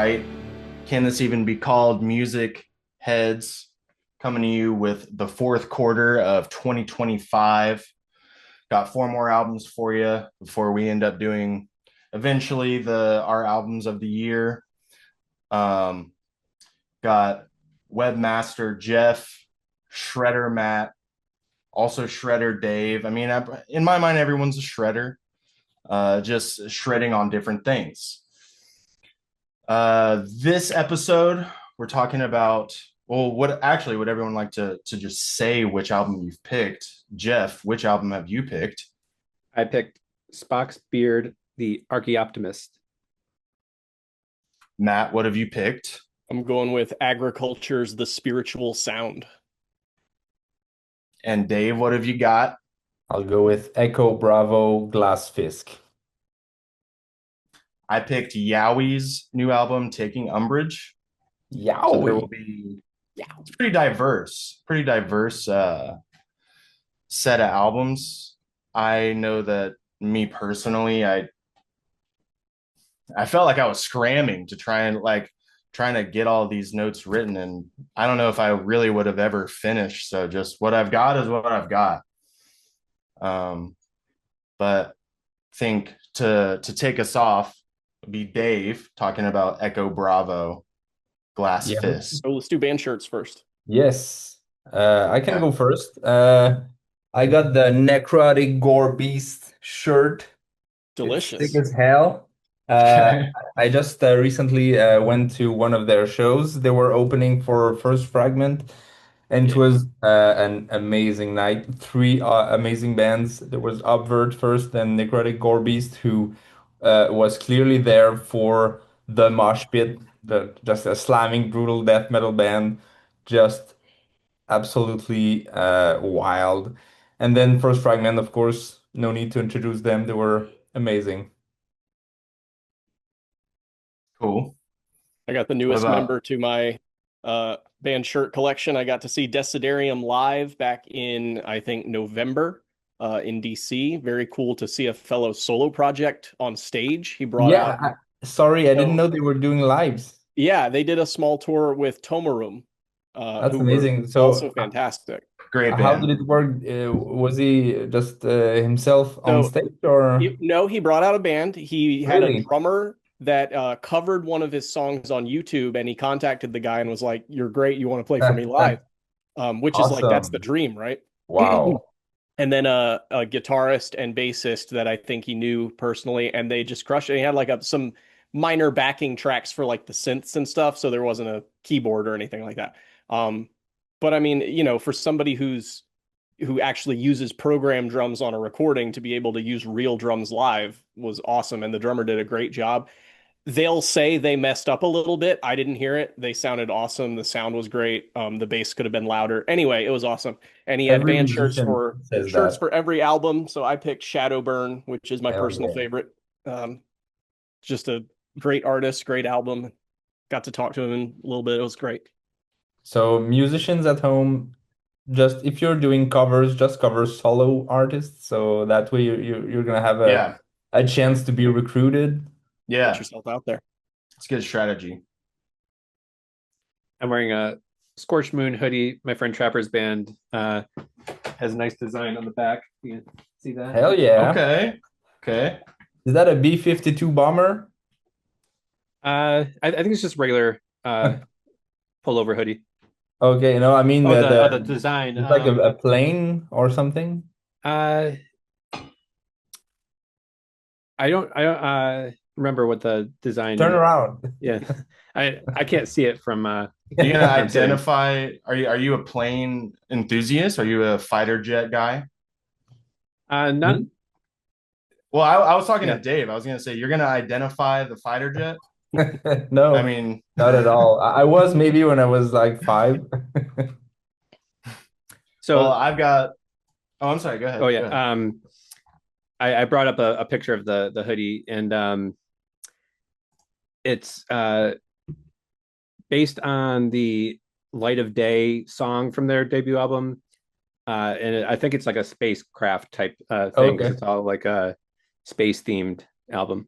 right? Can this even be called music heads? Coming to you with the fourth quarter of 2025. Got four more albums for you before we end up doing eventually our albums of the year. Got Webmaster Jeff, Shredder Matt, also Shredder Dave. I mean, in my mind, everyone's a shredder, just shredding on different things. This episode, we're talking about, well, would everyone like to just say which album you've picked? Jeff, which album have you picked? I picked Spock's Beard, the Archaeoptimist. Matt, what have you picked? I'm going with Agriculture's The Spiritual Sound. And Dave, what have you got? I'll go with Echo Bravo Glasfisk. I picked Yowie's new album, Taking Umbrage. Yowie. So there will be, it's pretty diverse set of albums. I know that me personally, I felt like I was scramming to trying to get all these notes written, and I don't know if I really would have ever finished. So just what I've got is what I've got. But I think to take us off would be Dave talking about Echo Bravo Glasfisk. So let's do band shirts first. Yes. I can go first. I got the Necrotic Gore Beast shirt. Delicious. It's thick as hell. I just recently went to one of their shows. They were opening for First Fragment, and it was an amazing night. Three amazing bands. There was Obvert first, then Necrotic Gore Beast, who was clearly there for the mosh pit, just a slamming, brutal death metal band, just absolutely wild. And then First Fragment, of course, no need to introduce them. They were amazing. Cool. I got the newest member to my band shirt collection. I got to see Desiderium live back in, I think, November in DC. Very cool to see a fellow solo project on stage. He brought out... Sorry, I didn't know they were doing lives. Yeah, they did a small tour with Tomarum. That's amazing. So also fantastic. Great band. How did it work? Was he just himself on stage, or? No, he brought out a band. He had a drummer that covered one of his songs on YouTube, and he contacted the guy and was like, "You're great. You want to play for me live?" Which is like, that's the dream, right? Wow. And then a guitarist and bassist that I think he knew personally, and they just crushed it. He had like some minor backing tracks for like the synths and stuff, so there wasn't a keyboard or anything like that. But I mean, for somebody who actually uses program drums on a recording, to be able to use real drums live was awesome, and the drummer did a great job. They'll say they messed up a little bit. I didn't hear it. They sounded awesome. The sound was great. The bass could have been louder. Anyway, it was awesome. And he had band shirts for every album. So I picked Shadowburn, which is my personal favorite. Just a great artist, great album. Got to talk to him in a little bit. It was great. So musicians at home, just if you're doing covers, just cover solo artists. So that way you're gonna have a chance to be recruited. Yeah. Get yourself out there. It's a good strategy. I'm wearing a Scorched Moon hoodie. My friend Trapper's band has a nice design on the back. You can see that? Hell yeah. Okay. Is that a B-52 bomber? I think it's just regular pullover hoodie. Okay, no, I mean the design. It's like a plane or something. I don't remember what the design. Turn around. Yeah, I can't see it from. You're gonna identify. Are you a plane enthusiast? Are you a fighter jet guy? Not. Well, I was talking to Dave. I was gonna say you're gonna identify the fighter jet. No, I mean, not at all. I was maybe when I was like 5. So I've got. Oh, I'm sorry. Go ahead. Oh yeah. I brought up a picture of the hoodie, and it's based on the Light of Day song from their debut album, and I think it's like a spacecraft type thing. Okay. It's all like a space themed album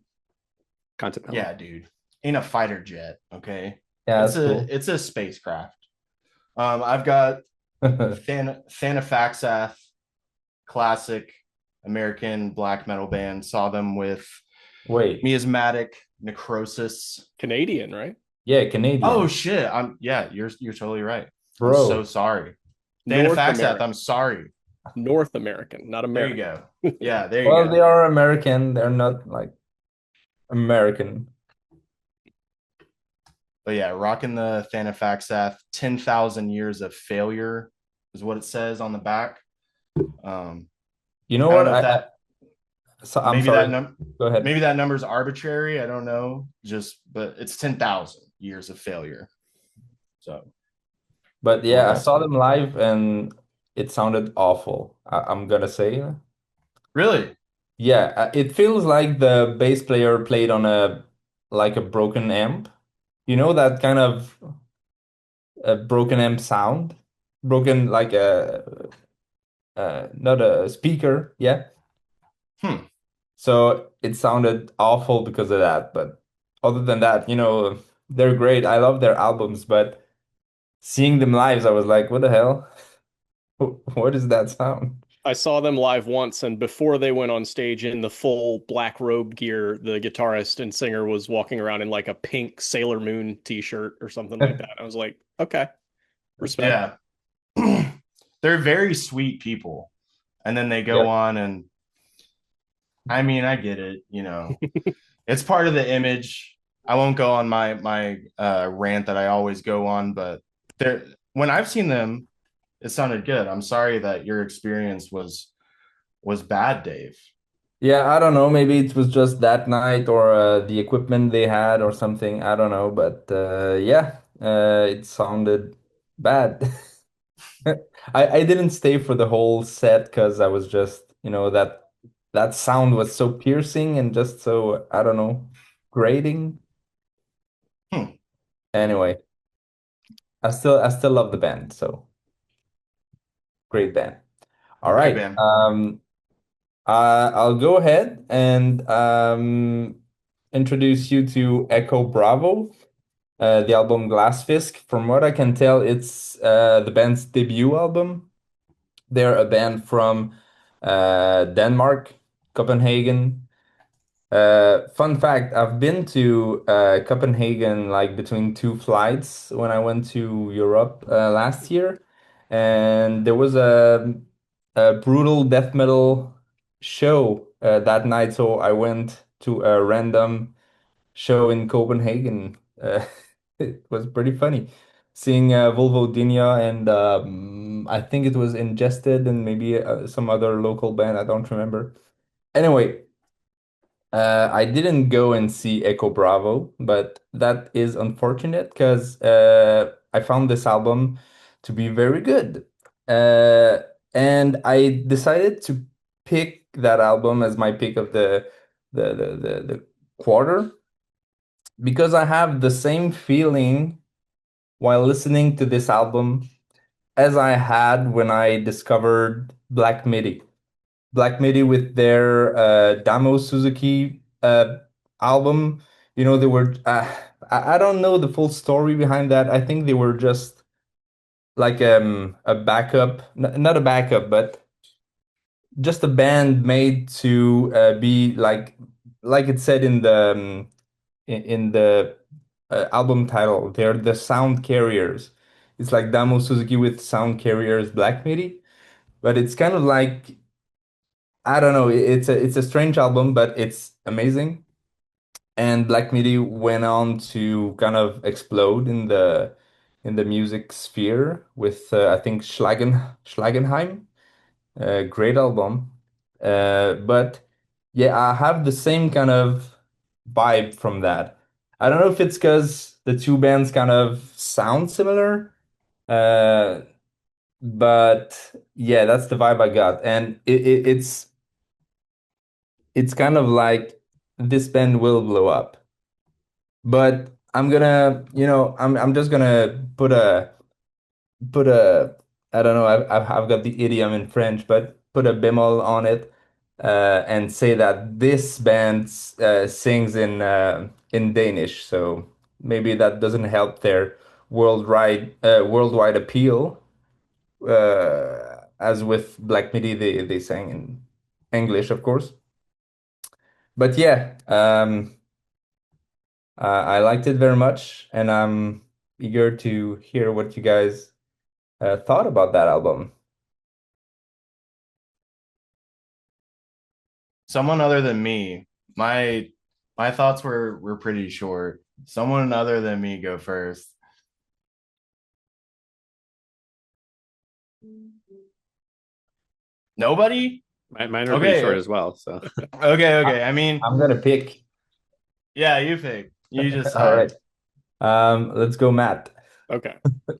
concept album. Yeah, dude. ain't a fighter jet. Okay, Yeah, it's that's cool. a spacecraft. I've got Thanafaxath, classic American black metal band. Saw them with Wait, Miasmatic, Necrosis. Canadian, right? yeah, Oh Canadian. shit! Yeah, you're totally right. I'm so Bro. sorry. North Thanafaxath, American. I'm sorry. North American, not There you American. go. Yeah, there you Well, they go. are American. They're not like American. But yeah, rocking the Thanafaxath, 10,000 years of failure is what it says on the back. Um, You know I don't what? know if that So I'm maybe sorry. that num Go ahead. maybe that number is arbitrary. I don't know. Just but it's 10,000 years of failure. So But well, yeah, I that's saw cool. them live and it sounded awful. I'm gonna say. Really? Yeah, it feels like the bass player played on a like a broken amp. You know that kind of a broken amp sound? Broken like a not a speaker, yeah. Hmm. So it sounded awful because of that. But other than that, they're great. I love their albums, but seeing them live, I was like, what the hell? What is that sound? I saw them live once, and before they went on stage in the full black robe gear, the guitarist and singer was walking around in like a pink Sailor Moon t-shirt or something like that. I was like, okay, respect. Yeah. They're very sweet people. And then they Yeah. go on and I mean, I get it, it's part of the image. I won't go on my rant that I always go on, but there when I've seen them, it sounded good. I'm sorry that your experience was bad, Dave. Yeah, I don't know. Maybe it was just that night or the equipment they had or something. I don't know. But yeah, it sounded bad. I didn't stay for the whole set because I was just, that sound was so piercing and just so, I don't know, grating. Hmm. Anyway, I still love the band, so great band. All Good right. man. I'll go ahead and introduce you to Echo Bravo, the album Glasfisk. From what I can tell, it's the band's debut album. They're a band from Denmark, Copenhagen. Fun fact, I've been to Copenhagen like between two flights when I went to Europe last year, and there was a brutal death metal show that night, so I went to a random show in Copenhagen. It was pretty funny seeing Volvo Dynia and I think it was Ingested and maybe some other local band, I don't remember. Anyway, I didn't go and see Echo Bravo, but that is unfortunate because I found this album to be very good. Uh, and I decided to pick that album as my pick of the quarter because I have the same feeling while listening to this album as I had when I discovered Black Midi. Black Midi with their Damo Suzuki album. They were, I don't know the full story behind that. I think they were just like a backup, not a backup, but just a band made to be like it said in the album title. They're the sound carriers. It's like Damo Suzuki with sound carriers, Black Midi, but it's kind of like I don't know. It's a strange album, but it's amazing. And Black Midi went on to kind of explode in the music sphere with I think Schlagenheim. Great album. But yeah, I have the same kind of vibe from that. I don't know if it's because the two bands kind of sound similar, uh, but yeah, that's the vibe I got, and it's kind of like this band will blow up. But I'm just gonna put a I don't know, I've got the idiom in French, but put a bémol on it. and say that this band sings in Danish. So maybe that doesn't help their worldwide appeal. As with Black Midi, they sang in English, of course. But yeah, I liked it very much, and I'm eager to hear what you guys thought about that album. Someone other than me. My thoughts were pretty short. Someone other than me go first. Nobody? Mine are pretty short Okay. as well. So Okay. I mean, I'm gonna pick. yeah, you pick. You All decide. right. Let's go, Matt. Okay.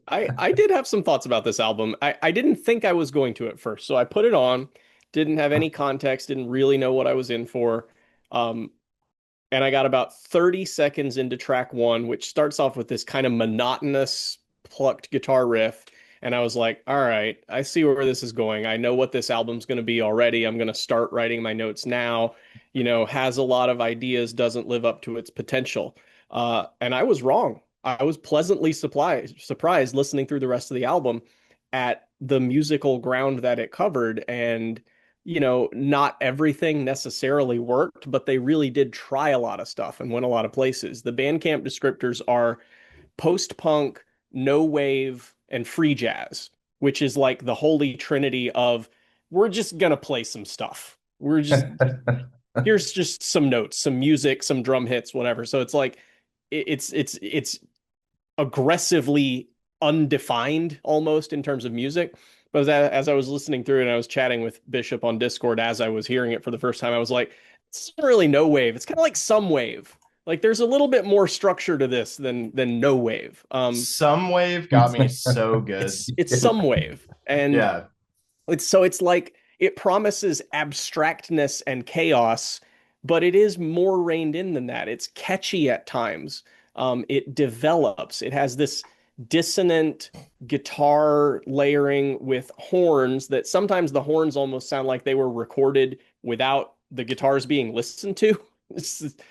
I did have some thoughts about this album. I didn't think I was going to at first. So I put it on, didn't have any context, didn't really know what I was in for. Um, and I got about 30 seconds into track one, which starts off with this kind of monotonous plucked guitar riff. And I was like, all right, I see where this is going. I know what this album's going to be already. I'm going to start writing my notes now. Has a lot of ideas, doesn't live up to its potential. And I was wrong. I was pleasantly surprised listening through the rest of the album at the musical ground that it covered. And not everything necessarily worked, but they really did try a lot of stuff and went a lot of places. The Bandcamp descriptors are post-punk, no wave, and free jazz, which is like the holy trinity of we're just gonna play some stuff. Here's just some notes, some music, some drum hits, whatever. So it's like it's aggressively undefined almost in terms of music. But as I was listening through and I was chatting with Bishop on Discord as I was hearing it for the first time, I was like, it's really no wave. It's kind of like some wave. Like there's a little bit more structure to this than no wave. Some Wave got me so good. It's some wave, and Yeah. it's like it promises abstractness and chaos, but it is more reined in than that. It's catchy at times. It develops. It has this dissonant guitar layering with horns that sometimes the horns almost sound like they were recorded without the guitars being listened to.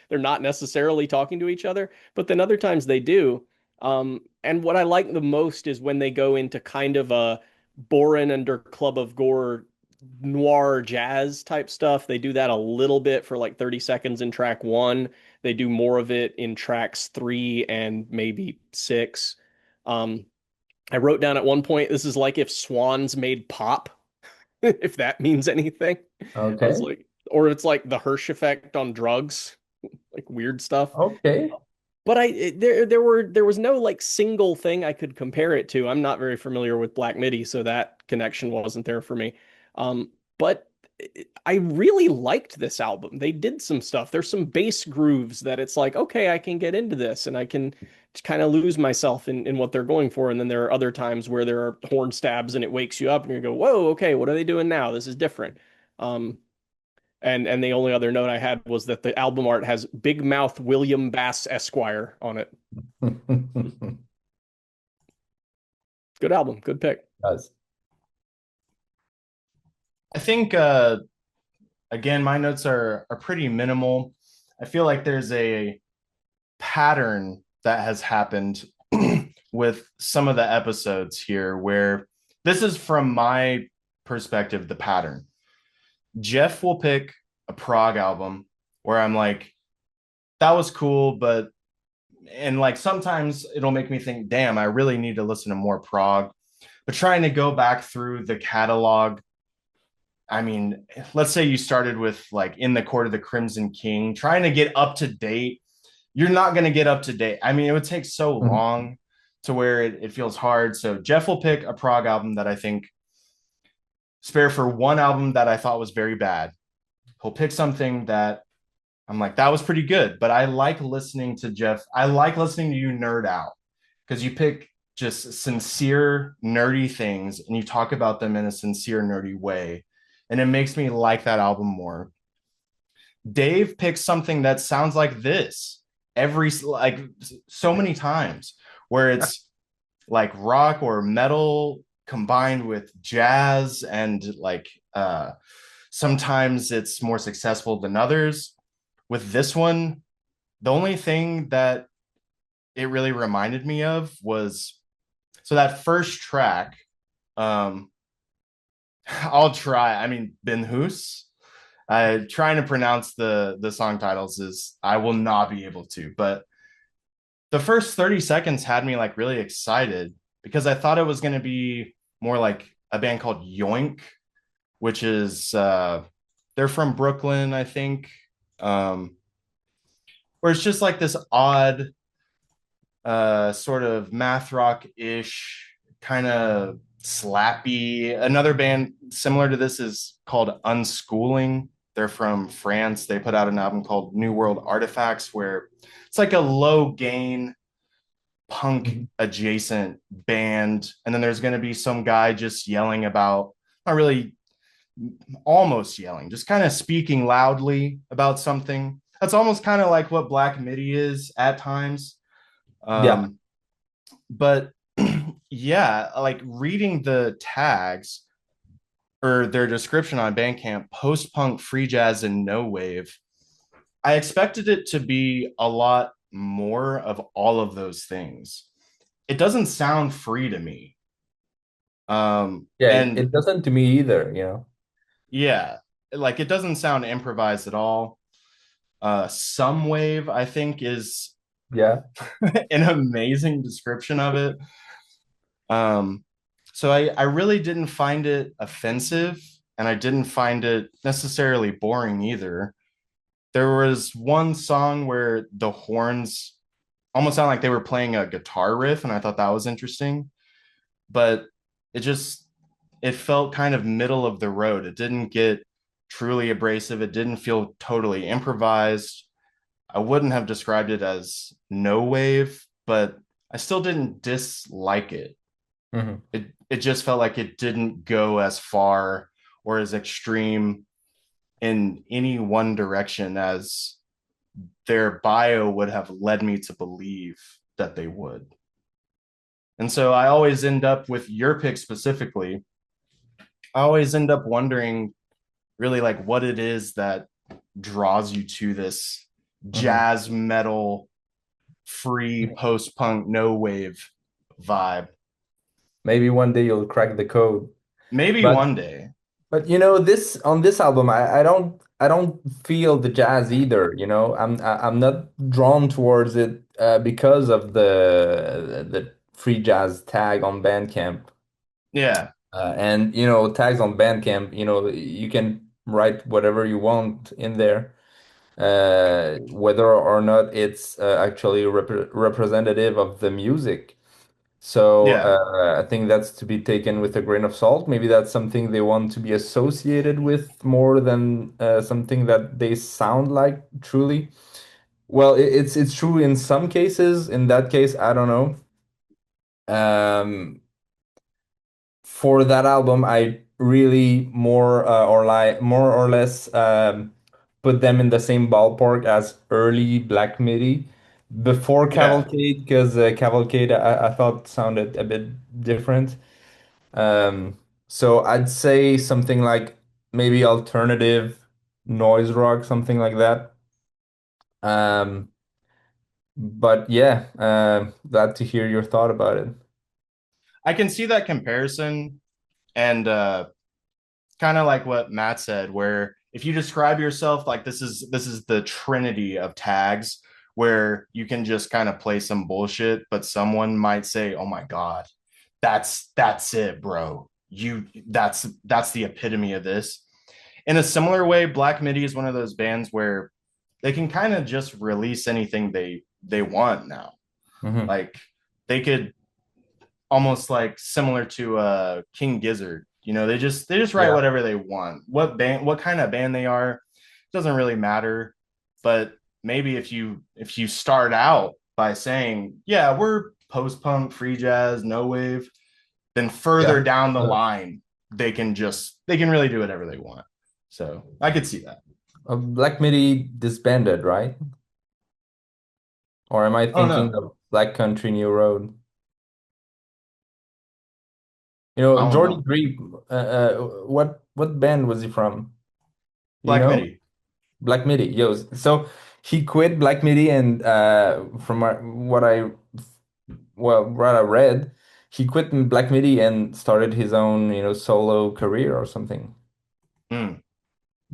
They're not necessarily talking to each other, but then other times they do. And what I like the most is when they go into kind of a Borin under Club of Gore noir jazz type stuff. They do that a little bit for like 30 seconds in track one. They do more of it in tracks three and maybe six. Um, I wrote down at one point, this is like if Swans made pop, if that means anything. I was Okay. like, or it's like the Hirsch effect on drugs, like weird stuff. Okay. But there was no like single thing I could compare it to. I'm not very familiar with Black MIDI, so that connection wasn't there for me. But I really liked this album. They did some stuff. There's some bass grooves that it's like, okay, I can get into this and I can kind of lose myself in what they're going for. And then there are other times where there are horn stabs and it wakes you up and you go, whoa, okay, what are they doing now? This is different. Um, and the only other note I had was that the album art has Big Mouth William Bass Esquire on it. Good album, good pick. Does. I think again, my notes are pretty minimal. I feel like there's a pattern that has happened with some of the episodes here where this is from my perspective, the pattern. Jeff will pick a prog album where I'm like, that was cool, but and like sometimes it'll make me think, damn, I really need to listen to more prog. But trying to go back through the catalog, I mean, let's say you started with like In the Court of the Crimson King, trying to get up to date, you're not going to get up to date. I mean, it would take so long to where it feels hard. So Jeff will pick a prog album that I think spare for one album that I thought was very bad. He'll pick something that I'm like, that was pretty good. But I like listening to Jeff. I like listening to you nerd out because you pick just sincere, nerdy things and you talk about them in a sincere, nerdy way. And it makes me like that album more. Dave picks something that sounds like this every, like so many times, where it's like rock or metal combined with jazz and like sometimes it's more successful than others. With this one, the only thing that it really reminded me of was so that first track. Um, I'll try. I mean, Ben Hus. Trying to pronounce the song titles is I will not be able to, but the first 30 seconds had me like really excited because I thought it was going to be more like a band called Yoink, which is they're from Brooklyn, I think. Um, where it's just like this odd sort of math rock-ish kind of slappy. Another band similar to this is called Unschooling. They're from France. They put out an album called New World Artifacts, where it's like a low gain punk Mhm. adjacent band. And then there's going to be some guy just yelling about, not really almost yelling, just kind of speaking loudly about something. That's almost kind of like what Black Midi is at times. Yeah. Um, but yeah, like reading the tags or their description on Bandcamp, post punk, free jazz, and no wave, I expected it to be a lot more of all of those things. It doesn't sound free to me. Yeah, And it doesn't to me either, you know. yeah, like it doesn't sound improvised at all. Some wave, I think, is Yeah. an amazing description of it. Um, so I really didn't find it offensive, and I didn't find it necessarily boring either. There was one song where the horns almost sound like they were playing a guitar riff, and I thought that was interesting. But it just it felt kind of middle of the road. It didn't get truly abrasive. It didn't feel totally improvised. I wouldn't have described it as no wave, but I still didn't dislike it. Hmm. It just felt like it didn't go as far or as extreme in any one direction as their bio would have led me to believe that they would. And so I always end up with your pick specifically. I always end up wondering really like what it is that draws you to this Hmm. jazz metal free post punk no wave vibe. Maybe one day you'll crack the code. Maybe But one day. but you know, this on this album, I don't feel the jazz either, you know. I'm not drawn towards it because of the free jazz tag on Bandcamp. Yeah. And you know, tags on Bandcamp, you know, you can write whatever you want in there, whether or not it's actually representative of the music. So Yeah. I think that's to be taken with a grain of salt. Maybe that's something they want to be associated with more than something that they sound like truly. Well, it's true in some cases. In that case, I don't know. For that album, I really more or less put them in the same ballpark as early Black Midi before Yeah. Cavalcade, because Cavalcade I thought sounded a bit different. Um, so I'd say something like maybe alternative noise rock, something like that. Um, but yeah, glad to hear your thought about it. I can see that comparison and kind of like what Matt said, where if you describe yourself like this is the trinity of tags where you can just kind of play some bullshit, but someone might say, "Oh my God, that's it, bro. That's the epitome of this." In a similar way, Black Midi is one of those bands where they can kind of just release anything they want now. Hmm. Like they could almost like similar to King Gizzard. You know, they just write Yeah. whatever they want. What kind of band they are doesn't really matter. But maybe if you start out by saying, yeah, we're post punk, free jazz, no wave, then further Yeah. down the line they can really do whatever they want. So I could see that. Black Midi disbanded, right? Or am I Oh thinking no, of Black Country New Road? You I know, don't Jordy know. Grieve, what band was he from? You Black know? Midi. Black Midi. Yo, so he quit Black Midi and from what I read, he quit Black Midi and started his own, solo career or something. Mm.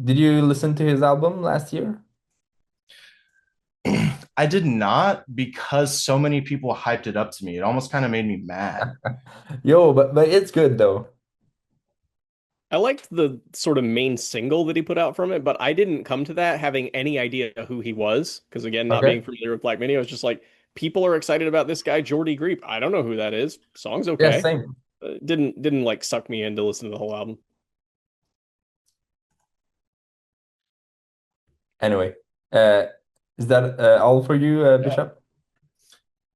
Did you listen to his album last year? I did not, because so many people hyped it up to me. It almost kind of made me mad. Yo, but it's good though. I liked the sort of main single that he put out from it, but I didn't come to that having any idea who he was. Because again, not being Okay. familiar with Black Midi, I was just like, people are excited about this guy, Jordy Griep. I don't know who that is. Song's Yeah, okay. same. Didn't like suck me in to listen to the whole album. Anyway, uh, is that all for you, Yeah. Bishop?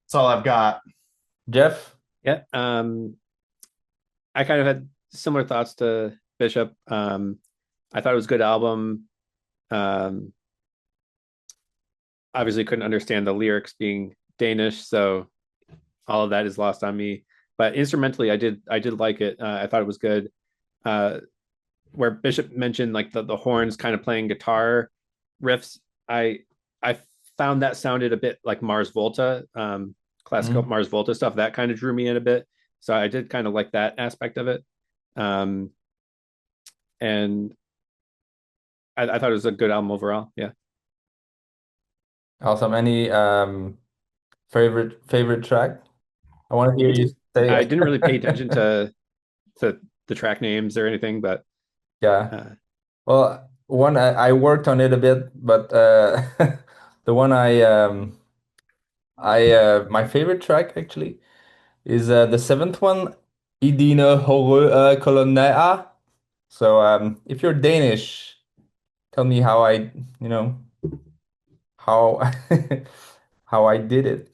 That's all I've got. Jeff? Yeah. I kind of had similar thoughts to Bishop. I thought it was a good album. Um, Obviously couldn't understand the lyrics being Danish, so all of that is lost on me. But instrumentally, I did like it. I thought it was good. Uh, where Bishop mentioned like the horns kind of playing guitar riffs, I I found that sounded a bit like Mars Volta, classical Mhm. Mars Volta stuff. That kind of drew me in a bit. So I did kind of like that aspect of it. Um, and I thought it was a good album overall. Yeah. Awesome. Any favorite track? I want to hear you say I it. didn't really pay attention to the track names or anything, but Yeah. uh, Well, one I worked on it a bit, but the one I my favorite track actually is the seventh one, Idine Horø Kolonnea. So if you're Danish, tell me how how how I did it.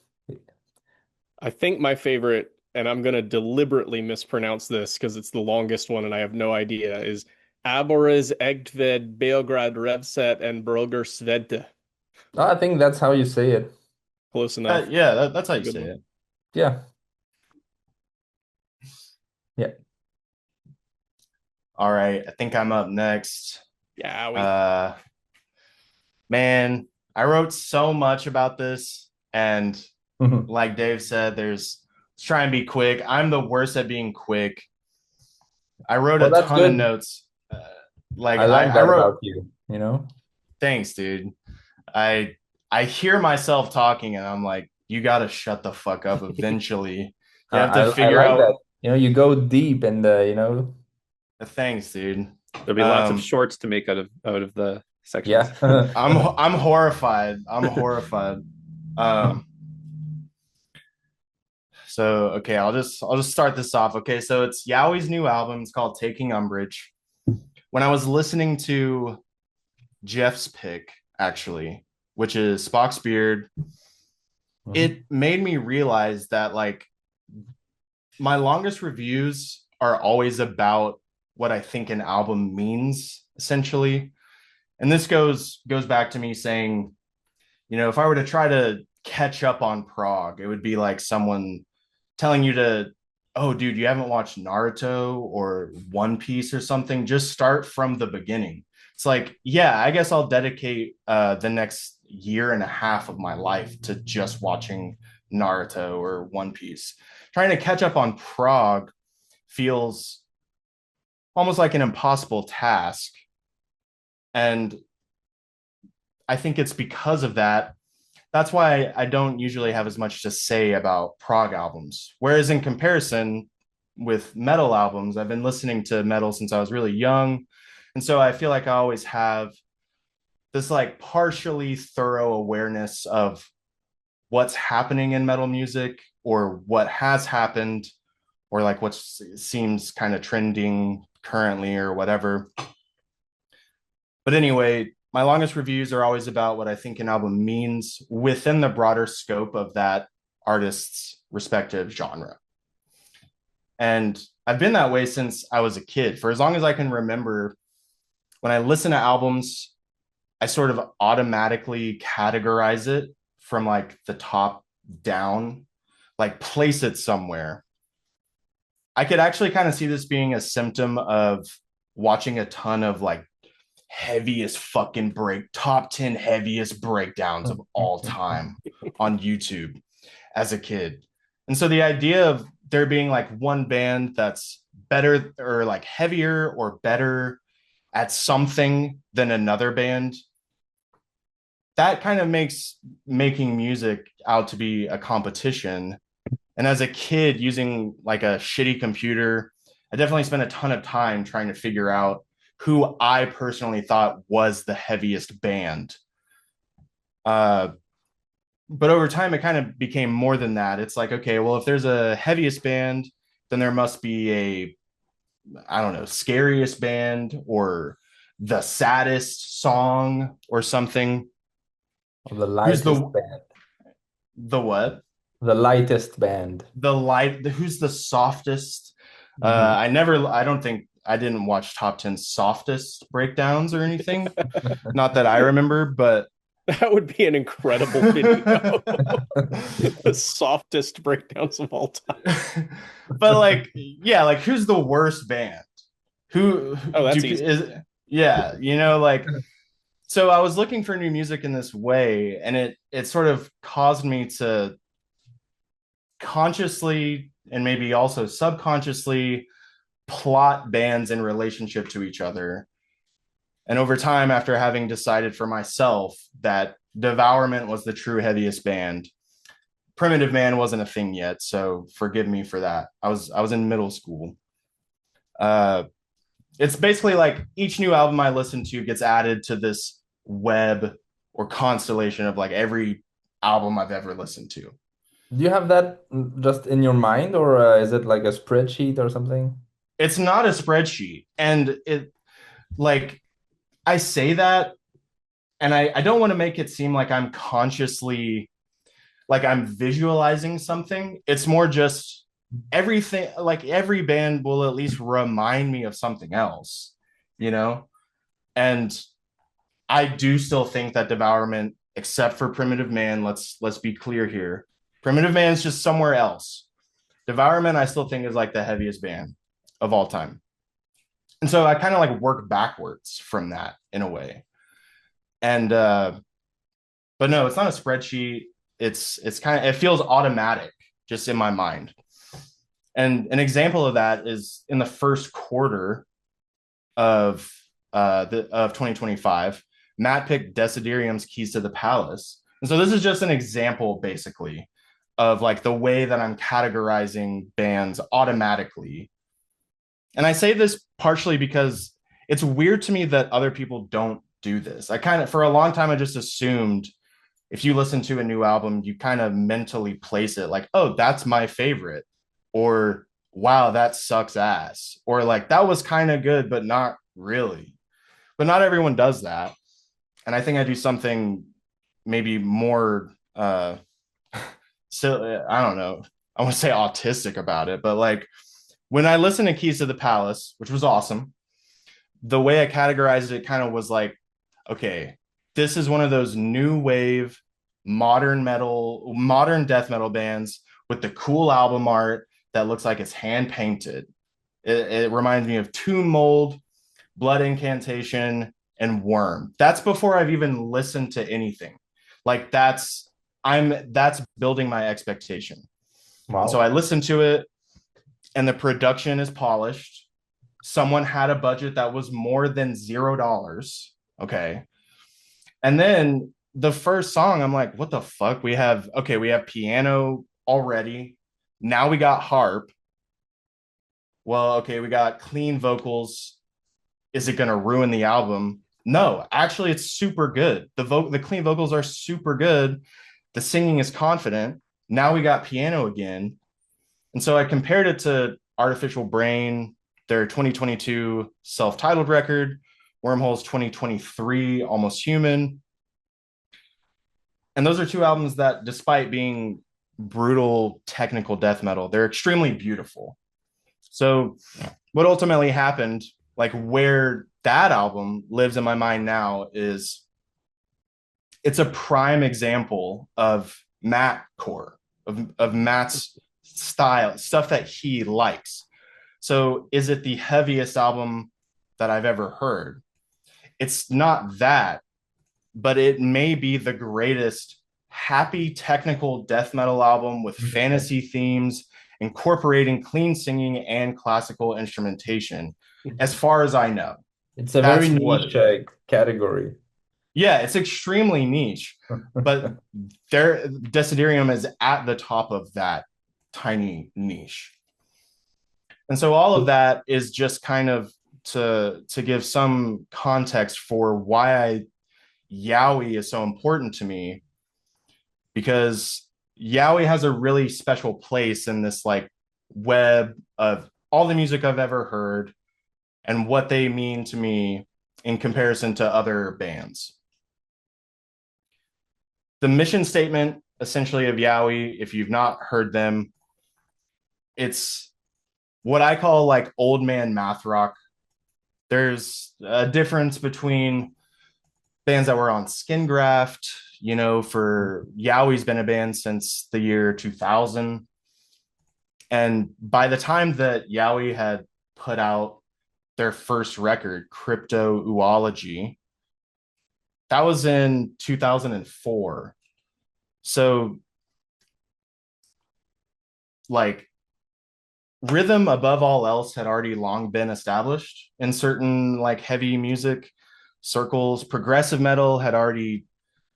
I think my favorite, and I'm gonna deliberately mispronounce this because it's the longest one and I have no idea, is Abores Egtved Beograd Revset and Broger Svedte. I think that's how you say it. Close enough. Yeah, that's how you Good say one. it. Yeah. Yeah. All right, I think I'm up next. Yeah, we Uh, man, I wrote so much about this, and Mhm. like Dave said, let's try and be quick. I'm the worst at being quick. I wrote Well, a that's ton of good. notes. Like I like I that wrote, about you. thanks, dude. I I hear myself talking, and I'm like, you got to shut the fuck up eventually. You have to I figure like that. out. You go deep and Thanks, dude. there'll be lots of Um, shorts to make out of the sections. yeah. I'm horrified. I'm horrified. Um, so okay, I'll just start this off. Okay, so it's Yowie's new album. It's called Taking Umbrage. When I was listening to Jeff's pick, actually, which is Spock's Beard, Mhm. it made me realize that like my longest reviews are always about what I think an album means, essentially. And this goes back to me saying, if I were to try to catch up on Prague, it would be like someone telling you to, oh, dude, you haven't watched Naruto or One Piece or something. Just start from the beginning. It's like, yeah, I guess I'll dedicate the next year and a half of my life to just watching Naruto or One Piece. Trying to catch up on Prague feels almost like an impossible task. And I think it's because of that. That's why I don't usually have as much to say about prog albums. Whereas in comparison with metal albums, I've been listening to metal since I was really young. And so I feel like I always have this like partially thorough awareness of what's happening in metal music or what has happened or like what seems kind of trending currently or whatever. But anyway, my longest reviews are always about what I think an album means within the broader scope of that artist's respective genre. And I've been that way since I was a kid. For as long as I can remember, when I listen to albums, I sort of automatically categorize it from like the top down, like place it somewhere. I could actually kind of see this being a symptom of watching a ton of like heaviest fucking top 10 heaviest breakdowns of all time on YouTube as a kid. And so the idea of there being like one band that's better or like heavier or better at something than another band, that kind of makes making music out to be a competition. And as a kid using like a shitty computer, I definitely spent a ton of time trying to figure out who I personally thought was the heaviest band. But over time, it kind of became more than that. It's like, okay, well, if there's a heaviest band, then there must be a, I don't know, scariest band or the saddest song or something. The Who's lightest band. the what? The lightest band. Who's the softest? Mhm. I don't think I didn't watch top 10 softest breakdowns or anything. Not that I remember, but That would be an incredible video. The softest breakdowns of all time. but like, yeah, like who's the worst band? Who Oh, do that's easy. is yeah, like so I was looking for new music in this way, and it sort of caused me to consciously and maybe also subconsciously plot bands in relationship to each other. And over time, after having decided for myself that Devourment was the true heaviest band, Primitive Man wasn't a thing yet, so forgive me for that. I was in middle school. Uh, it's basically like each new album I listen to gets added to this web or constellation of like every album I've ever listened to. Do you have that just in your mind, or is it like a spreadsheet or something? It's not a spreadsheet, and it like I say that, and I don't want to make it seem like I'm consciously like I'm visualizing something. It's more just everything, like every band will at least remind me of something else, you know? And I do still think that Devourment, except for Primitive Man, let's be clear here. Primitive Man's just somewhere else. Devourment, I still think is like the heaviest band of all time. And so I kind of like work backwards from that in a way. And but no, it's not a spreadsheet. It's kind of it feels automatic just in my mind. And an example of that is in the first quarter of of 2025, Matt picked Desiderium's Keys to the Palace. And so this is just an example basically of like the way that I'm categorizing bands automatically. And I say this partially because it's weird to me that other people don't do this. I kind of for a long time I just assumed if you listen to a new album, you kind of mentally place it like, oh, that's my favorite, or wow, that sucks ass, or like that was kind of good, but not really. But not everyone does that. And I think I do something maybe more, so I don't know, I want to say autistic about it, but like when I listened to Keys to the Palace, which was awesome, the way I categorized it kind of was like, okay, this is one of those new wave modern death metal bands with the cool album art that looks like it's hand painted. It reminds me of Tomb Mold, Blood Incantation, and Worm. That's before I've even listened to anything. Like that's building my expectation. And so Wow. I listened to it, and the production is polished. Someone had a budget that was more than $0. Okay. And then the first song, I'm like, what the fuck? We have piano already. Now we got harp. Well, okay, we got clean vocals. Is it gonna ruin the album? No, actually, it's super good. The clean vocals are super good. The singing is confident. Now we got piano again. And so I compared it to Artificial Brain, their 2022 self-titled record, Wormhole's 2023 Almost Human. And those are two albums that, despite being brutal technical death metal, they're extremely beautiful. So what ultimately happened, like where that album lives in my mind now, is it's a prime example of Matt core, of Matt's style, stuff that he likes. So is it the heaviest album that I've ever heard? it's not that, but it may be the greatest happy technical death metal album with fantasy themes, incorporating clean singing and classical instrumentation, as far as I know. It's a very That's what niche it is. category. Yeah, it's extremely niche, but their Desiderium is at the top of that tiny niche. And so all of that is just kind of to give some context for why Yowie is so important to me, because Yowie has a really special place in this like web of all the music I've ever heard and what they mean to me in comparison to other bands. The mission statement essentially of Yowie, if you've not heard them, it's what I call like old man math rock. There's a difference between bands that were on Skin Graft, you know, for Yowie's been a band since the year 2000. And by the time that Yowie had put out their first record, Crypto-oology, that was in 2004. So, like, rhythm above all else had already long been established in certain like heavy music circles. Progressive metal had already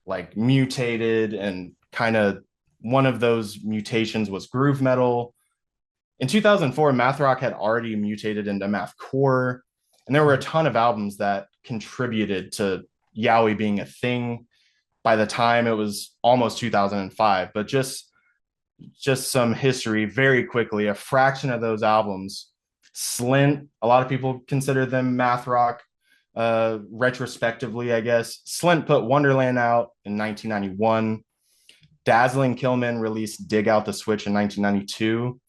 like mutated, and kind of one of those mutations was groove metal. In 2004, math rock had already mutated into mathcore, and there were a ton of albums that contributed to Yowie being a thing by the time it was almost 2005. But just some history very quickly. A fraction of those albums, Slint, a lot of people consider them math rock. Retrospectively, I guess Slint put Wonderland out in 1991. Dazzling Killman released Dig Out the Switch in 1992.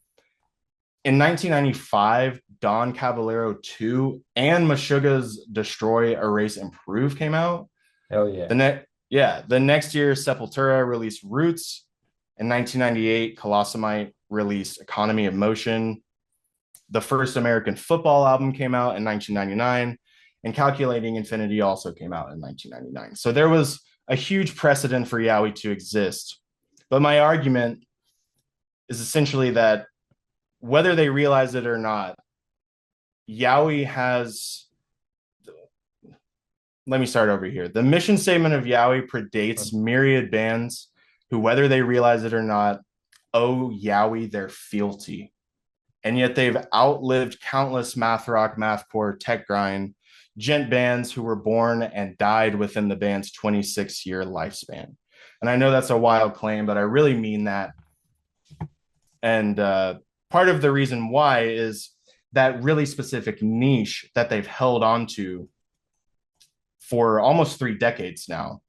In 1995, Don Caballero 2 and Meshuggah's Destroy, Erase, Improve came out. Hell yeah. The next year, Sepultura released Roots. In 1998, Colossomite released Economy of Motion. The first American football album came out in 1999, and Calculating Infinity also came out in 1999. So there was a huge precedent for Yowie to exist. But my argument is essentially that whether they realize it or not, Yowie has. Let me start over here. The mission statement of Yowie predates myriad bands who, whether they realize it or not, owe Yowie their fealty. And yet they've outlived countless math rock, mathcore, tech grind, gent bands who were born and died within the band's 26-year lifespan. And I know that's a wild claim, but I really mean that. And part of the reason why is that really specific niche that they've held on to for almost 3 decades now.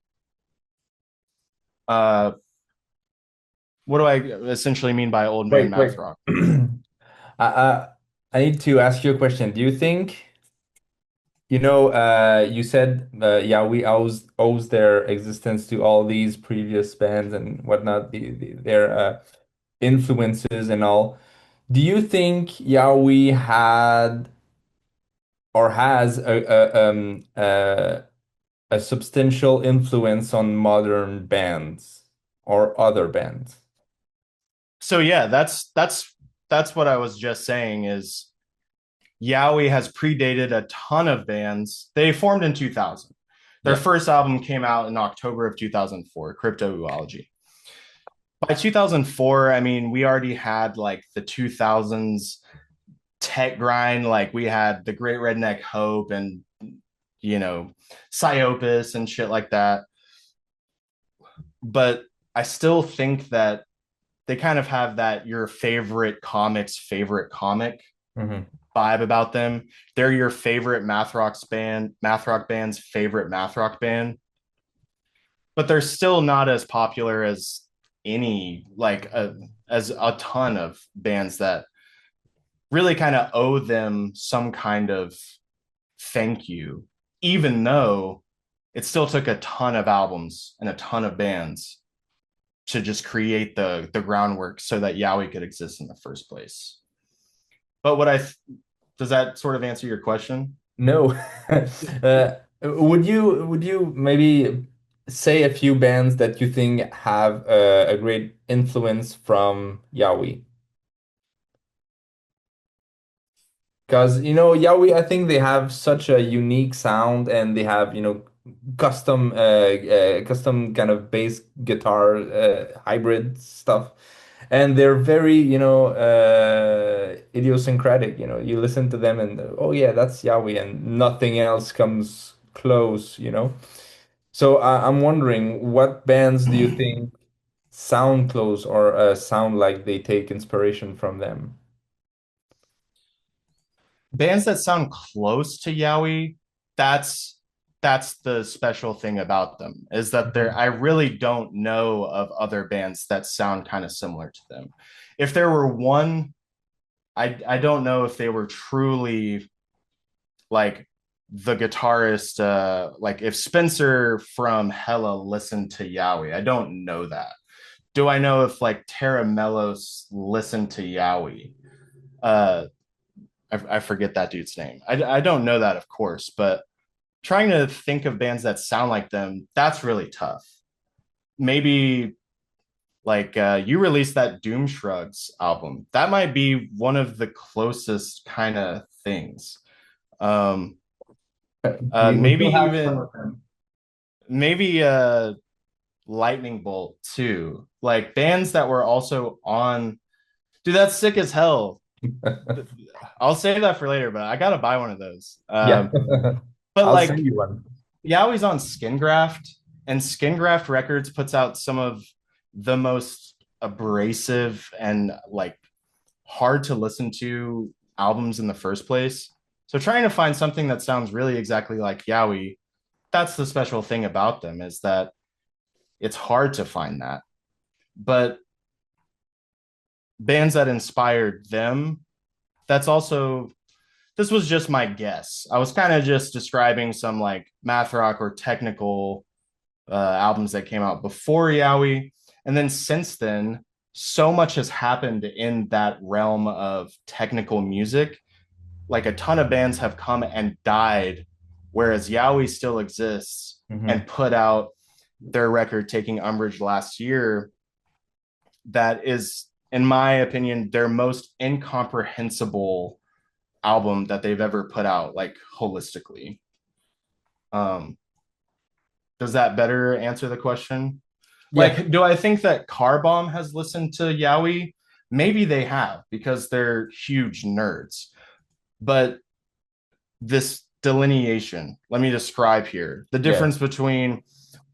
What do I essentially mean by old man math rock? I need to ask you a question. Do you think, you said Yowie owes their existence to all these previous bands and whatnot, their influences and all. Do you think Yowie had or has a substantial influence on modern bands or other bands? So yeah, that's what I was just saying is Yowie has predated a ton of bands. They formed in 2000. Their first album came out in October of 2004, Crypto-oology. By 2004, I mean, we already had like the 2000s tech grind. Like we had the Great Redneck Hope and, Psyopus and shit like that. But I still think that they kind of have that your favorite comic's favorite comic vibe about them. They're your favorite math rock band's favorite math rock band. But they're still not as popular as as a ton of bands that really kind of owe them some kind of thank you, even though it still took a ton of albums and a ton of bands to just create the groundwork so that Yowie could exist in the first place. But does that sort of answer your question? No. Would you maybe say a few bands that you think have a great influence from Yowie? Because Yowie, I think they have such a unique sound, and they have custom kind of bass guitar hybrid stuff, and they're very idiosyncratic. You listen to them and oh yeah, that's Yowie, and nothing else comes close. So I'm wondering, what bands do you think sound close or sound like they take inspiration from them? Bands that sound close to Yowie, that's that's the special thing about them, is that Mhm. I really don't know of other bands that sound kind of similar to them. If there were one, I don't know if they were truly like the guitarist, like if Spencer from Hella listened to Yowie. I don't know that. Do I know if like Tara Mellos listened to Yowie? Uh, I forget that dude's name. I don't know that, of course, but trying to think of bands that sound like them, that's really tough. Maybe like you released that Doom Shrugs album. That might be one of the closest kind of things. Um, We maybe do have some even of them. maybe Lightning Bolt too. Like bands that were also on. Dude, that's sick as hell. I'll save that for later, but I gotta buy one of those. Yeah, But I'll send like, you one. yeah, always on Skin Graft, and Skin Graft Records puts out some of the most abrasive and like hard to listen to albums in the first place. So trying to find something that sounds really exactly like Yowie, that's the special thing about them, is that it's hard to find that. But bands that inspired them, that's also, this was just my guess. I was kind of just describing some like math rock or technical albums that came out before Yowie. And then since then, so much has happened in that realm of technical music. Like a ton of bands have come and died, whereas Yowie still exists and Mhm. put out their record Taking Umbrage last year. That is, in my opinion, their most incomprehensible album that they've ever put out, like holistically. Um, does that better answer the question? Yeah, Like, do I think that Car Bomb has listened to Yowie? Maybe they have because they're huge nerds. But this delineation, let me describe here the yeah. difference between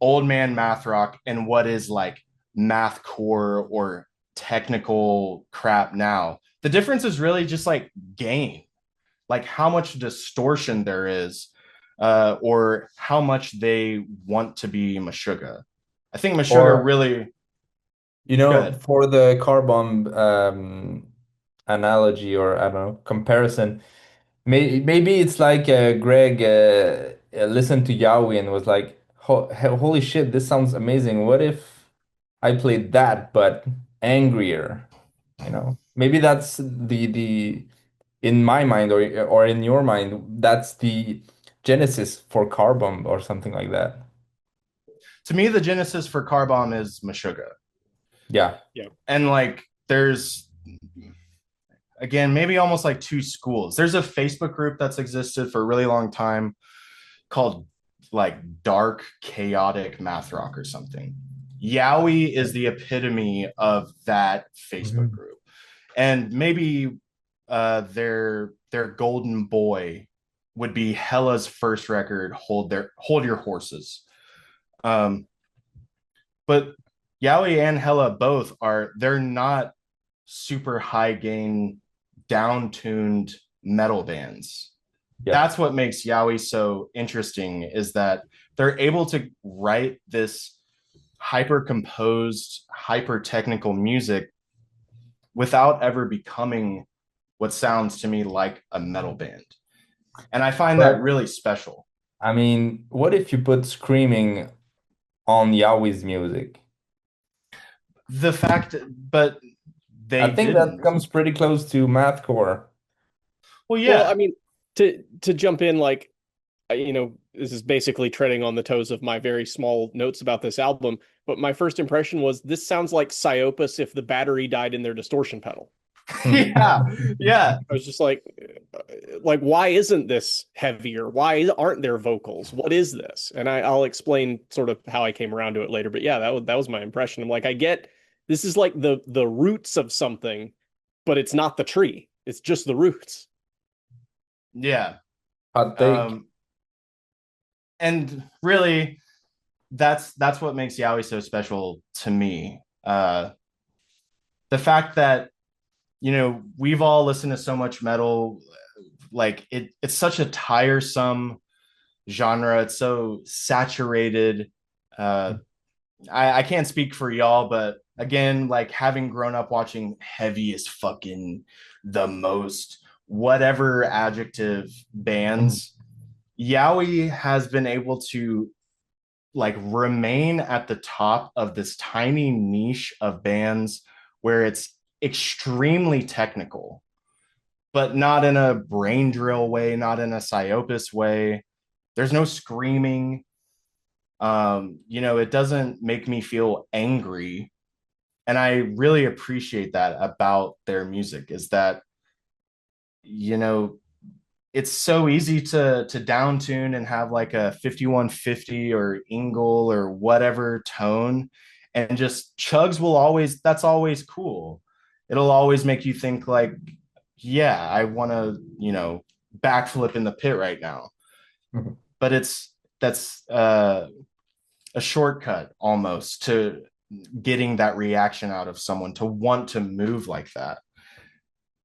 old man math rock and what is like math core or technical crap now. The difference is really just like gain, like how much distortion there is, or how much they want to be Meshuggah. I think Meshuggah Or really good. for the car bomb analogy, or I don't know, comparison, maybe it's like Greg listened to Yowie and was like, Holy shit, this sounds amazing. What if I played that but angrier?" Maybe that's the in my mind, or in your mind, that's the genesis for car bomb or something like that. To me, the genesis for Car Bomb is Meshuggah. Yeah. Yeah. And like there's, again, maybe almost like two schools. There's a Facebook group that's existed for a really long time called like Dark Chaotic Math Rock or something. Yowie is the epitome of that Facebook Mhm. group. And maybe their golden boy would be Hella's first record, Hold Your Horses. Um, but Yowie and Hella both are, they're not super high gain, down tuned metal bands. Yeah. That's what makes Yowie so interesting, is that they're able to write this hyper composed, hyper technical music without ever becoming what sounds to me like a metal band. And I find that But really special. I mean, what if you put screaming on Yahweh's music? The fact, but I they think that didn't. comes pretty close to mathcore. Well, Well, I yeah. mean, to jump in, like this is basically treading on the toes of my very small notes about this album, but my first impression was this sounds like Psyopus if the battery died in their distortion pedal. Yeah, yeah, I was just like, why isn't this heavier? Why aren't there vocals? What is this? And I'll explain sort of how I came around to it later. But yeah, that was my impression. I'm like, I get this is like the roots of something, but it's not the tree. It's just the roots. yeah. Hot take. And really, that's what makes Yowie so special to me. The fact that we've all listened to so much metal, like it's such a tiresome genre. It's so saturated. I can't speak for y'all, but again, like having grown up watching heavy as fucking the most whatever adjective bands, Yowie has been able to like remain at the top of this tiny niche of bands where it's extremely technical, but not in a brain drill way, not in a Psyopus way. There's no screaming. It doesn't make me feel angry. And I really appreciate that about their music is that, it's so easy to down tune and have like a 5150 or Ingle or whatever tone. And just chugs that's always cool. It'll always make you think like, yeah, I want to, backflip in the pit right now. Mhm. But that's a shortcut almost to getting that reaction out of someone to want to move like that.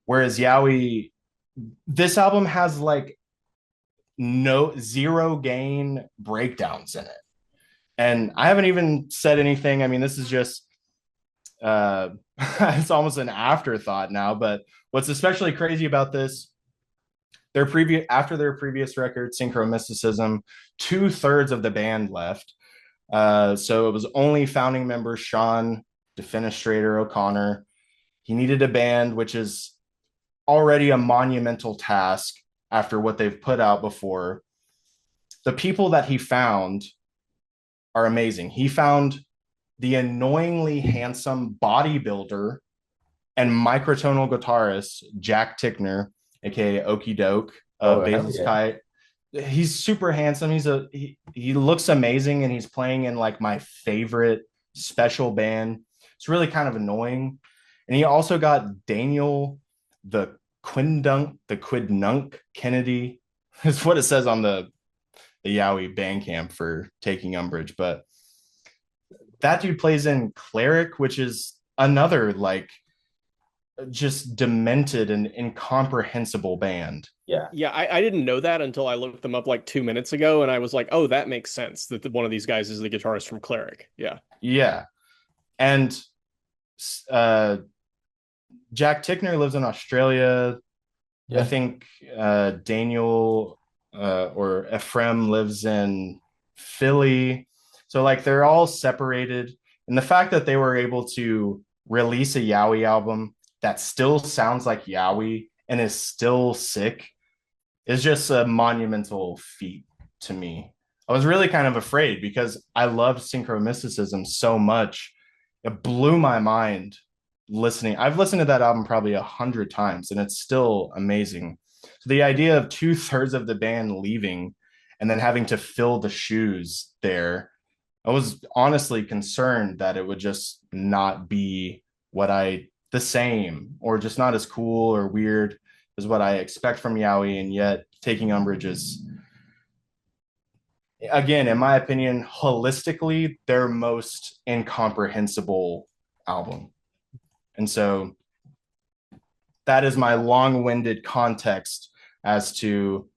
Whereas Yowie, this album has like zero gain breakdowns in it. And I haven't even said anything. I mean, this is just it's almost an afterthought now, but what's especially crazy about this, after their previous record, Synchro Mysticism, 2/3 of the band left. So it was only founding member Sean Defenestrator O'Connor. He needed a band, which is already a monumental task after what they've put out before. The people that he found are amazing. He found the annoyingly handsome bodybuilder and microtonal guitarist Jack Tickner, aka Okie Doke of Basil's Kite. He's super handsome. He looks amazing, and he's playing in like my favorite special band. It's really kind of annoying. And he also got Daniel the Quidnunk Kennedy is what it says on the Yowie Bandcamp for Taking Umbrage. But that dude plays in Cleric, which is another like just demented and incomprehensible band. Yeah, I didn't know that until I looked them up like 2 minutes ago, and I was like, oh, that makes sense that one of these guys is the guitarist from Cleric. Yeah. And Jack Tickner lives in Australia. I think Daniel or Ephraim lives in Philly. So like they're all separated. And the fact that they were able to release a Yowie album that still sounds like Yowie and is still sick is just a monumental feat to me. I was really kind of afraid because I loved Synchro Mysticism so much. It blew my mind listening. I've listened to that album probably 100 times and it's still amazing. So the idea of 2/3 of the band leaving and then having to fill the shoes there, I was honestly concerned that it would just not be the same or just not as cool or weird as what I expect from Yowie. And yet Taking Umbrage is, again, in my opinion, holistically their most incomprehensible album. And so that is my long-winded context as to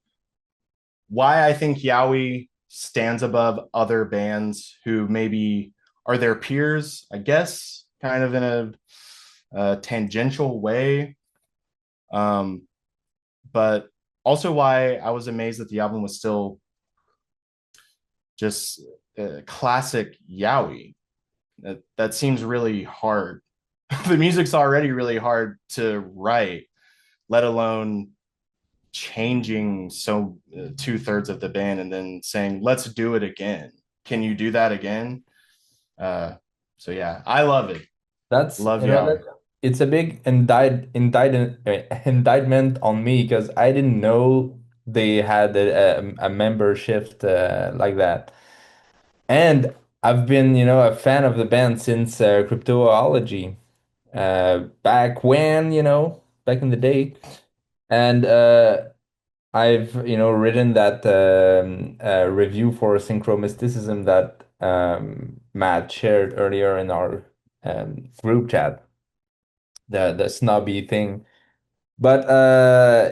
why I think Yowie stands above other bands who maybe are their peers, I guess, kind of in a tangential way. But also why I was amazed that the album was still just classic Yowie. That seems really hard. The music's already really hard to write, let alone changing so 2/3 of the band and then saying, let's do it again. Can you do that again? So yeah, I love it. That's, Love that Yowie. it's a big indictment on me because I didn't know they had a member shift like that. And I've been, a fan of the band since Cryptozoology, back when, back in the day. And I've, written that review for Synchromysticism that Matt shared earlier in our group chat, the snobby thing. But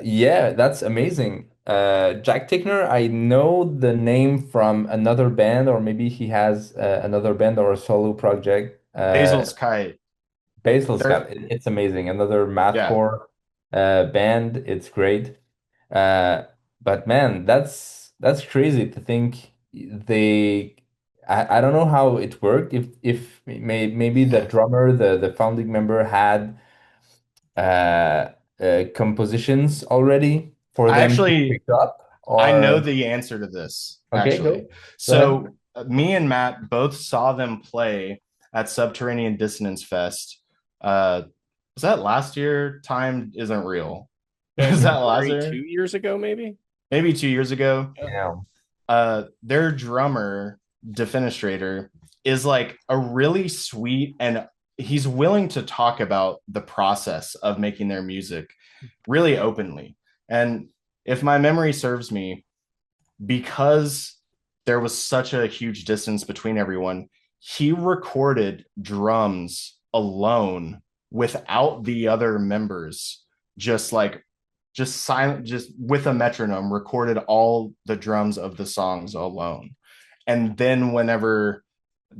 yeah, that's amazing. Jack Tickner, I know the name from another band, or maybe he has another band or a solo project. Basil's Kite. Basil They're Scott, it's amazing. Another yeah. mathcore band. It's great. Uh, but man, that's crazy to think they. I don't know how it worked. If maybe the drummer, the founding member had compositions already for I them to actually pick up, I know or the answer to this, okay, actually. go ahead. So me and Matt both saw them play at Subterranean Dissonance Fest. Was that last year? Time isn't real. Was that last February year? 2 years ago, maybe. Maybe 2 years ago. Yeah. Yeah, Their drummer, Defenestrator, is like a really sweet, and he's willing to talk about the process of making their music really openly. And if my memory serves me, because there was such a huge distance between everyone, he recorded drums alone without the other members, just like just silent, just with a metronome, recorded all the drums of the songs alone. And then whenever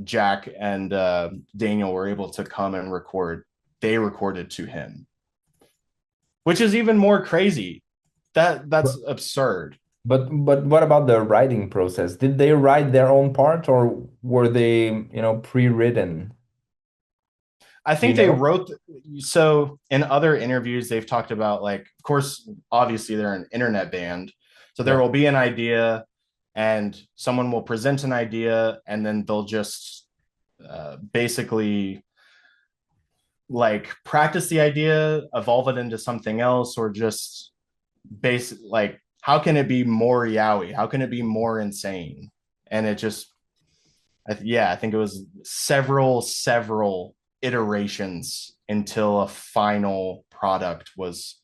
Jack and Daniel were able to come and record, they recorded to him, which is even more crazy. That's absurd. but what about the writing process? Did they write their own part, or were they, pre-written? I Do you think they know? wrote. So in other interviews, they've talked about, like, of course, obviously they're an internet band. So there Yeah. will be an idea and someone will present an idea and then they'll just basically like practice the idea, evolve it into something else, or just base like, how can it be more yaoi? How can it be more insane? And it just, yeah, I think it was several iterations until a final product was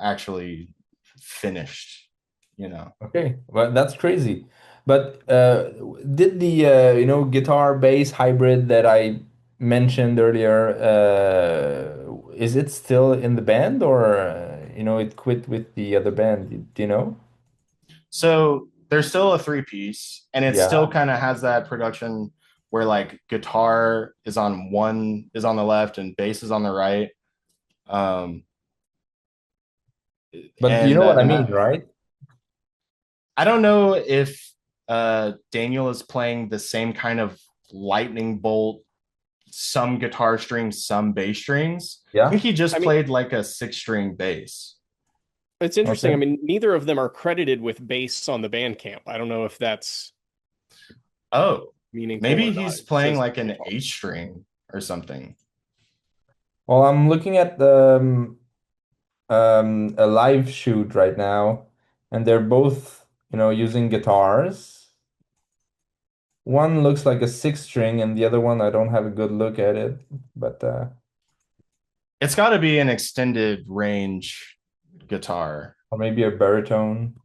actually finished, you know. Okay, well, that's crazy. But did the guitar bass hybrid that I mentioned earlier, is it still in the band, or it quit with the other band? Do you know? So there's still a three piece, and it still Yeah, kind of has that production where like guitar is on the left and bass is on the right. Um, but you and know what I and mean, right? I don't know if Daniel is playing the same kind of lightning bolt, some guitar strings, some bass strings. I think Yeah. he I just mean, played like a six-string bass. it's interesting. I Okay. mean, neither of them are credited with bass on the Bandcamp. I don't know if that's Oh, meaningful maybe or not. he's It playing says like an guitar. H string or something. Well, I'm looking at the a live shoot right now, and they're both, using guitars. One looks like a six string, and the other one, I don't have a good look at it, but It's got to be an extended range guitar. or maybe a baritone.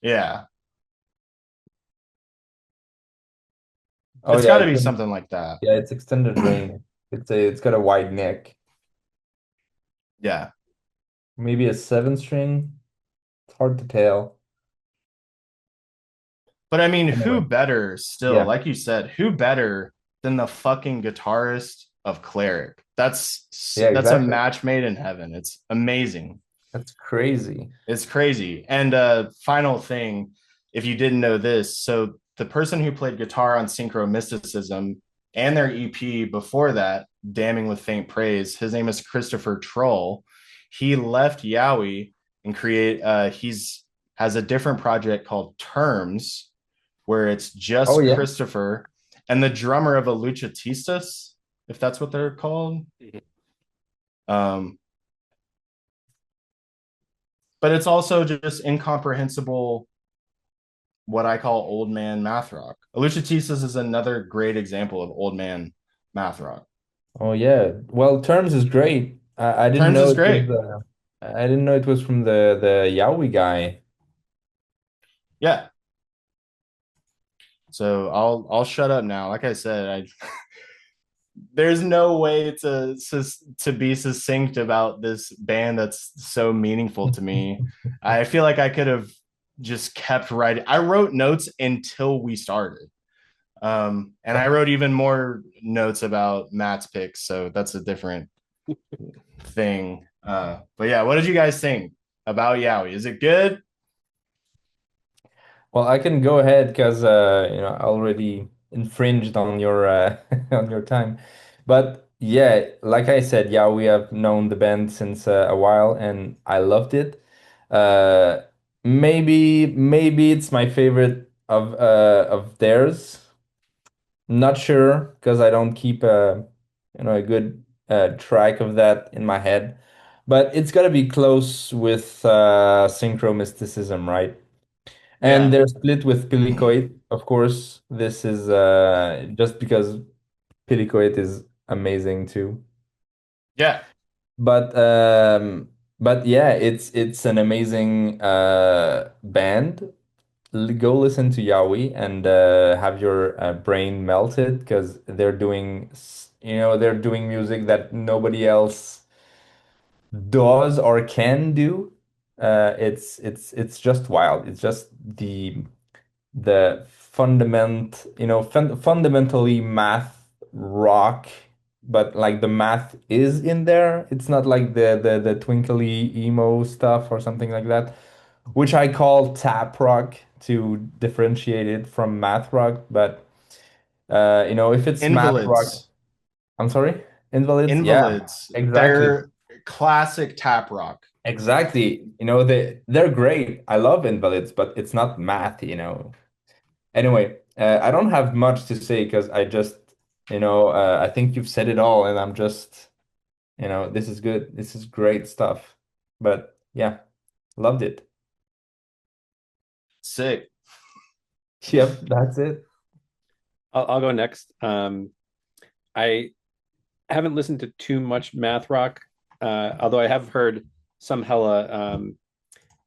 Yeah, Oh it's yeah, got to be something like that. it's extended range. It's got a wide neck. Yeah. Maybe a seven string. It's hard to tell. But I mean, who Anyway, better still, yeah, like you said, who better than the fucking guitarist of Cleric? yeah, That's a exactly. match made in heaven. It's amazing. That's crazy. It's crazy. And final thing, if you didn't know this, so the person who played guitar on Synchro Mysticism and their EP before that, Damning with Faint Praise, his name is Christopher Troll. He left Yowie and create. He's has a different project called Terms, where it's Oh just yeah. Christopher and the drummer of Luchatistas, if that's what they're called. Um, but it's also just incomprehensible, what I call old man math rock. Luchatistas is another great example of old man math rock. Oh yeah. Well, Terms is great. I didn't Terms know is it was great. I didn't know it was from the Yowie guy. Yeah. So I'll shut up now. Like I said, I there's no way to be succinct about this band that's so meaningful to me. I feel like I could have just kept writing. I wrote notes until we started. And I wrote even more notes about Matt's picks, so that's a different thing. But yeah, what did you guys think about Yowie? Is it good? Well, I can go ahead because I already infringed on your on your time. But yeah, like I said, yeah, we have known the band since a while, and I loved it. Uh, maybe it's my favorite of theirs. Not sure because I don't keep a good track of that in my head. But it's got to be close with Synchro Mysticism, right? And Yeah. they're split with Pilicoid, of course. This is just because Pilicoid is amazing too. Yeah. But but yeah, it's an amazing band. Go listen to Yowie and have your brain melted because they're doing they're doing music that nobody else does or can do. It's just wild. It's just the fundamentally math rock, but like the math is in there. It's not like the twinkly emo stuff or something like that, which I call tap rock to differentiate it from math rock. But if it's math rock, Invalids. I'm sorry, invalids, yeah, Invalids. exactly. They're classic tap rock. Exactly. They're great. I love invalids, but it's not math. Anyway, I don't have much to say because I just, I think you've said it all, and I'm just, this is good. This is great stuff. But yeah, loved it. Sick. Yep, that's it. I'll go next. I haven't listened to too much math rock, although I have heard some hella,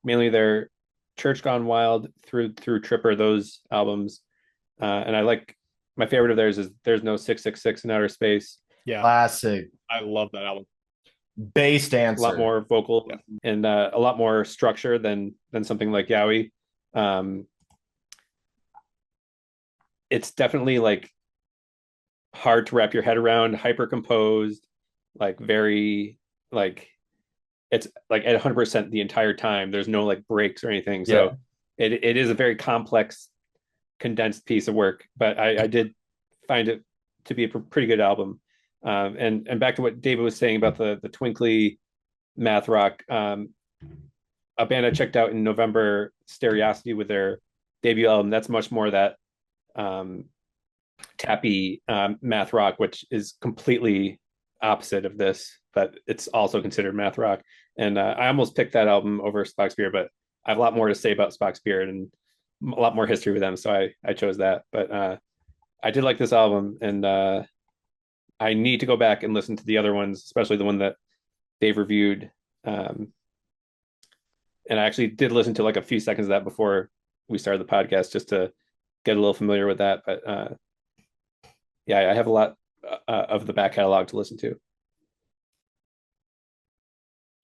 mainly their Church Gone Wild through Tripper, those albums. And I like my favorite of theirs is There's No 666 in Outer Space. Yeah, Classic. I love that album. Bass A lot dancer. more vocal Yeah. and a lot more structure than something like Yowie. Um, it's definitely like hard to wrap your head around, hyper composed, like very like it's like at 100% the entire time. There's no like breaks or anything. Yeah. So it is a very complex, condensed piece of work. But I did find it to be a pretty good album. And back to what David was saying about the twinkly math rock. A band I checked out in November, Stereosity, with their debut album. That's much more that um, tappy math rock, which is completely opposite of this, but it's also considered math rock. And I almost picked that album over Spock's Beer, but I have a lot more to say about Spock's Beer and a lot more history with them, so I chose that. But I did like this album, and I need to go back and listen to the other ones, especially the one that Dave reviewed. And I actually did listen to like a few seconds of that before we started the podcast, just to get a little familiar with that. But yeah, I have a lot of the back catalog to listen to.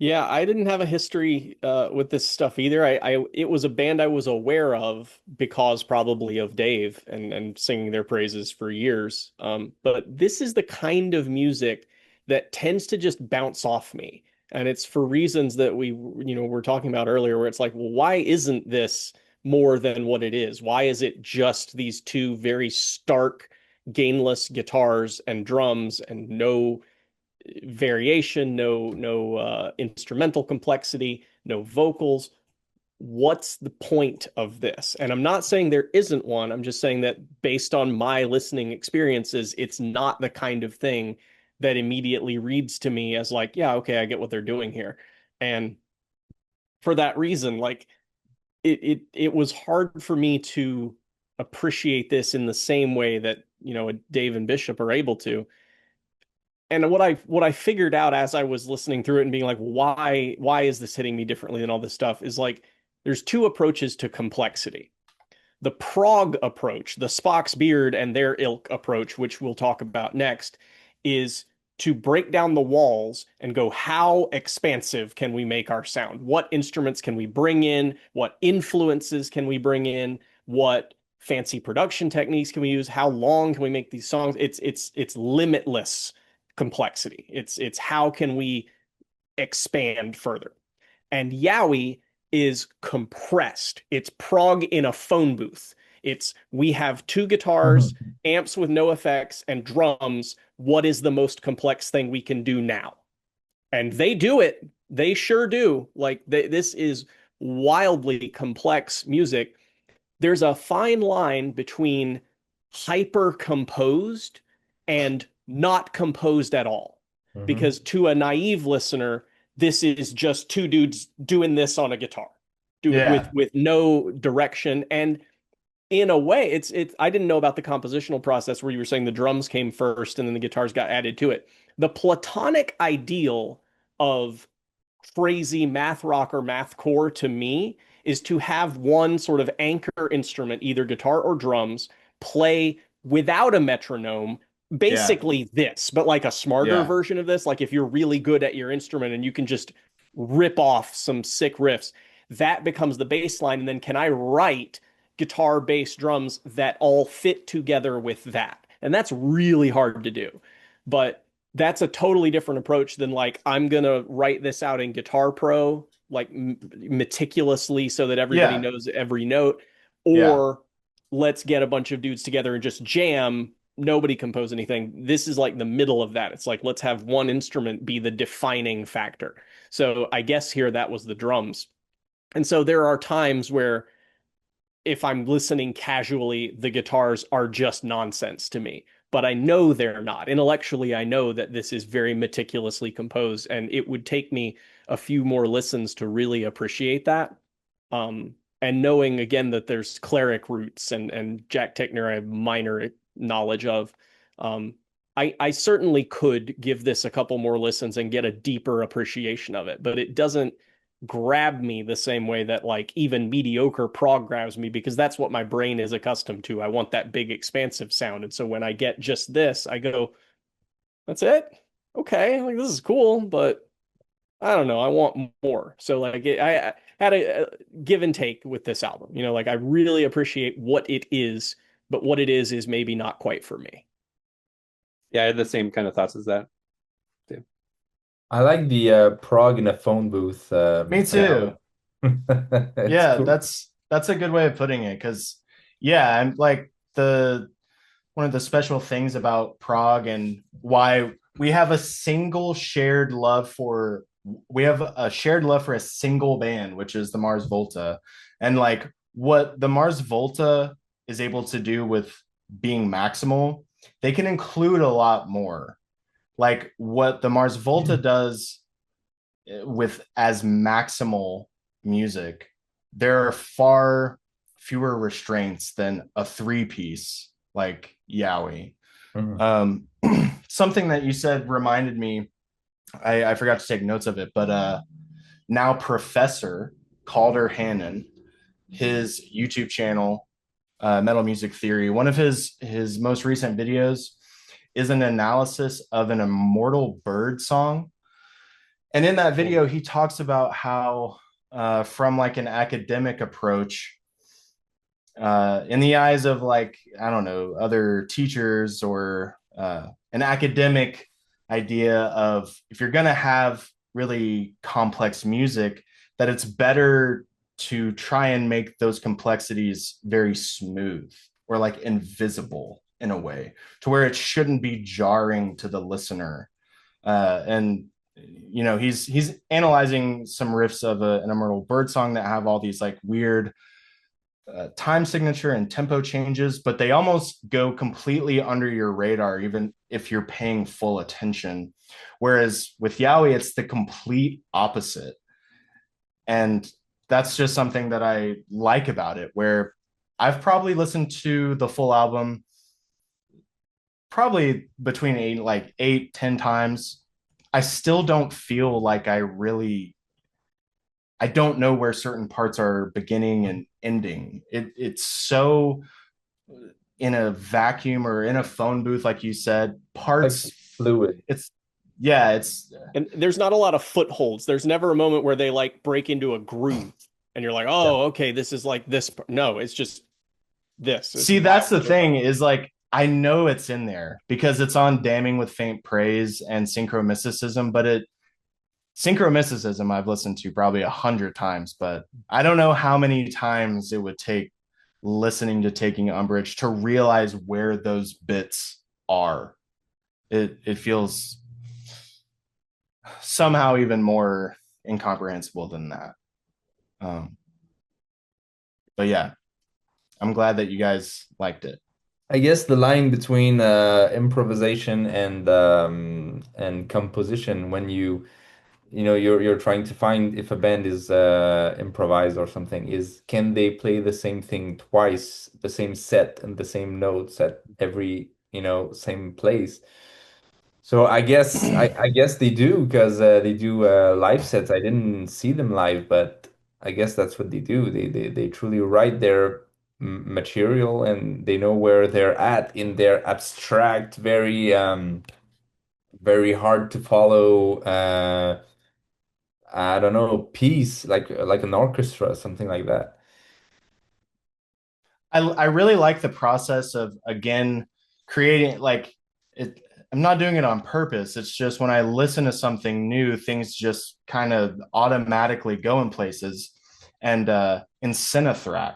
Yeah, I didn't have a history with this stuff either. It was a band I was aware of because probably of Dave and singing their praises for years. But this is the kind of music that tends to just bounce off me. And it's for reasons that were talking about earlier, where it's like, well, why isn't this more than what it is? Why is it just these two very stark, gainless guitars and drums and no variation, no instrumental complexity, no vocals. What's the point of this? And I'm not saying there isn't one. I'm just saying that based on my listening experiences, it's not the kind of thing that immediately reads to me as like, yeah, okay, I get what they're doing here. And for that reason, like it was hard for me to appreciate this in the same way that, you know, Dave and Bishop are able to. And what I figured out as I was listening through it and being like, why is this hitting me differently than all this stuff is like there's two approaches to complexity. The prog approach, the Spock's Beard and their ilk approach, which we'll talk about next, is to break down the walls and go, how expansive can we make our sound? What instruments can we bring in? What influences can we bring in? What fancy production techniques can we use? How long can we make these songs? It's limitless complexity. It's how can we expand further? And Yowie is compressed. It's prog in a phone booth. It's we have two guitars, amps with no effects, and drums. What is the most complex thing we can do now? And they do it. They sure do. Like this is wildly complex music. There's a fine line between hyper composed and not composed at all. Because to a naive listener, this is just two dudes doing this on a guitar, with no direction. And in a way, it's I didn't know about the compositional process where you were saying the drums came first and then the guitars got added to it. The platonic ideal of crazy math rock or mathcore to me is to have one sort of anchor instrument, either guitar or drums, play without a metronome, basically this, but like a smarter version of this. Like if you're really good at your instrument and you can just rip off some sick riffs, that becomes the bass line. And then can I write guitar, bass, drums that all fit together with that? And that's really hard to do. But that's a totally different approach than like, I'm going to write this out in Guitar Pro, like meticulously so that everybody knows every note, or let's get a bunch of dudes together and just jam. Nobody compose anything. This is like the middle of that. It's like, let's have one instrument be the defining factor. So I guess here that was the drums. And so there are times where if I'm listening casually, the guitars are just nonsense to me. But I know they're not. Intellectually, I know that this is very meticulously composed, and it would take me a few more listens to really appreciate that. And knowing again that there's cleric roots and Jack Tickner I have minor knowledge of. I certainly could give this a couple more listens and get a deeper appreciation of it, but it doesn't grab me the same way that like even mediocre prog grabs me, because that's what my brain is accustomed to. I want that big expansive sound. And so when I get just this, I go, that's it? Okay, like this is cool, but I don't know, I want more. So like I had a give and take with this album. You know, like I really appreciate what it is, but what it is maybe not quite for me. Yeah, I had the same kind of thoughts as that. I like the prog in a phone booth. Me too. It's cool. That's a good way of putting it, because I'm like one of the special things about prog and why we have a shared love for a single band, which is the Mars Volta. And like what the Mars Volta is able to do with being maximal, they can include a lot more. Like what the Mars Volta does with as maximal music, there are far fewer restraints than a three-piece like Yowie. Something that you said reminded me, I forgot to take notes of it, but now Professor Calder Hannon, his YouTube channel, Metal Music Theory, one of his most recent videos is an analysis of an Immortal Bird song. And in that video, he talks about how from like an academic approach, in the eyes of like, I don't know, other teachers or an academic idea of if you're going to have really complex music, that it's better to try and make those complexities very smooth or like invisible in a way to where it shouldn't be jarring to the listener. And he's analyzing some riffs of an Immortal Bird song that have all these like weird time signature and tempo changes, but they almost go completely under your radar, even if you're paying full attention. Whereas with Yowie, it's the complete opposite. And that's just something that I like about it, where I've probably listened to the full album probably between 10 times. I still don't feel like I don't know where certain parts are beginning and ending. It's so in a vacuum or in a phone booth, like you said, parts like fluid. And there's not a lot of footholds. There's never a moment where they like break into a groove and you're like, oh, okay, this is like this. No, it's just this. See, that's the thing is like, I know it's in there because it's on Damning with Faint Praise and Synchromysticism, but Synchromysticism I've listened to probably 100 times, but I don't know how many times it would take listening to Taking Umbrage to realize where those bits are. It feels somehow even more incomprehensible than that. But yeah, I'm glad that you guys liked it. I guess the line between improvisation and composition, when you're trying to find if a band is improvised or something, is can they play the same thing twice, the same set and the same notes at every same place. So I guess they do, because they do live sets. I didn't see them live, but I guess that's what they do. They truly write their material, and they know where they're at in their abstract, very hard to follow. I don't know, piece like an orchestra, something like that. I really like the process of again creating like it. I'm not doing it on purpose. It's just when I listen to something new, things just kind of automatically go in places. And in Cinethrak,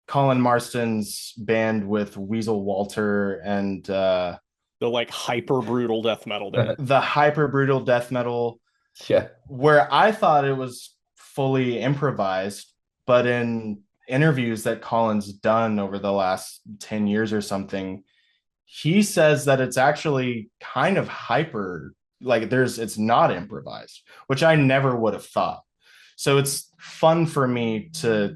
Colin Marston's band with Weasel Walter and the like hyper brutal death metal band. the hyper brutal death metal, Yeah. where I thought it was fully improvised, but in interviews that Colin's done over the last 10 years or something, he says that it's actually kind of hyper, like it's not improvised, which I never would have thought. So it's fun for me to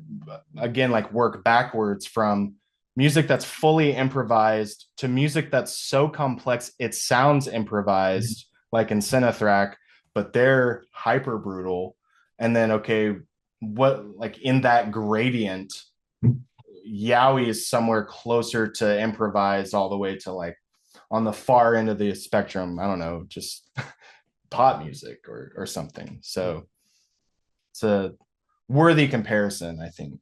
again like work backwards from music that's fully improvised to music that's so complex it sounds improvised, like in Cinethrak, but they're hyper brutal. And then okay, what like in that gradient, Yowie is somewhere closer to improvised all the way to like on the far end of the spectrum. I don't know, just pop music or something. So it's a worthy comparison, I think.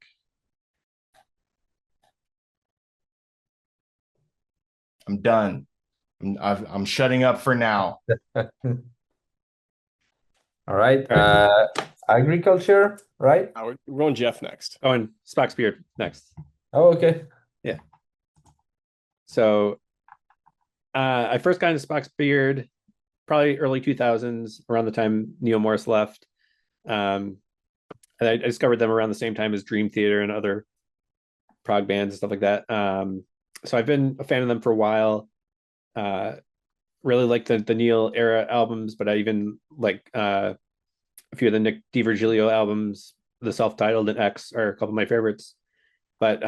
I'm done. I'm shutting up for now. All right. Agriculture, right? We're going Jeff next. Oh, and Spock's Beard next. Oh, okay. Yeah. So I first got into Spock's Beard probably early 2000s, around the time Neil Morris left. And I discovered them around the same time as Dream Theater and other prog bands and stuff like that. So I've been a fan of them for a while. Really like the Neil era albums, but I even like a few of the Nick DiVirgilio albums. The self-titled and X are a couple of my favorites. But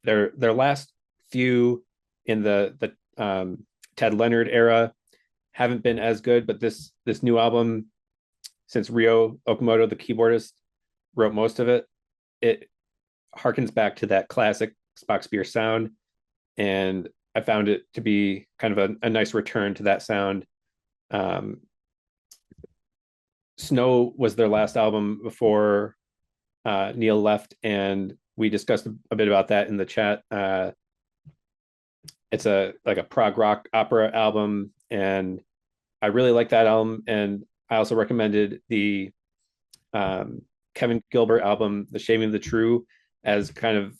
their last few in the Ted Leonard era haven't been as good. But this new album, since Ryo Okamoto, the keyboardist, wrote most of it, it harkens back to that classic Spock Spear sound, and I found it to be kind of a nice return to that sound. Snow was their last album before Neil left, and we discussed a bit about that in the chat. It's like a prog rock opera album, and I really like that album. And I also recommended the Kevin Gilbert album, The Shaving of the True, as kind of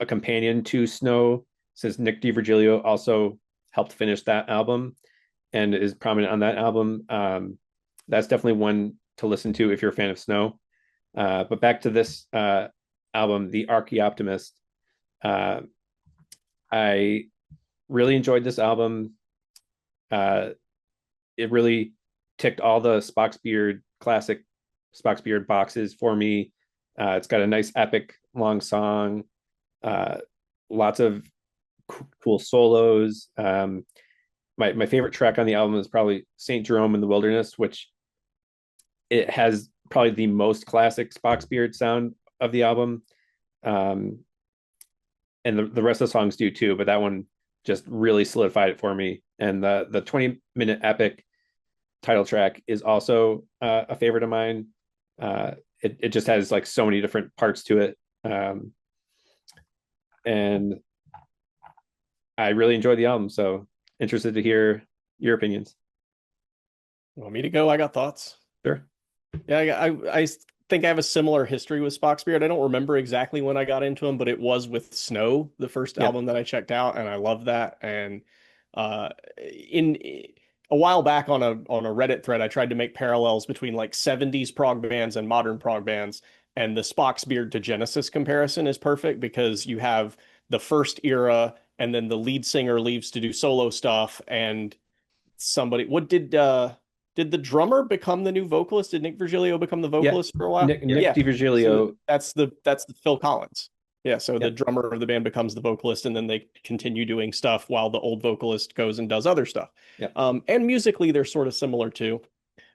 a companion to Snow, since Nick DiVirgilio also helped finish that album. and is prominent on that album. That's definitely one to listen to if you're a fan of Snow. But back to this album, The Archaeoptimist. Uh, I really enjoyed this album. Uh, it really ticked all the Spock's Beard classic Spock's Beard boxes for me. It's got a nice epic long song, uh, lots of cool solos. My favorite track on the album is probably Saint Jerome in the Wilderness, which it has probably the most classic Spock's Beard sound of the album. Um, and the rest of the songs do too, but that one just really solidified it for me. And the 20-minute epic title track is also a favorite of mine. It just has like so many different parts to it. And I really enjoyed the album, so interested to hear your opinions. Want me to go? I got thoughts. Sure. Yeah, I think I have a similar history with Spock's Beard. I don't remember exactly when I got into him, but it was with Snow, the first album that I checked out, and I love that. And in a while back on a Reddit thread, I tried to make parallels between like 70s prog bands and modern prog bands, and the Spock's Beard to Genesis comparison is perfect because you have the first era, and then the lead singer leaves to do solo stuff, and somebody did the drummer become the new vocalist? Did Nick Virgilio become the vocalist for a while? Nick Yeah. DiVirgilio. So that's the Phil Collins. Yeah, so the Yep. drummer of the band becomes the vocalist, and then they continue doing stuff while the old vocalist goes and does other stuff. Yep. And musically, they're sort of similar too.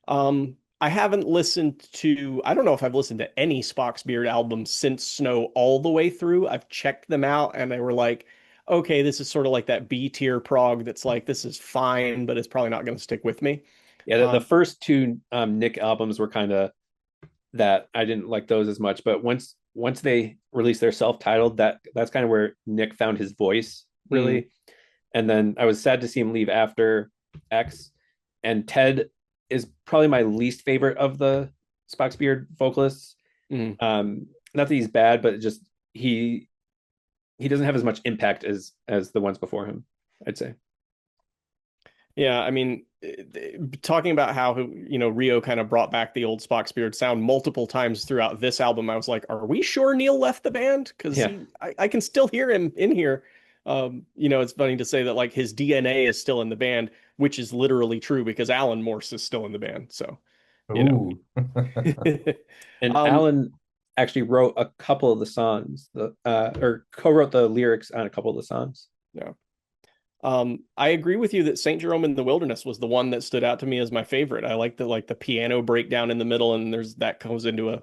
I haven't listened to, I don't know if I've listened to any Spock's Beard album since Snow all the way through. I've checked them out, and they were like, okay, this is sort of like that B tier prog that's like, this is fine, but it's probably not going to stick with me. Yeah, the first two Nick albums were kind of that. I didn't like those as much, but once they released their self-titled, that's kind of where Nick found his voice, really. And then I was sad to see him leave after X. And Ted is probably my least favorite of the Spock's Beard vocalists. Not that he's bad, but just he doesn't have as much impact as the ones before him, I'd say. Yeah, I mean, talking about how, you know, Rio kind of brought back the old Spock's Beard sound multiple times throughout this album, I was like, are we sure Neil left the band? Because I can still hear him in here. You know, it's funny to say that like his DNA is still in the band, which is literally true because Alan Morse is still in the band. So, you know. And Alan actually wrote a couple of the songs, or co-wrote the lyrics on a couple of the songs. Yeah. I agree with you that Saint Jerome in the Wilderness was the one that stood out to me as my favorite. I like the piano breakdown in the middle, and that goes into a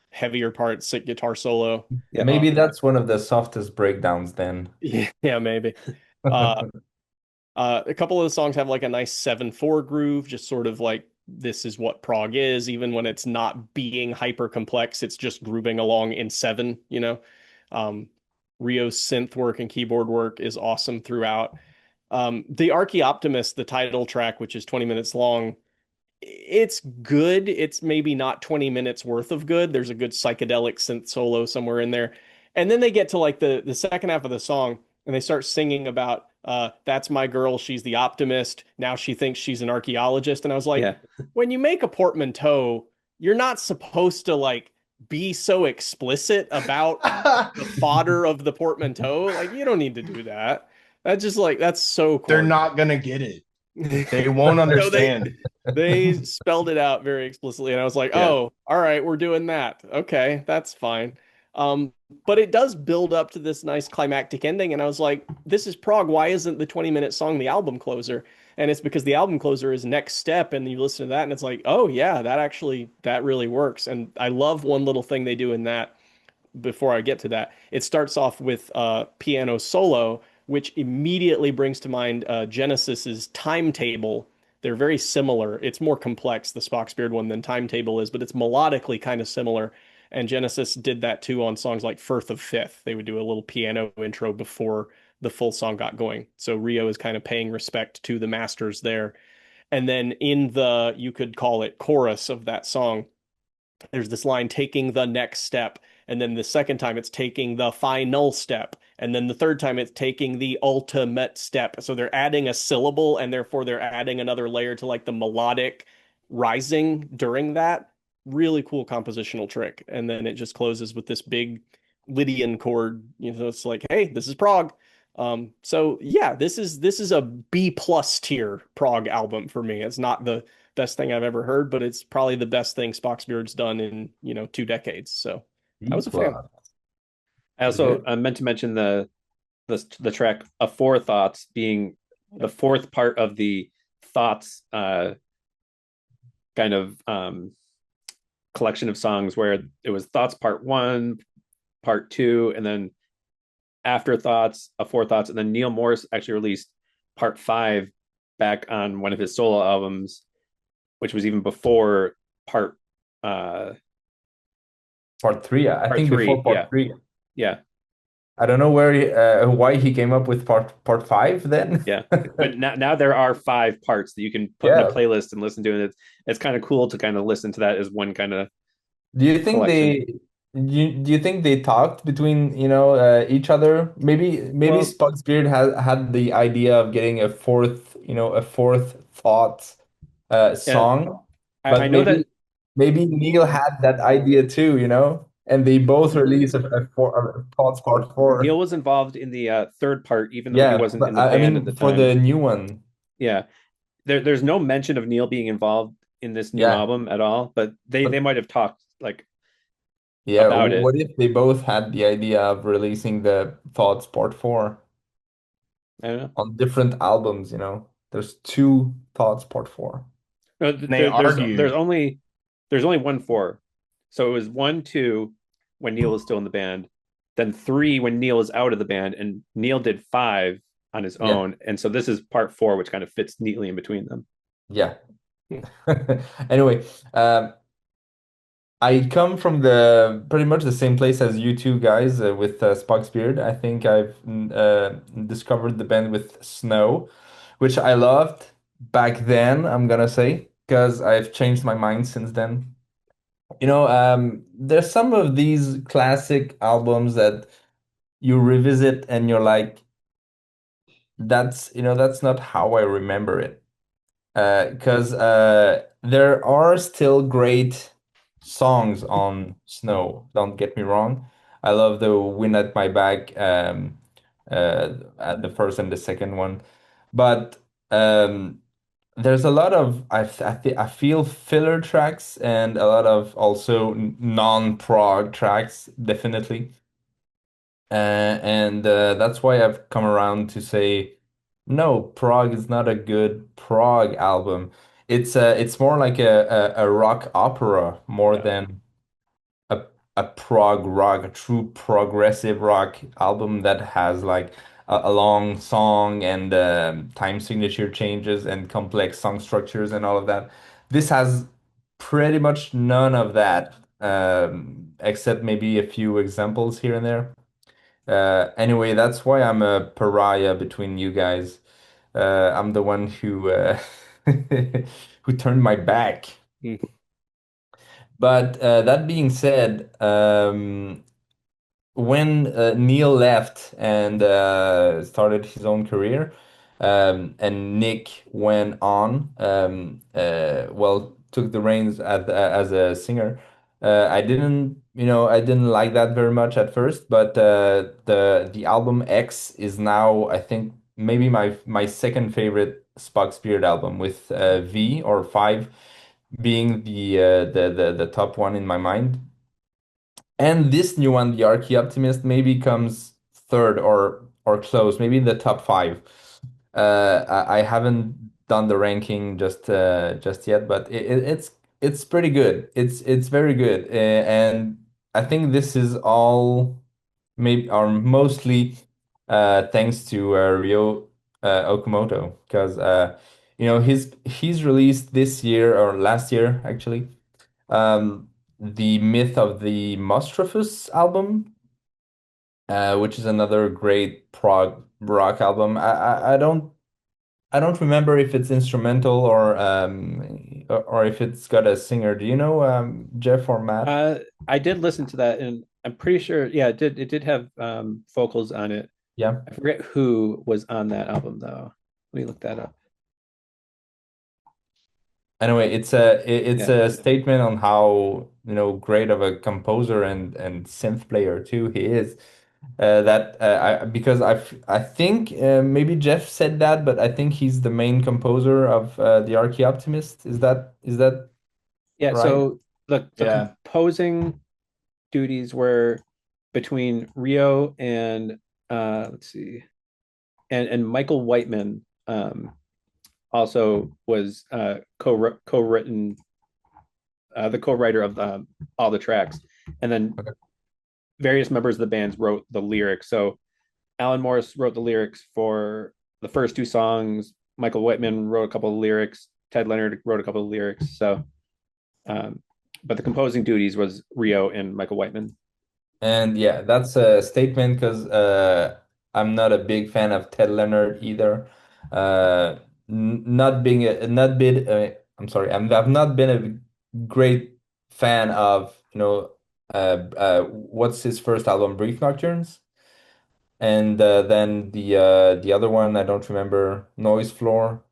heavier part, sick guitar solo. Yeah, maybe that's one of the softest breakdowns then. Yeah, maybe. A couple of the songs have like a nice 7/4 groove, just sort of like this is what prog is, even when it's not being hyper complex, it's just grooving along in 7, you know. Rio's synth work and keyboard work is awesome throughout. The Archaeoptimist, the title track, which is 20 minutes long, it's good. It's maybe not 20 minutes worth of good. There's a good psychedelic synth solo somewhere in there. And then they get to like the second half of the song, and they start singing about that's my girl, she's the optimist. Now she thinks she's an archaeologist. And I was like, when you make a portmanteau, you're not supposed to like be so explicit about the fodder of the portmanteau. Like, you don't need to do that. That's just like, that's so cool. They're not gonna get it. They won't understand. They spelled it out very explicitly, and I was like, oh, all right, we're doing that. Okay, that's fine. But it does build up to this nice climactic ending, and I was like, this is prog. Why isn't the 20-minute song the album closer? And it's because the album closer is Next Step, and you listen to that, and it's like, oh yeah, that really works. And I love one little thing they do in that. Before I get to that, it starts off with piano solo, which immediately brings to mind Genesis's Timetable. They're very similar. It's more complex, the Spock's Beard one, than Timetable is, but it's melodically kind of similar. And Genesis did that too on songs like Firth of Fifth. They would do a little piano intro before the full song got going. So Rio is kind of paying respect to the masters there. And then in the, you could call it chorus of that song, there's this line, taking the next step. And then the second time it's taking the final step. And then the third time it's taking the ultimate step. So they're adding a syllable and therefore they're adding another layer to like the melodic rising during that. Really cool compositional trick. And then it just closes with this big Lydian chord. You know, it's like, hey, this is prog. So yeah, this is a B plus tier prog album for me. It's not the best thing I've ever heard, but it's probably the best thing Spock's Beard's done in, 2 decades. So I B was a fan. plus. I That's also good. meant to mention the track Aforethoughts being the fourth part of the thoughts kind of collection of songs where it was thoughts part one, part two, and then afterthoughts, Aforethoughts, and then Neil Morris actually released part five back on one of his solo albums, which was even before part uh Part three. I part think before three. part three. Yeah, I don't know why he came up with part five then. yeah. But now there are five parts that you can put in a Yeah. playlist and listen to, and it's kind of cool to kind of listen to that as one kind of Do you think collection. do you think they talked between, each other? Maybe Well, Spud Spirit had the idea of getting a fourth thought yeah, song, I but know that maybe Neil had that idea too, and they both released a thoughts part four. Neil was involved in the third part, even though he Yeah, wasn't in but the I band at the mean for the time. new one. Yeah, there's no mention of Neil being involved in this new Yeah, album at all, but they but might have talked like yeah, about it. what if they both had the idea of releasing the thoughts part four I don't know. on different albums, There's two thoughts part four. No, And they there's argued. only one four. So it was one, two when Neil was still in the band, then three when Neil was out of the band, and Neil did five on his Yeah, own. And so this is part four, which kind of fits neatly in between them. yeah. Anyway, I come from the pretty much the same place as you two guys with Spock's Beard. I think I've discovered the band with Snow, which I loved back then, I'm gonna say, because I've changed my mind since then. There's some of these classic albums that you revisit and you're like, that's not how I remember it. Because there are still great songs on Snow, don't get me wrong. I love the Wind at My Back, at the first and the second one. But there's a lot of I feel filler tracks and a lot of also non-prog tracks, definitely. And that's why I've come around to say no, prog is not a good prog album. It's more like a rock opera more Yeah. than a a prog rock, a true progressive rock album that has like a long song and time signature changes and complex song structures and all of that. This has pretty much none of that, except maybe a few examples here and there. Anyway, that's why I'm a pariah between you guys. I'm the one who who turned my back. Mm. But that being said, when Neil left and started his own career, and Nick went on, well, took the reins as a singer. I didn't like that very much at first, but the album X is now, I think, maybe my second favorite Spock Spirit album, with V or Five being the top one in my mind. And this new one, the Archaeoptimist, maybe comes third or close, maybe in the top five. I haven't done the ranking just yet, but it's pretty good. It's very good, and I think this is all maybe or mostly thanks to Ryo Okamoto, because he's released this year or last year actually, the Myth of the Mostrophus album, which is another great prog rock album. I don't remember if it's instrumental or if it's got a singer. Do you know, Jeff or Matt? I did listen to that, and I'm pretty sure, yeah, it did have vocals on it. Yeah. I forget who was on that album though. Let me look that up. Anyway, it's Yeah. a statement on how, great of a composer and synth player too he is. That because I think maybe Jeff said that, but I think he's the main composer of the Archaeoptimist. Is that Yeah, right? so the Yeah. composing duties were between Rio and let's see, and Michael Whiteman also was co-written the co-writer of all the tracks, and then Okay. various members of the bands wrote the lyrics. So Alan Morris wrote the lyrics for the first two songs. Michael Whitman wrote a couple of lyrics. Ted Leonard wrote a couple of lyrics. So, um, but the composing duties was Rio and Michael Whitman. And yeah, that's a statement because I'm not a big fan of Ted Leonard either. Not being a not been I'm sorry, I've not been a great fan of what's his first album, Brief Nocturnes, and then the other one I don't remember, Noise Floor.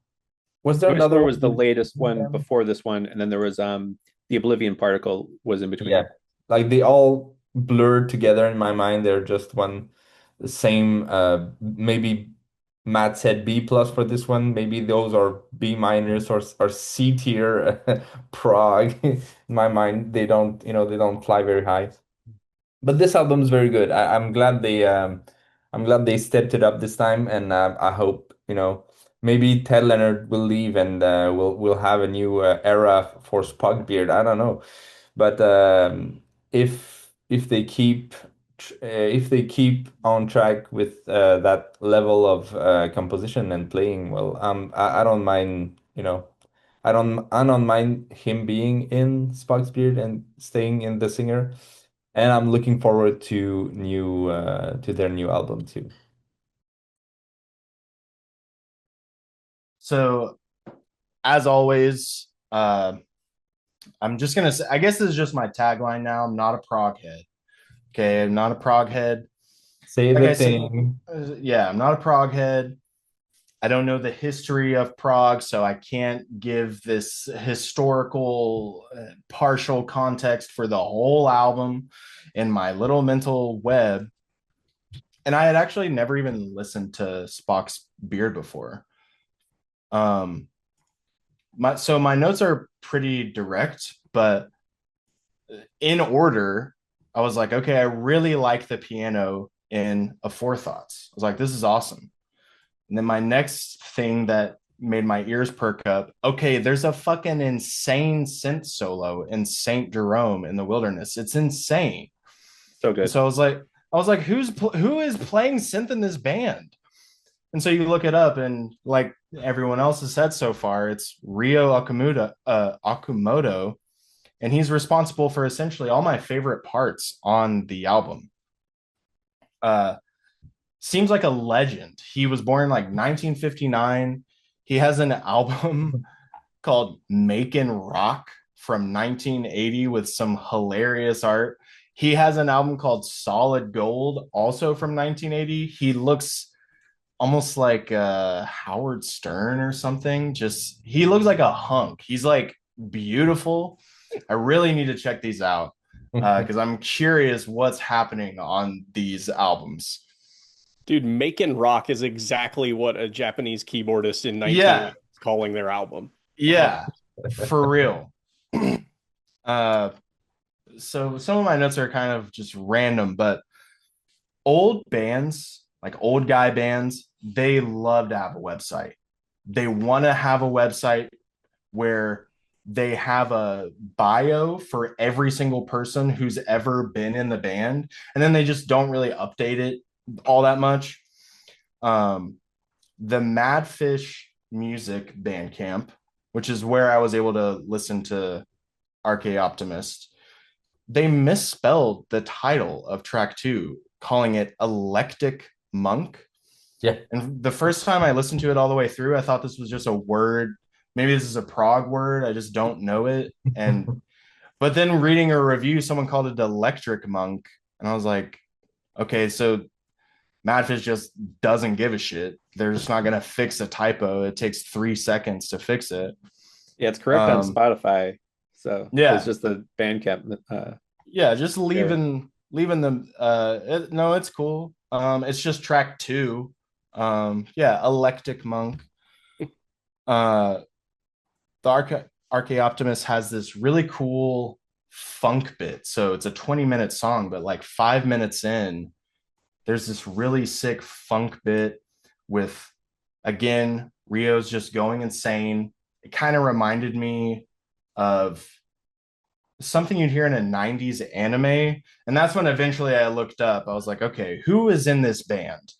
Was there Noise another Floor was the one latest with one them? before this one, and then there was the Oblivion Particle was in Yeah, between. like they all blurred together in my mind. They're just one the same. Maybe Matt said B plus for this one. Maybe those are B minus or C tier prog. In my mind, they don't fly very high. But this album is very good. I'm glad they stepped it up this time, and I hope maybe Ted Leonard will leave and we'll have a new era for Spockbeard. I don't know, but if they keep on track with that level of composition and playing, well, I don't mind, I don't mind him being in Spock's Beard and staying in the singer, and I'm looking forward to their new album too. So as always, I'm just gonna say, I guess this is just my tagline now. I'm not a prog head. Okay, I'm not a prog head. Say Like the I said, thing. yeah, I'm not a prog head. I don't know the history of Prague, so I can't give this historical partial context for the whole album in my little mental web. And I had actually never even listened to Spock's Beard before. Um, my notes are pretty direct, but in order, I was like, okay, I really like the piano in Aforethoughts. I was like, this is awesome. And then my next thing that made my ears perk up, okay, there's a fucking insane synth solo in Saint Jerome in the Wilderness. It's insane. So And good. so I was like, who is playing synth in this band? And so you look it up, and like everyone else has said so far, it's Ryo Akumoto, and he's responsible for essentially all my favorite parts on the album. Uh, Seems like a legend. He was born in like 1959. He has an album called Makin' Rock from 1980 with some hilarious art. He has an album called Solid Gold, also from 1980. He looks almost like Howard Stern or something. Just he looks like a hunk. He's like beautiful. I really need to check these out because I'm curious what's happening on these albums. Dude, Making Rock is exactly what a Japanese keyboardist in 1980 Yeah, is calling their album. yeah, for real. uh, so some of my notes are kind of just random, but old bands, like old guy bands, they love to have a website. They want to have a website where they have a bio for every single person who's ever been in the band, and then they just don't really update it all that much. Um, the Madfish Music Bandcamp, which is where I was able to listen to Archaeoptimist, they misspelled the title of track two, calling it Electric Monk. Yeah. And the first time I listened to it all the way through, I thought this was just a word maybe this is a prog word. I just don't know it. And but then reading a review, someone called it electric monk, and I was like, okay, so Madfish just doesn't give a shit. They're just not gonna fix a typo. It takes 3 seconds to fix it. Yeah, it's correct on Um, Spotify. So it's yeah, just the Bandcamp yeah, just error. leaving them. No, it's cool. It's just track two. Yeah, Electric Monk. Uh, the Archaeoptimist has this really cool funk bit. So it's a 20-minute song, but like 5 minutes in, there's this really sick funk bit with, again, Rio's just going insane. It kind of reminded me of something you'd hear in a 90s anime. And that's when eventually I looked up. I was like, okay, who is in this band?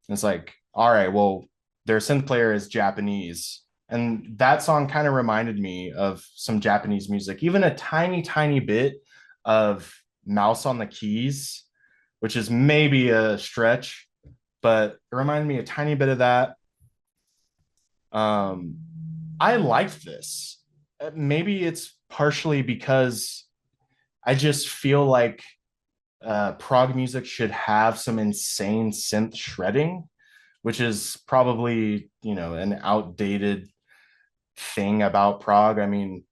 And it's like, all right, well, their synth player is Japanese. And that song kind of reminded me of some Japanese music, even a tiny, tiny bit of Mouse on the Keys, which is maybe a stretch, but it reminded me a tiny bit of that. Um, I liked this. Maybe it's partially because I just feel like prog music should have some insane synth shredding, which is probably, an outdated thing about prog. I mean,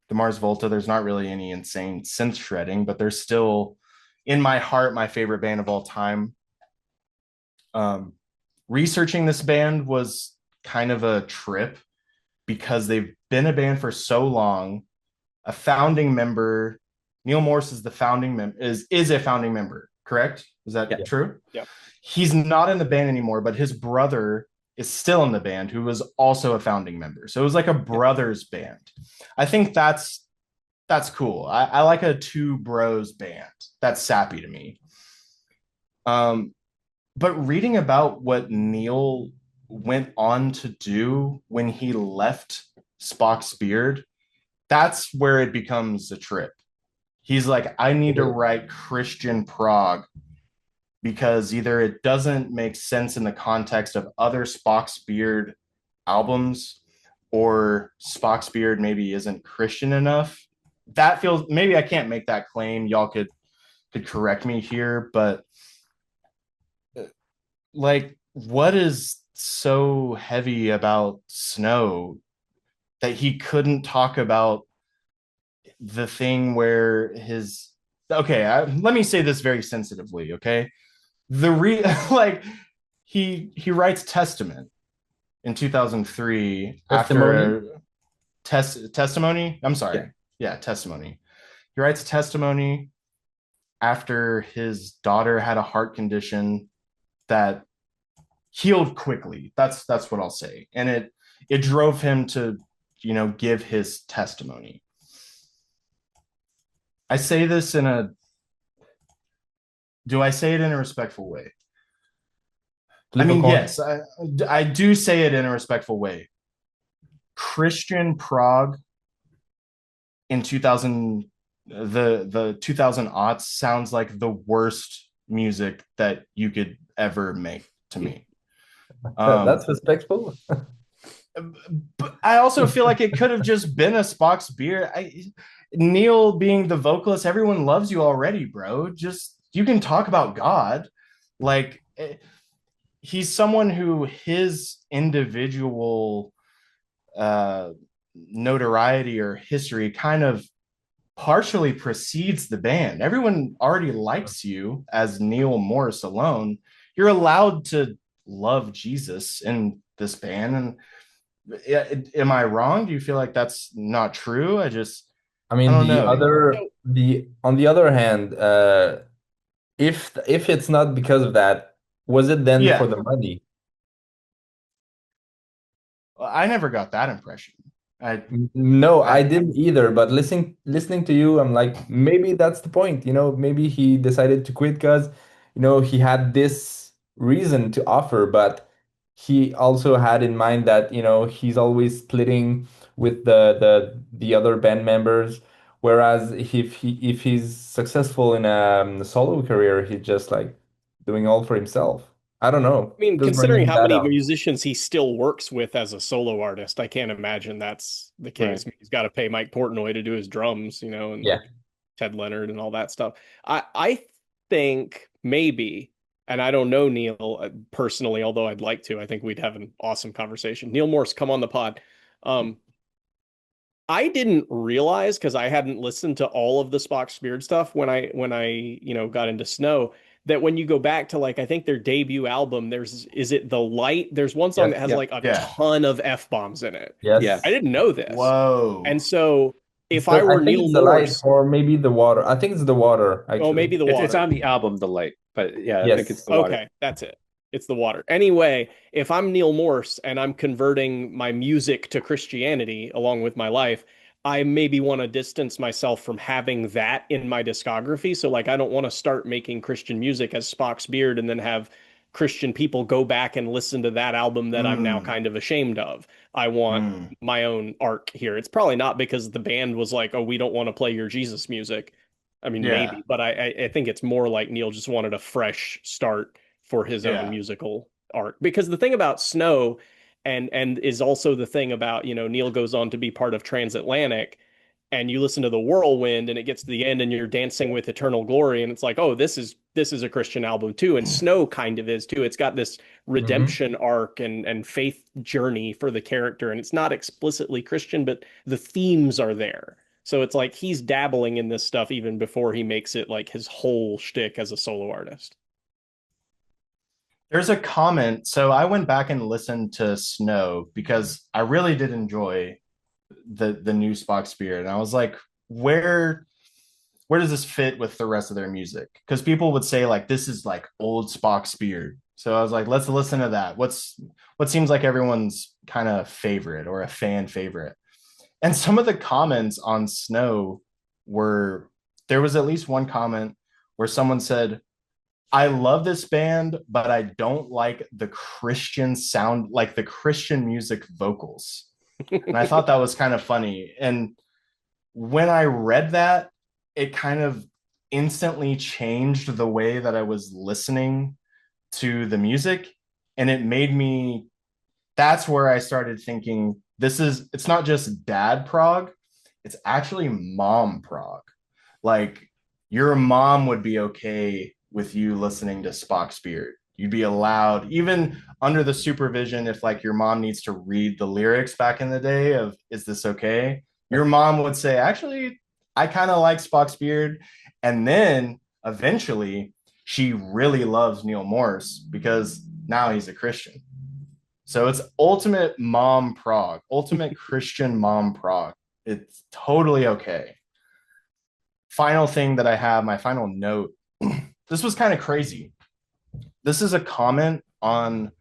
the Mars Volta, there's not really any insane synth shredding, but there's still, in my heart, my favorite band of all time. Um, Researching this band was kind of a trip because they've been a band for so long. A founding member, Neil Morse is the founding member, is a founding member, correct? Is Yeah. that true? Yeah. He's not in the band anymore, but his brother is still in the band, who was also a founding member. So it was like a Yeah. brothers band. I think that's cool. I like a two bros band. That's sappy to me. Um, but reading about what Neil went on to do when he left Spock's beard, that's where it becomes a trip. He's like, I need It to is. write Christian prog because either it doesn't make sense in the context of other Spock's Beard albums, or Spock's Beard maybe isn't Christian enough. That feels, maybe I can't make that claim. Y'all could correct me here, but like, what is so heavy about Snow that he couldn't talk about the thing where his, okay, let me say this very sensitively, okay? The re like he writes Testament in 2003 Testimony? after a testimony. I'm Yeah. sorry. Yeah, Testimony. He writes Testimony after his daughter had a heart condition that healed quickly. That's what I'll say. And it drove him to, give his testimony. I say this in a do I say it in a respectful way? I Keep it mean, going. yes, I do say it in a respectful way. Christian Prague in 2000, the 2000 aughts sounds like the worst music that you could ever make to me. That's Um, respectful. but I also feel like it could have just been a Spock's beer. Neil being the vocalist, everyone loves you already, bro. Just you can talk about God. Like he's someone who his individual uh, notoriety or history kind of partially precedes the band. Everyone already likes you as Neil Morse alone. You're allowed to love Jesus in this band. And am I wrong? Do you feel like that's not true? I I mean, don't know. the on the other hand, if it's not because of that, was it then for Yeah, the money? I never got that impression. I, No, I I, didn't either. But listening to you, I'm like, maybe that's the point. Maybe he decided to quit because, he had this reason to offer, but he also had in mind that, he's always splitting with the other band members. Whereas if he's successful in a solo career, he's just like doing all for himself. I don't know. I mean, Just considering bringing how that many up. musicians he still works with as a solo artist, I can't imagine that's the case. Right. I mean, he's got to pay Mike Portnoy to do his drums, you know, and Yeah. like Ted Leonard and all that stuff. I think maybe, and I don't know Neil personally, although I'd like to. I think we'd have an awesome conversation. Neil Morse, come on the pod. Um, I didn't realize because I hadn't listened to all of the Spock's Beard stuff when I got into Snow, that when you go back to like I think their debut album, is it The Light? There's one song Yes. that has Yep. like a Yeah. ton of F-bombs in it. Yeah. I Yes. didn't know this. Whoa. And so It's if the, I I were think Neil it's the light Morse, or maybe the water. I think it's the water, oh actually. maybe the It's water. on the album The Light, but yeah, I think it's Yes. the water. Okay, that's it. It's the water. Anyway, if I'm Neil Morse and I'm converting my music to Christianity along with my life, I maybe want to distance myself from having that in my discography. So, like, I don't want to start making Christian music as Spock's Beard and then have Christian people go back and listen to that album that I'm now Mm, kind of ashamed of. I want mm, my own arc here. It's probably not because the band was like, oh, we don't want to play your Jesus music. I mean, yeah. maybe, but I think it's more like Neil just wanted a fresh start for his own Yeah. musical arc. Because the thing about Snow and is also the thing about, Neil goes on to be part of Transatlantic and you listen to the Whirlwind and it gets to the end and you're dancing with Eternal Glory and it's like, oh, this is a Christian album too. And Snow kind of is too. It's got this Hmm. redemption arc and faith journey for the character. And it's not explicitly Christian, but the themes are there. So it's like he's dabbling in this stuff even before he makes it like his whole shtick as a solo artist. There's a comment. So I went back and listened to Snow because I really did enjoy the new Spock Spirit. And I was like, where does this fit with the rest of their music? Because people would say like this is like old Spock Spirit. So I was like, let's listen to that. What seems like everyone's kind of favorite or a fan favorite. And some of the comments on Snow were there was at least one comment where someone said, I love this band, but I don't like the Christian sound, like the Christian music vocals. And I thought that was kind of funny. And when I read that, it kind of instantly changed the way that I was listening to the music. And it made me, that's where I started thinking, it's not just dad prog, it's actually mom prog. Like your mom would be okay with you listening to Spock's Beard. You'd be allowed, even under the supervision, if like your mom needs to read the lyrics back in the day of "Is this okay?" Your mom would say, "Actually, I kind of like Spock's Beard," and then eventually she really loves Neil Morse because now he's a Christian. So it's ultimate mom prog, ultimate Christian mom prog. It's totally okay. Final thing that I have, my final note. This was kind of crazy. This is a comment on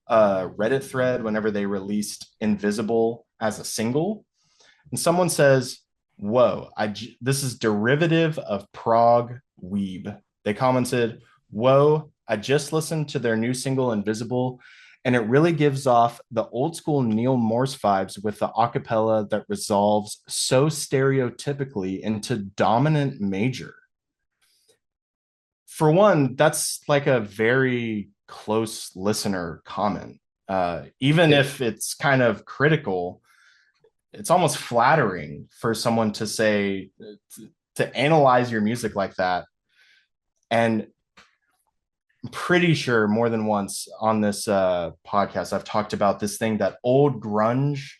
a Reddit thread whenever they released Invisible as a single. And someone says, whoa, this is derivative of prog weeb. They commented, whoa, I just listened to their new single Invisible, and it really gives off the old school Neil Morse vibes with the acapella that resolves so stereotypically into dominant major. For one, that's like a very close listener comment. Even Yeah. if it's kind of critical, it's almost flattering for someone to say, to analyze your music like that. And I'm pretty sure more than once on this podcast, I've talked about this thing that old grunge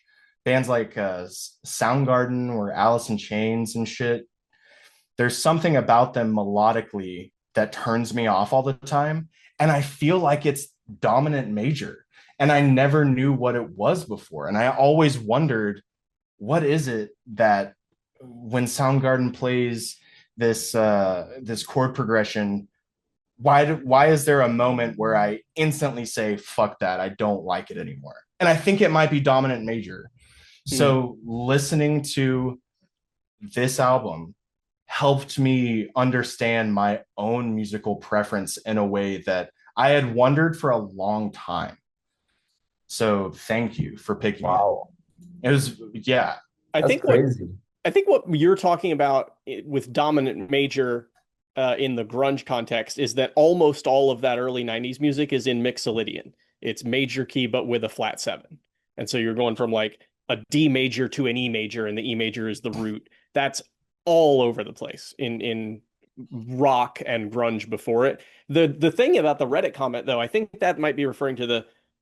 bands like Soundgarden or Alice in Chains and shit, there's something about them melodically that turns me off all the time. And I feel like it's dominant major. And I never knew what it was before. And I always wondered, what is it that when Soundgarden plays this chord progression, why is there a moment where I instantly say, fuck that, I don't like it anymore? And I think it might be dominant major. Hmm. So listening to this album helped me understand my own musical preference in a way that I had wondered for a long time. So thank you for picking it. Wow. It was, yeah. I That's think what crazy. I think what you're talking about with dominant major in the grunge context is that almost all of that early 90s music is in Mixolydian. It's major key, but with a flat seven. And so you're going from like a D major to an E major, and the E major is the root. That's all over the place in rock and grunge before it. The thing about the Reddit comment, though, I think that might be referring to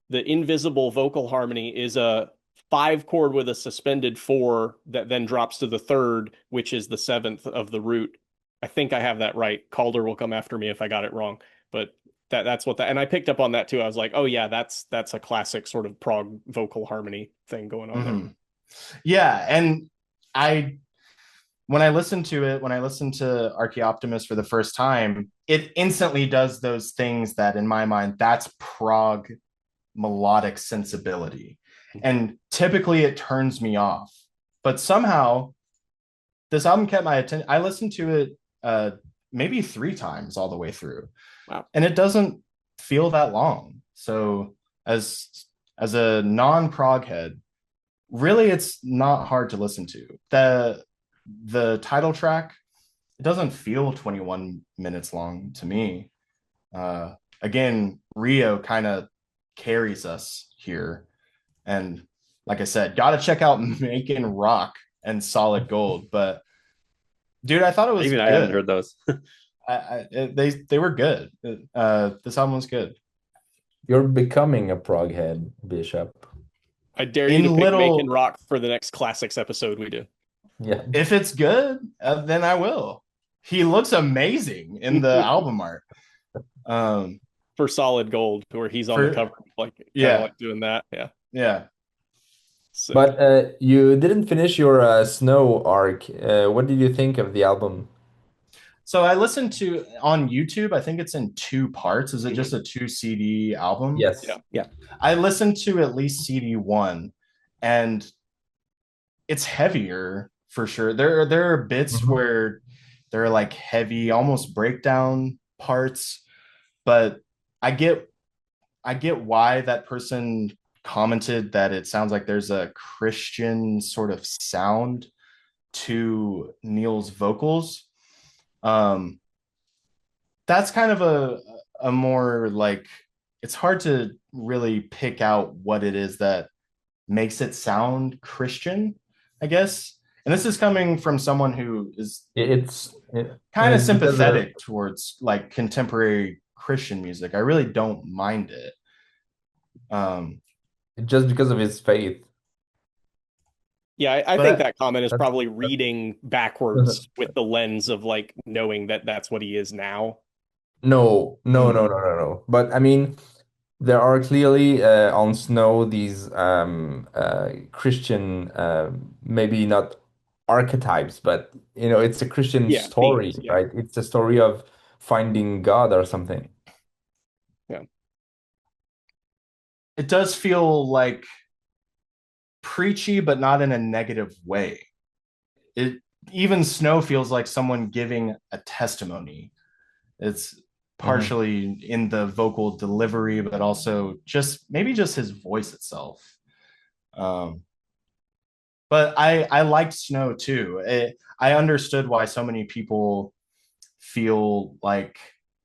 the invisible vocal harmony is a 5 chord with a suspended 4 that then drops to the third, which is the 7th of the root. I think I have that right. Calder will come after me if I got it wrong, but that's what that. And I picked up on that too. I was like, oh yeah, that's a classic sort of prog vocal harmony thing going on there. Yeah, and when I listened to Archaeoptimist for the first time, it instantly does those things that, in my mind, that's prog melodic sensibility. And typically it turns me off. But somehow this album kept my attention. I listened to it maybe 3 times all the way through. Wow. And it doesn't feel that long. So as a non-prog head, really it's not hard to listen to. The title track, it doesn't feel 21 minutes long to me. Again, Rio kind of carries us here. And like I said, gotta check out Making Rock and Solid Gold. But dude, I thought it was Even good. I haven't heard those. They were good. This album was good. You're becoming a prog head, Bishop. I dare you to pick Making Rock for the next classics episode we do. Yeah. If it's good, then I will. He looks amazing in the album art. For Solid Gold, where he's on the cover, like doing that. Yeah. So. But you didn't finish your Snow arc. What did you think of the album? So I listened to on YouTube. I think it's in 2 parts. Is it just a 2 CD album? Yes. Yeah. I listened to at least CD 1, and it's heavier for sure. There are bits where there are like heavy, almost breakdown parts, but I get why that person commented that it sounds like there's a Christian sort of sound to Neil's vocals. That's kind of a more like, it's hard to really pick out what it is that makes it sound Christian, I guess. And this is coming from someone who is kind of sympathetic towards like contemporary Christian music. I really don't mind it. Just because of his faith. Yeah, I think that comment is probably reading backwards with the lens of like knowing that that's what he is now. No. But I mean, there are clearly on Snow these Christian, maybe not archetypes, but it's a Christian story, themes, right? It's a story of finding God or something. Yeah. It does feel like preachy, but not in a negative way. Even Snow feels like someone giving a testimony. It's partially in the vocal delivery, but also maybe just his voice itself. But I liked Snow too. I understood why so many people feel like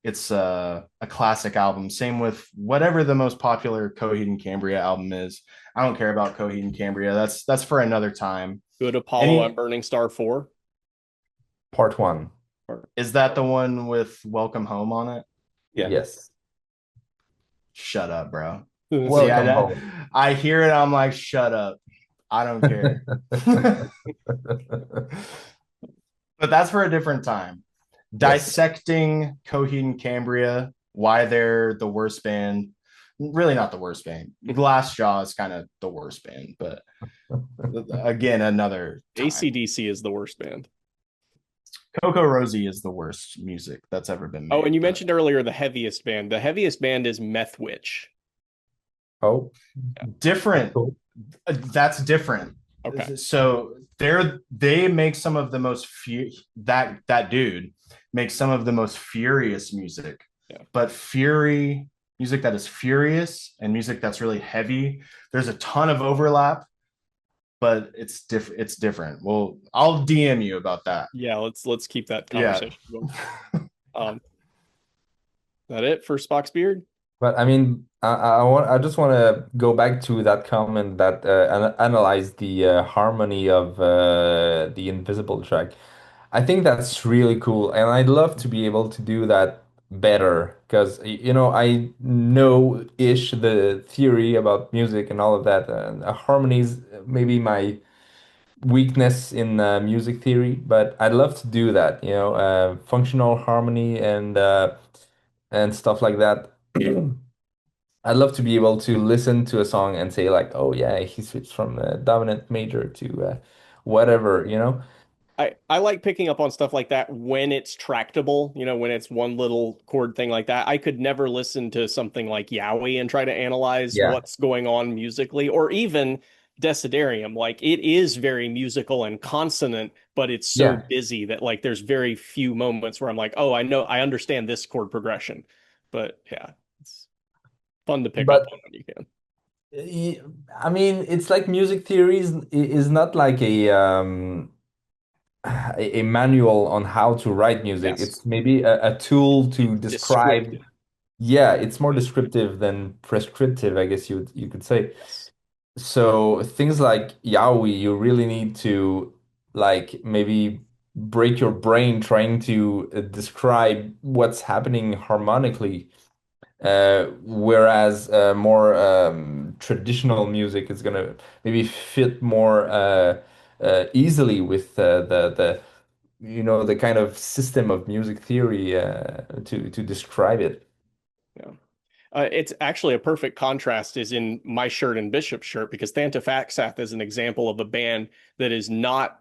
it's a classic album. Same with whatever the most popular Coheed and Cambria album is. I don't care about Coheed and Cambria. That's for another time. Good Apollo and Burning Star 4. Part 1. Is that the one with Welcome Home on it? Yeah. Yes. Shut up, bro. Welcome home. I hear it. I'm like, shut up. I don't care. But that's for a different time. Dissecting Coheed and Cambria, why they're the worst band. Really not the worst band. Glassjaw is kind of the worst band, but again, another time. AC/DC is the worst band. Coco Rosie is the worst music that's ever been made. Oh, and you mentioned earlier the heaviest band. The heaviest band is Meth Witch. Oh, different. Cool. That's different. Okay. So they make some of the most that dude makes some of the most furious music. Yeah. But music that is furious and music that's really heavy, there's a ton of overlap, but it's different. Well, I'll DM you about that. Yeah, let's keep that conversation going. That it for Spock's beard? But I mean, I just want to go back to that comment that analyze the harmony of the invisible track. I think that's really cool, and I'd love to be able to do that better because you know I know ish the theory about music and all of that. And harmonies maybe my weakness in music theory, but I'd love to do that. You know, functional harmony and stuff like that. I'd love to be able to listen to a song and say like, oh yeah, he switched from dominant major to whatever, you know? I like picking up on stuff like that when it's tractable, when it's one little chord thing like that. I could never listen to something like Yowie and try to analyze Yeah. what's going on musically, or even Desiderium. Like it is very musical and consonant, but it's so Yeah. busy that like there's very few moments where I'm like, oh, I know, I understand this chord progression. But yeah, it's fun to pick up But on when you can. y- I mean, it's like music theory is not like a manual on how to write music. Yes, It's maybe a tool to it's describe. descriptive. Yeah, it's more descriptive than prescriptive, I guess you could say. Yes. So things like Yowie, you really need to like maybe break your brain trying to describe what's happening harmonically. Whereas more traditional music is gonna maybe fit more easily with the you know the kind of system of music theory to describe it. Yeah. It's actually a perfect contrast is in my shirt and Bishop's shirt because Thanatos is an example of a band that is not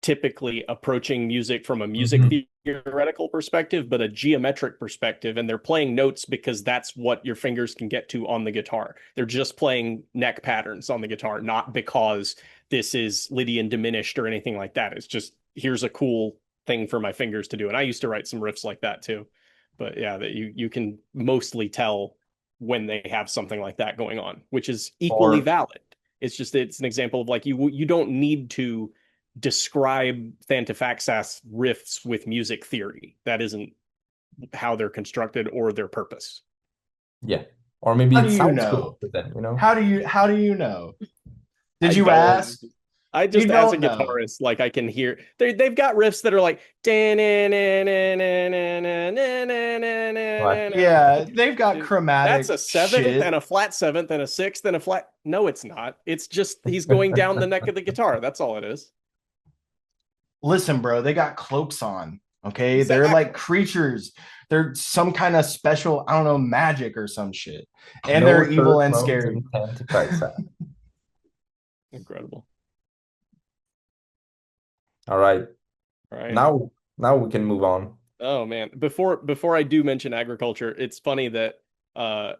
typically approaching music from a music Mhm. theoretical perspective, but a geometric perspective. And they're playing notes because that's what your fingers can get to on the guitar. They're just playing neck patterns on the guitar, not because this is Lydian diminished or anything like that. It's just here's a cool thing for my fingers to do. And I used to write some riffs like that too. But yeah, that you can mostly tell when they have something like that going on, which is equally Or valid. It's just it's an example of like you don't need to describe Thanatos riffs with music theory. That isn't how they're constructed or their purpose. yeah, or maybe How it do you sounds cool know? to them, you know? How do you know? Did I you don't. ask? I You just as a don't know. guitarist, like I can hear they've got riffs that are like Right. Yeah, they've got that's chromatic a seventh shit. and a flat seventh and a sixth and a flat. No, it's not. It's just he's going down the neck of the guitar. That's all it is. Listen, bro, they got cloaks on. Okay. They're like Exactly. creatures. They're some kind of special, I don't know, magic or some shit. And No they're evil third and modes scary. and 10 to 5 Incredible. All right. All right. Now we can move on. Oh man. Before I do mention agriculture, it's funny that uh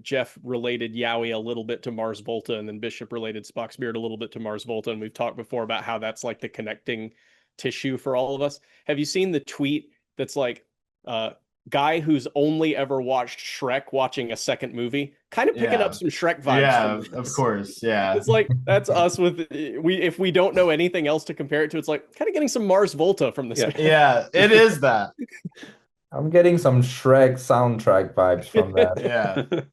Jeff related Yowie a little bit to Mars Volta, and then Bishop related Spock's beard a little bit to Mars Volta, and we've talked before about how that's like the connecting tissue for all of us. Have you seen the tweet that's like uh guy who's only ever watched Shrek watching a second movie? Kind of picking up Yeah. some Shrek vibes from Yeah, of this. course. Yeah. It's like that's us with we if we don't know anything else to compare it to, it's like kind of getting some Mars Volta from this Yeah. Yeah, it is that. I'm getting some Shrek soundtrack vibes from that. Yeah.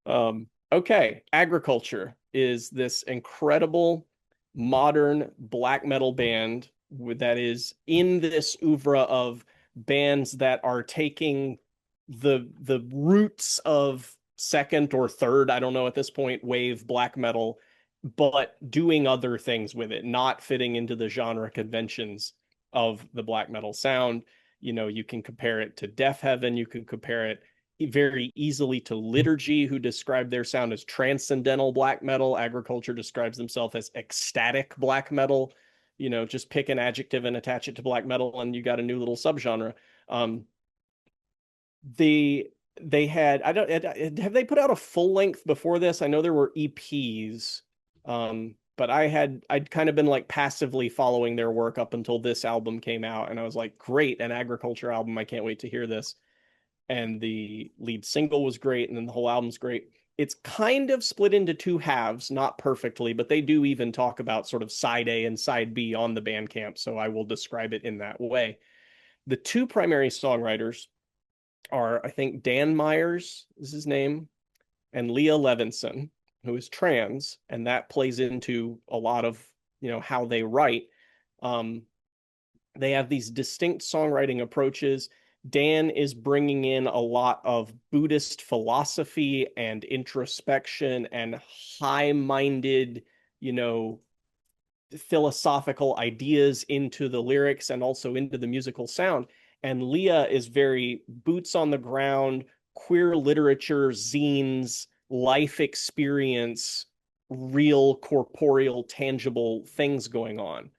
man. Okay, agriculture is this incredible modern black metal band that is in this oeuvre of bands that are taking the roots of second or third, I don't know at this point, wave black metal, but doing other things with it, not fitting into the genre conventions of the black metal sound. You can compare it to Death Heaven, you can compare it very easily to Liturgy, who describe their sound as transcendental black metal. Agriculture describes themselves as ecstatic black metal. Just pick an adjective and attach it to black metal, and you got a new little subgenre. Um, they had I don't have they put out a full length before this? I know there were EPs, but I'd kind of been like passively following their work up until this album came out, and I was like, great, an agriculture album. I can't wait to hear this. And the lead single was great, and then the whole album's great. It's kind of split into two halves, not perfectly, but they do even talk about sort of side A and side B on the Bandcamp, so I will describe it in that way. The two primary songwriters are, I think, Dan Myers is his name, and Leah Levinson, who is trans, and that plays into a lot of, how they write. They have these distinct songwriting approaches. Dan is bringing in a lot of Buddhist philosophy and introspection and high-minded, you know, philosophical ideas into the lyrics and also into the musical sound. And Leah is very boots on the ground, queer literature, zines, life experience, real corporeal, tangible things going on.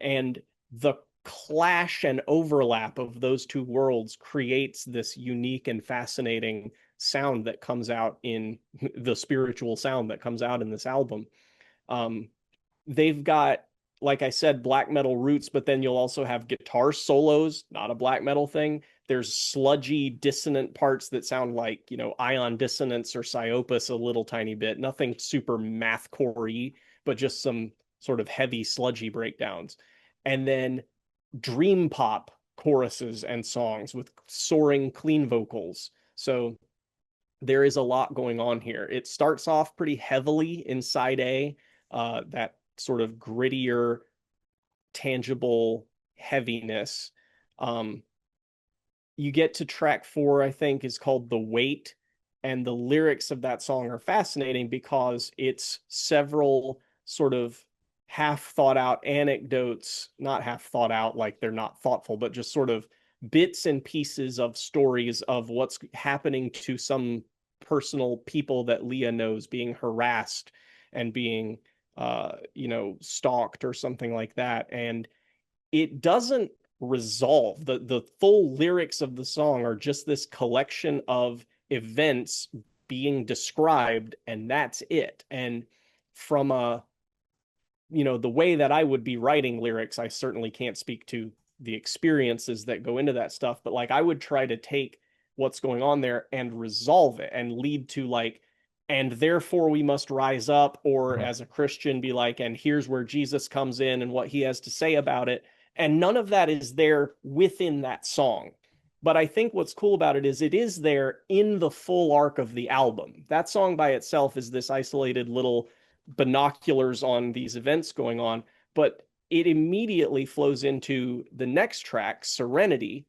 And the clash and overlap of those two worlds creates this unique and fascinating sound that comes out in the spiritual sound that comes out in this album. They've got, like I said, black metal roots, but then you'll also have guitar solos, not a black metal thing. There's sludgy, dissonant parts that sound like, ion dissonance or Psyopus a little tiny bit. Nothing super mathcore-y, but just some sort of heavy, sludgy breakdowns. And then dream pop choruses and songs with soaring, clean vocals. So there is a lot going on here. It starts off pretty heavily in side A, that sort of grittier, tangible heaviness. You get to track 4, I think, is called The Weight, and the lyrics of that song are fascinating because it's several sort of half thought out anecdotes, not half thought out like they're not thoughtful, but just sort of bits and pieces of stories of what's happening to some personal people that Leah knows being harassed and being stalked or something like that. And it doesn't resolve. The full lyrics of the song are just this collection of events being described, and that's it. And from the way that I would be writing lyrics, I certainly can't speak to the experiences that go into that stuff, but like I would try to take what's going on there and resolve it and lead to like, and therefore we must rise up, or as a Christian be like, and here's where Jesus comes in and what he has to say about it. And none of that is there within that song. But I think what's cool about it is there in the full arc of the album. That song by itself is this isolated little binoculars on these events going on, but it immediately flows into the next track, Serenity,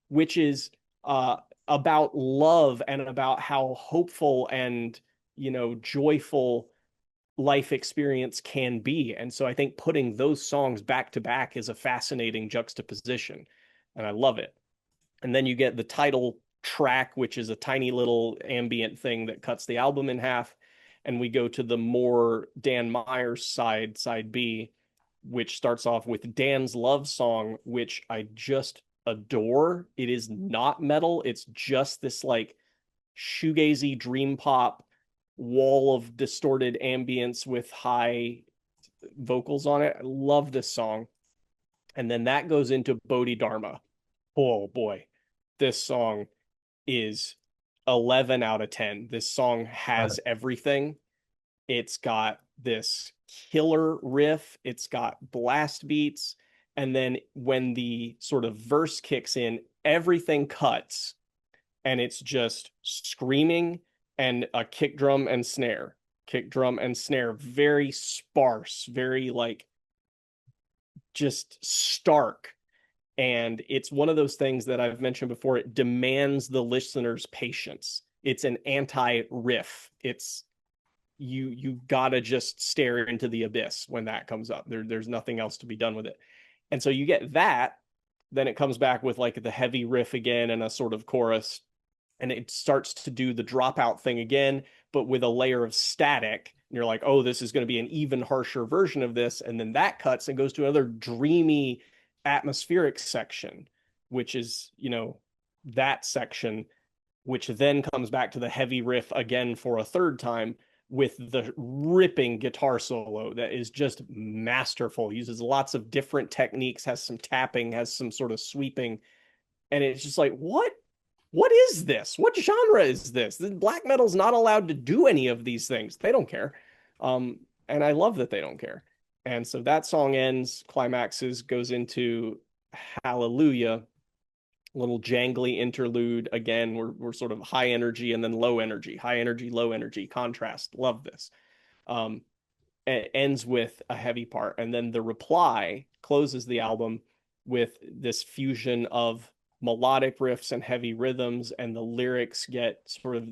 which is about love and about how hopeful and joyful life experience can be. And so I think putting those songs back to back is a fascinating juxtaposition, and I love it. And then you get the title track, which is a tiny little ambient thing that cuts the album in half. And we go to the more Dan Myers side B, which starts off with Dan's love song, which I just adore. It is not metal. It's just this like shoegazy dream pop wall of distorted ambience with high vocals on it. I love this song. And then that goes into Bodhidharma. Oh boy, this song is 11 out of 10. This song has everything. It's got this killer riff, it's got blast beats, and then when the sort of verse kicks in, everything cuts and it's just screaming and a kick drum and snare, very sparse, very like just stark. And it's one of those things that I've mentioned before. It demands the listener's patience. It's an anti-riff. It's you gotta just stare into the abyss when that comes up. There's nothing else to be done with it. And so you get that, then it comes back with like the heavy riff again and a sort of chorus, and it starts to do the dropout thing again, but with a layer of static. And you're like, oh, this is going to be an even harsher version of this. And then that cuts and goes to another dreamy atmospheric section, which is, that section, which then comes back to the heavy riff again for a third time with the ripping guitar solo that is just masterful. Uses lots of different techniques, has some tapping, has some sort of sweeping. And it's just like, what is this? What genre is this? Black metal's not allowed to do any of these things. They don't care. And I love that they don't care. And so that song ends, climaxes, goes into Hallelujah, little jangly interlude. Again, we're sort of high energy and then low energy, high energy, low energy, contrast. Love this. It ends with a heavy part, and then the reply closes the album with this fusion of melodic riffs and heavy rhythms, and the lyrics get sort of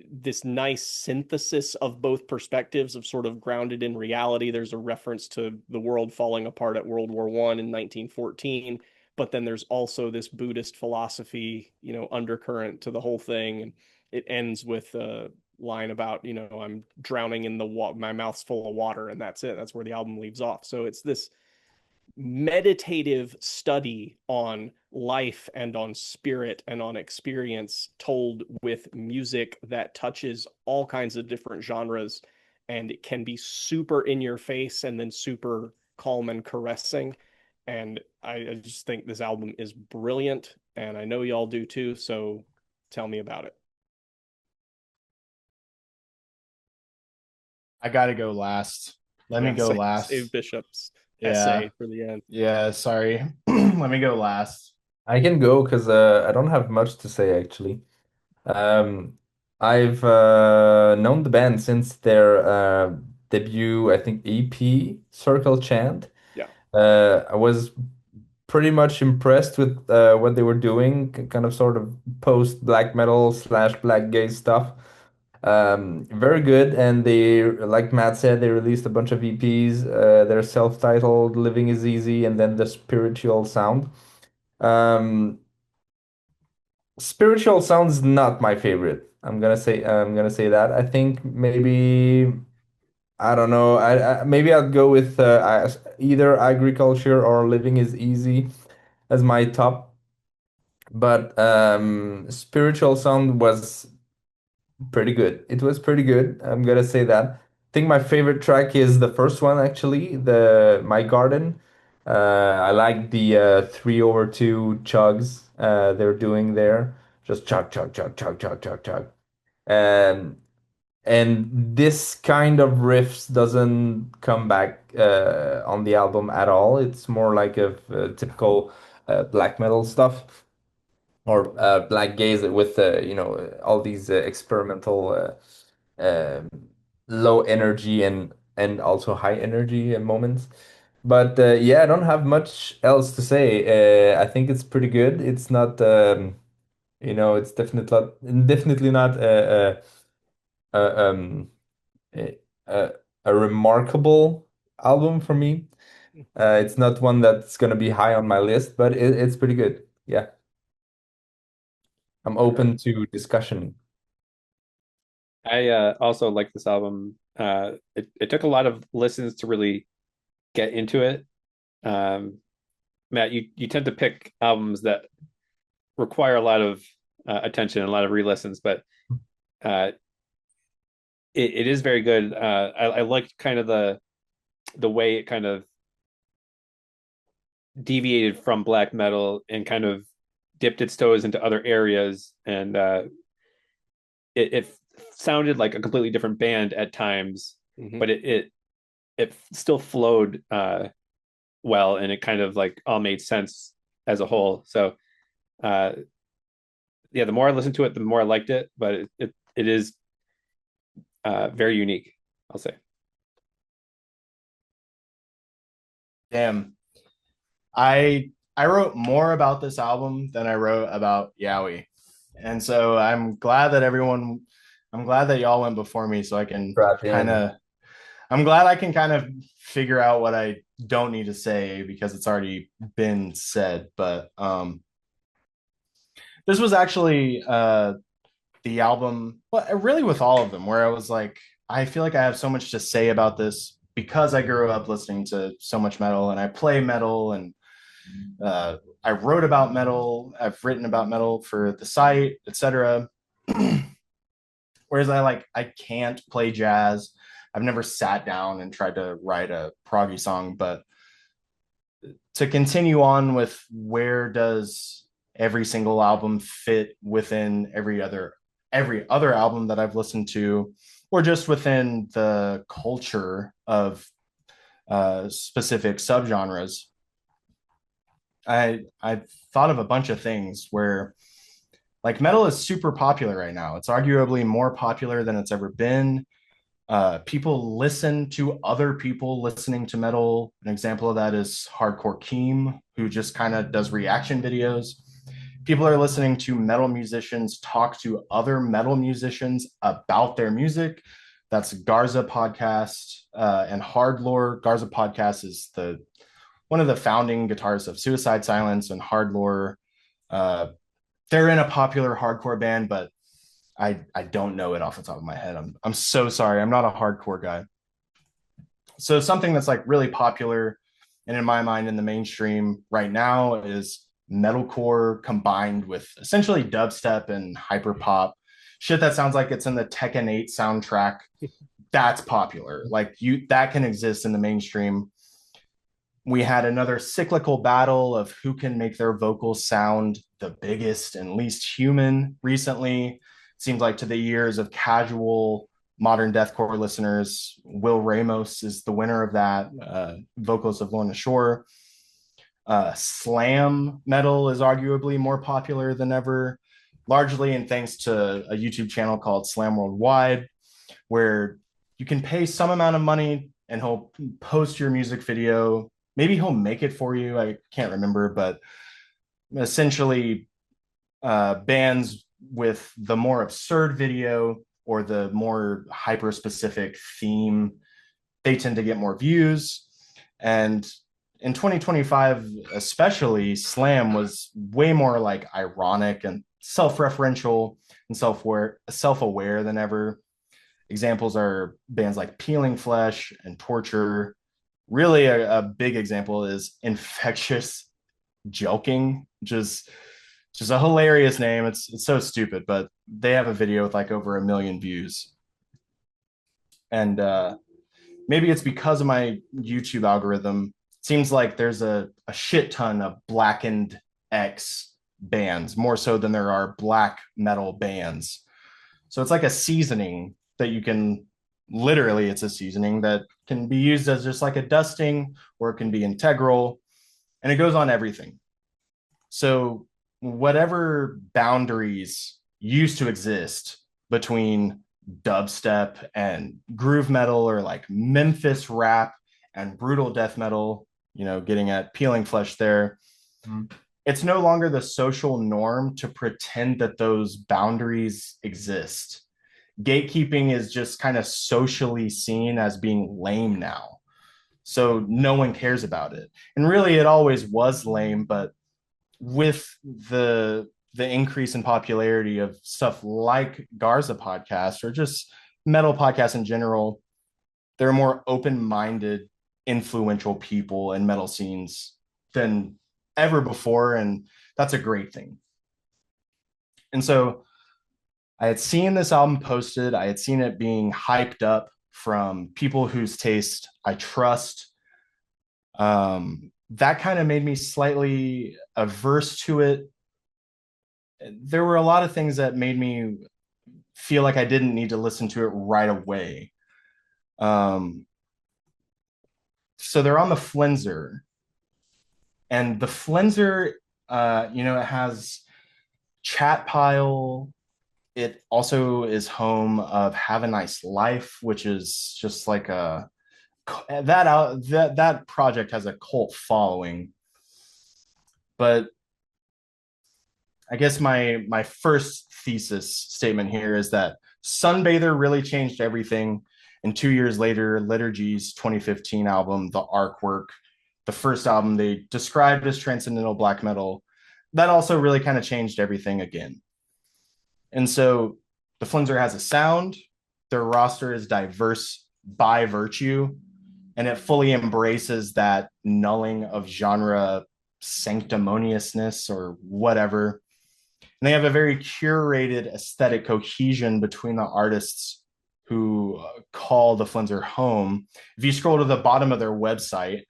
this nice synthesis of both perspectives of sort of grounded in reality. There's a reference to the world falling apart at World War I in 1914, but then there's also this Buddhist philosophy, undercurrent to the whole thing. And it ends with a line about, I'm drowning in the water, my mouth's full of water, and that's it. That's where the album leaves off. So it's this meditative study on life and on spirit and on experience, told with music that touches all kinds of different genres, and it can be super in your face and then super calm and caressing. And I just think this album is brilliant, and I know y'all do too, so tell me about it. I gotta go last. Let me go last. Save Bishop's Yeah. essay for the end. Yeah, sorry. Let me go last. I can go because I don't have much to say actually. Um, I've known the band since their debut, I think EP, Circle Chant. Yeah. I was pretty much impressed with what they were doing, kind of sort of post black metal slash black gaze stuff. Very good, and they, like Matt said, they released a bunch of EPs. They're self-titled, Living is Easy, and then The Spiritual Sound. Um, Spiritual Sound's not my favorite. I'm gonna say that. I think maybe I don't know. Maybe I'd go with either Agriculture or Living is Easy as my top. But Spiritual Sound was pretty good. It was pretty good. I'm gonna say that. I think my favorite track is the first one actually, the My Garden. I like the 3/2 chugs they're doing there. Just chug chug chug chug chug chug chug. And this kind of riffs doesn't come back on the album at all. It's more like a typical black metal stuff or black gaze with all these experimental um low energy and also high energy moments. But yeah, I don't have much else to say. I think it's pretty good. It's not it's definitely not a a, a remarkable album for me. It's not one that's gonna be high on my list, but it's pretty good. Yeah. I'm open to discussion. I also like this album. It took a lot of listens to really get into it. Matt, you tend to pick albums that require a lot of attention and a lot of re-listens, but uh, it is very good. I liked kind of the way it kind of deviated from black metal and kind of dipped its toes into other areas, and it sounded like a completely different band at times, but it still flowed well, and it kind of like all made sense as a whole. So yeah, the more I listened to it, the more I liked it, but it is very unique, I'll say. Damn. I wrote more about this album than I wrote about Yowie. And so I'm glad that y'all went before me so I can I'm glad I can kind of figure out what I don't need to say because it's already been said. But this was actually the album, well, really with all of them, where I was like, I feel like I have so much to say about this because I grew up listening to so much metal and I play metal and I wrote about metal. I've written about metal for the site, etc. Whereas I can't play jazz. I've never sat down and tried to write a proggy song, but to continue on with where does every single album fit within every other album that I've listened to, or just within the culture of specific subgenres. I thought of a bunch of things where like metal is super popular right now. It's arguably more popular than it's ever been. People listen to other people listening to metal. An example of that is Hardcore Keem, who just kind of does reaction videos. People are listening to metal musicians talk to other metal musicians about their music. That's Garza podcast and Hard Lore. Garza podcast is the one of the founding guitarists of Suicide Silence, and Hard Lore. Uh, they're in a popular hardcore band, but I don't know it off the top of my head. I'm so sorry. I'm not a hardcore guy. So something that's like really popular and in my mind in the mainstream right now is metalcore combined with essentially dubstep and hyperpop. Shit that sounds like it's in the Tekken 8 soundtrack. That's popular. Like you that can exist in the mainstream. We had another cyclical battle of who can make their vocals sound the biggest and least human recently. It seems like to the ears of casual modern deathcore listeners, Will Ramos is the winner of that. Vocals of Lorna Shore. Slam metal is arguably more popular than ever, largely in thanks to a YouTube channel called Slam Worldwide, where you can pay some amount of money and he'll post your music video. Maybe he'll make it for you. I can't remember, but essentially bands with the more absurd video or the more hyper specific theme, they tend to get more views. And in 2025, especially, Slam was way more like ironic and self-referential and self-aware than ever. Examples are bands like Peeling Flesh and Torture. Really, a big example is Infectious Joking, which is just a hilarious name. It's so stupid, but they have a video with like over 1 million views. And maybe it's because of my YouTube algorithm. It seems like there's a shit ton of Blackened X bands, more so than there are black metal bands. So it's like a seasoning that you can literally, it's a seasoning that can be used as just like a dusting, or it can be integral, and it goes on everything. So whatever boundaries used to exist between dubstep and groove metal, or like Memphis rap and brutal death metal, getting at Peeling Flesh there. It's no longer the social norm to pretend that those boundaries exist. Gatekeeping is just kind of socially seen as being lame now. So no one cares about it. And really it always was lame, but with the increase in popularity of stuff like Garza podcast or just metal podcasts in general, there are more open-minded, influential people in metal scenes than ever before, and that's a great thing. And so I had seen this album posted. I had seen it being hyped up from people whose taste I trust. That kind of made me slightly averse to it. There were a lot of things that made me feel like I didn't need to listen to it right away. So they're on the Flenser, and the Flenser, it has Chat Pile. It also is home of Have a Nice Life, which is just like that project has a cult following. But I guess my first thesis statement here is that Sunbather really changed everything. And 2 years later, Liturgy's 2015 album, The Artwork, the first album they described as transcendental black metal, that also really kind of changed everything again. And so the Flenser has a sound, their roster is diverse by virtue, and it fully embraces that nulling of genre sanctimoniousness or whatever. And they have a very curated aesthetic cohesion between the artists who call the Flenser home. If you scroll to the bottom of their website,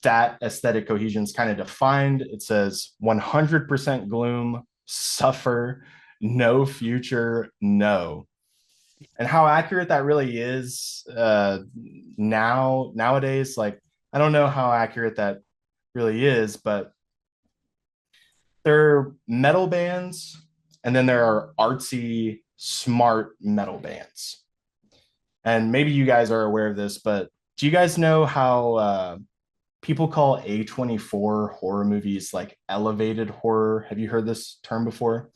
that aesthetic cohesion is kind of defined. It says 100% gloom, suffer, no future, no. And how accurate that really is nowadays, like I don't know how accurate that really is, but There are metal bands, and then there are artsy, smart metal bands. And maybe you guys are aware of this, but do you guys know how people call A24 horror movies like elevated horror? Have you heard this term before?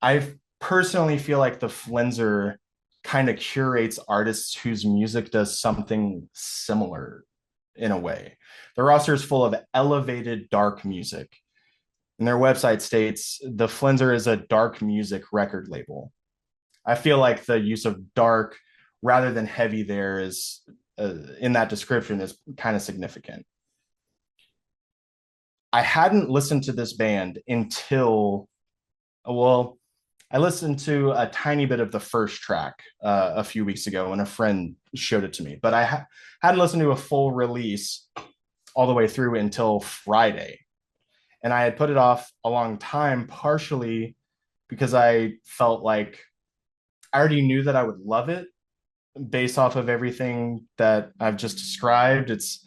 I personally feel like the Flenser kind of curates artists whose music does something similar in a way. The roster is full of elevated dark music. And their website states the Flenser is a dark music record label. I feel like the use of dark rather than heavy there is in that description is kind of significant. I hadn't listened to this band until, well, I listened to a tiny bit of the first track a few weeks ago when a friend showed it to me, but I hadn't listened to a full release all the way through until Friday. And I had put it off a long time, partially because I felt like I already knew that I would love it based off of everything that I've just described. It's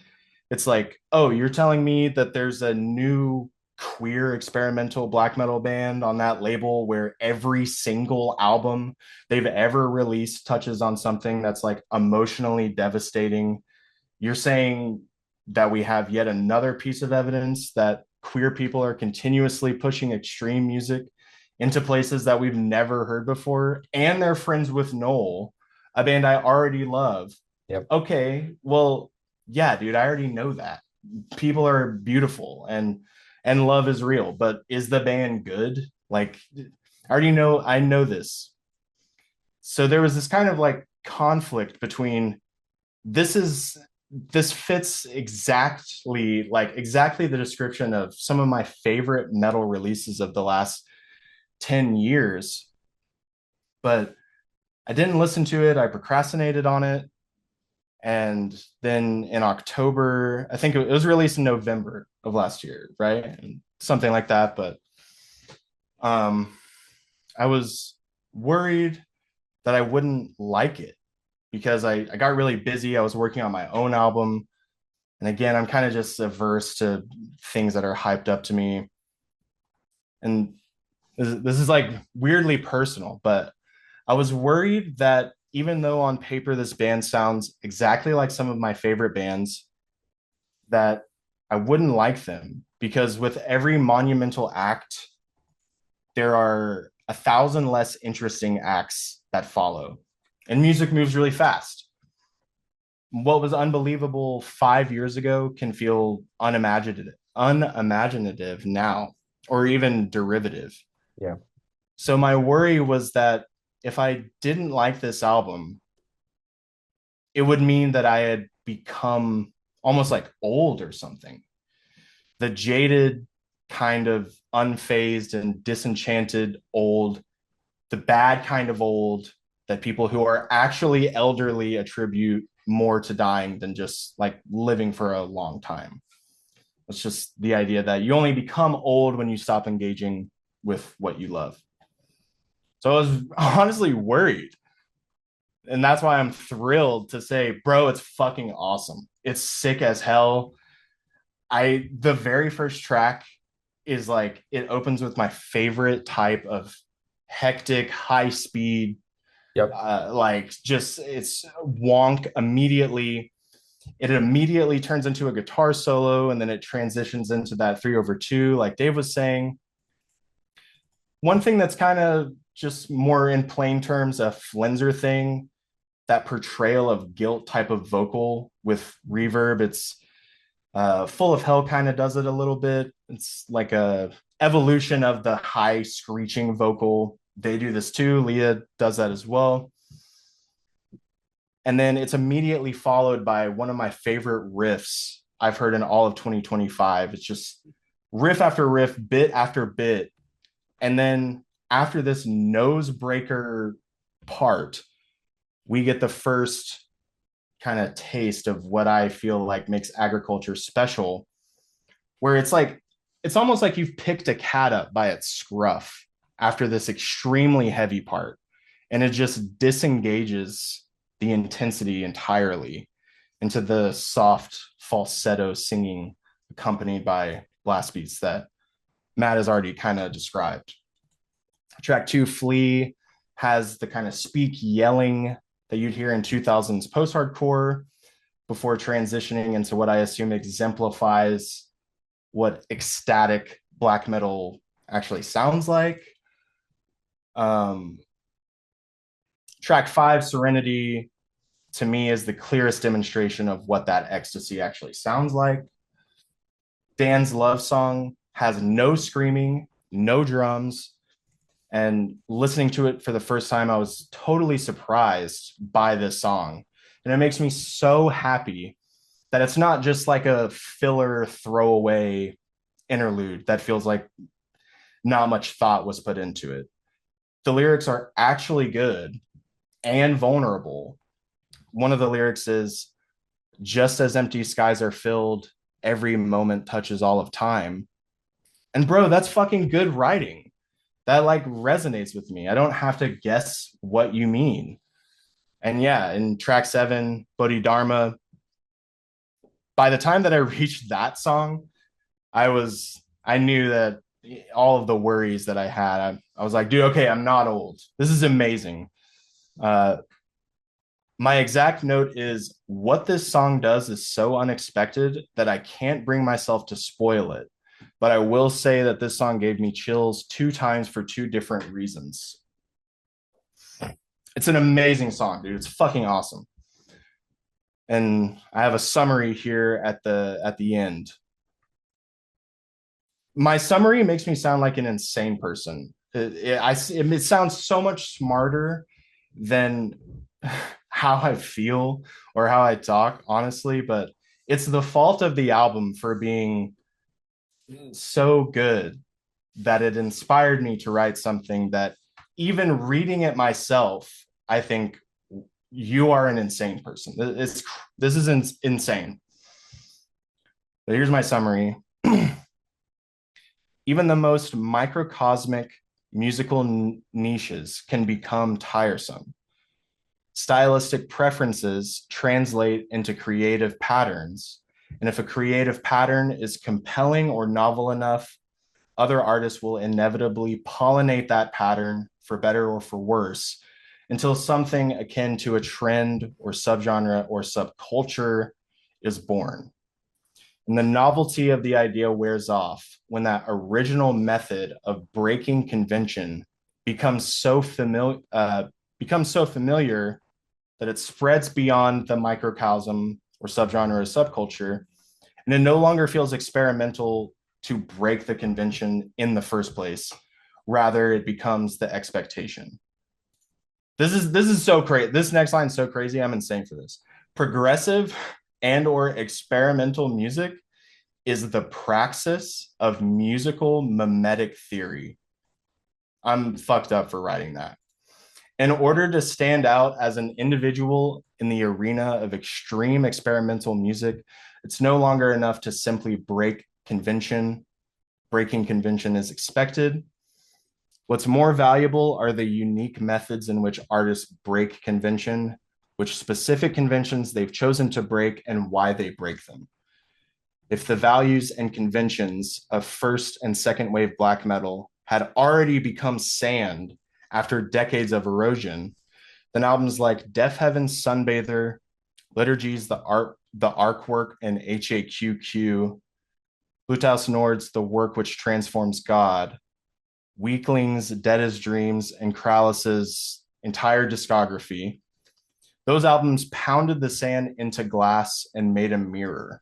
like, oh, you're telling me that there's a new queer experimental black metal band on that label where every single album they've ever released touches on something that's like emotionally devastating. You're saying that we have yet another piece of evidence that queer people are continuously pushing extreme music into places that we've never heard before, and they're friends with Noel, a band I already love. Yep. Okay, well, yeah, dude, I already know that. People are beautiful and love is real, but is the band good? Like, I know this. So there was this kind of like conflict between this fits exactly the description of some of my favorite metal releases of the last 10 years, but I didn't listen to it. I procrastinated on it. And then in October, I think it was released in November of last year, right? And something like that. But I was worried that I wouldn't like it because I got really busy. I was working on my own album. And again, I'm kind of just averse to things that are hyped up to me. And this is like weirdly personal, but I was worried that even though on paper this band sounds exactly like some of my favorite bands, that I wouldn't like them because with every monumental act, there are 1,000 less interesting acts that follow. And music moves really fast. What was unbelievable 5 years ago can feel unimaginative now, or even derivative. Yeah. So my worry was that if I didn't like this album, it would mean that I had become almost like old or something. The jaded, kind of unfazed and disenchanted old, the bad kind of old that people who are actually elderly attribute more to dying than just like living for a long time. It's just the idea that you only become old when you stop engaging with what you love. So I was honestly worried. And that's why I'm thrilled to say, bro, it's fucking awesome. It's sick as hell. The very first track is like, it opens with my favorite type of hectic, high speed, Yep. like just it's wonk immediately. It immediately turns into a guitar solo and then it transitions into that 3/2, like Dave was saying. One thing that's kind of just more in plain terms, a Flenser thing, that portrayal of guilt type of vocal with reverb. It's Full of Hell kind of does it a little bit. It's like a evolution of the high screeching vocal. They do this too. Leah does that as well. And then it's immediately followed by one of my favorite riffs I've heard in all of 2025. It's just riff after riff, bit after bit. And then after this nose breaker part, we get the first kind of taste of what I feel like makes agriculture special, where it's like, it's almost like you've picked a cat up by its scruff after this extremely heavy part, and it just disengages the intensity entirely into the soft falsetto singing accompanied by blast beats that Matt has already kind of described. Track 2, Flea, has the kind of speak yelling that you'd hear in 2000s post-hardcore before transitioning into what I assume exemplifies what ecstatic black metal actually sounds like. Track 5, Serenity, to me is the clearest demonstration of what that ecstasy actually sounds like. Dan's Love Song has no screaming, no drums, and listening to it for the first time, I was totally surprised by this song. And it makes me so happy that it's not just like a filler throwaway interlude that feels like not much thought was put into it. The lyrics are actually good and vulnerable. One of the lyrics is, just as empty skies are filled, every moment touches all of time. And bro, that's fucking good writing. That like resonates with me. I don't have to guess what you mean. And yeah, in track 7, Bodhidharma, by the time that I reached that song, I knew that all of the worries that I had, I was like, dude, okay, I'm not old. This is amazing. My exact note is, what this song does is so unexpected that I can't bring myself to spoil it. But I will say that this song gave me chills 2 times for 2 different reasons. It's an amazing song, dude. It's fucking awesome. And I have a summary here at the end. My summary makes me sound like an insane person. It sounds so much smarter than how I feel or how I talk, honestly, but it's the fault of the album for being so good that it inspired me to write something that, even reading it myself, I think you are an insane person. This is insane. But here's my summary. Even the most microcosmic musical niches can become tiresome. Stylistic preferences translate into creative patterns. And if a creative pattern is compelling or novel enough, other artists will inevitably pollinate that pattern, for better or for worse, until something akin to a trend or subgenre or subculture is born. And the novelty of the idea wears off when that original method of breaking convention becomes so familiar that it spreads beyond the microcosm or subgenre or subculture, and it no longer feels experimental to break the convention in the first place. Rather, it becomes the expectation. This is so crazy. This next line is so crazy. I'm insane for this. Progressive and or experimental music is the praxis of musical mimetic theory. I'm fucked up for writing that. In order to stand out as an individual in the arena of extreme experimental music, it's no longer enough to simply break convention. Breaking convention is expected. What's more valuable are the unique methods in which artists break convention, which specific conventions they've chosen to break, and why they break them. If the values and conventions of first and second wave black metal had already become sand after decades of erosion, then albums like Deaf Heaven's Sunbather, Liturgies, the Arc Work, and HAQQ, Bluthaus Nord's The Work Which Transforms God, Weaklings, Dead as Dreams, and Krallis's entire discography, those albums pounded the sand into glass and made a mirror.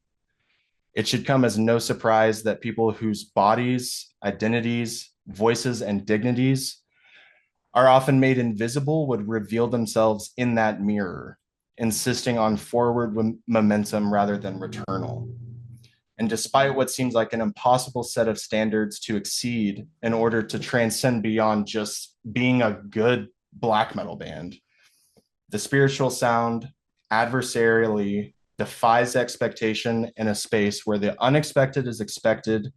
It should come as no surprise that people whose bodies, identities, voices, and dignities are often made invisible would reveal themselves in that mirror, insisting on forward momentum rather than returnal. And despite what seems like an impossible set of standards to exceed in order to transcend beyond just being a good black metal band, the spiritual sound adversarially defies expectation in a space where the unexpected is expected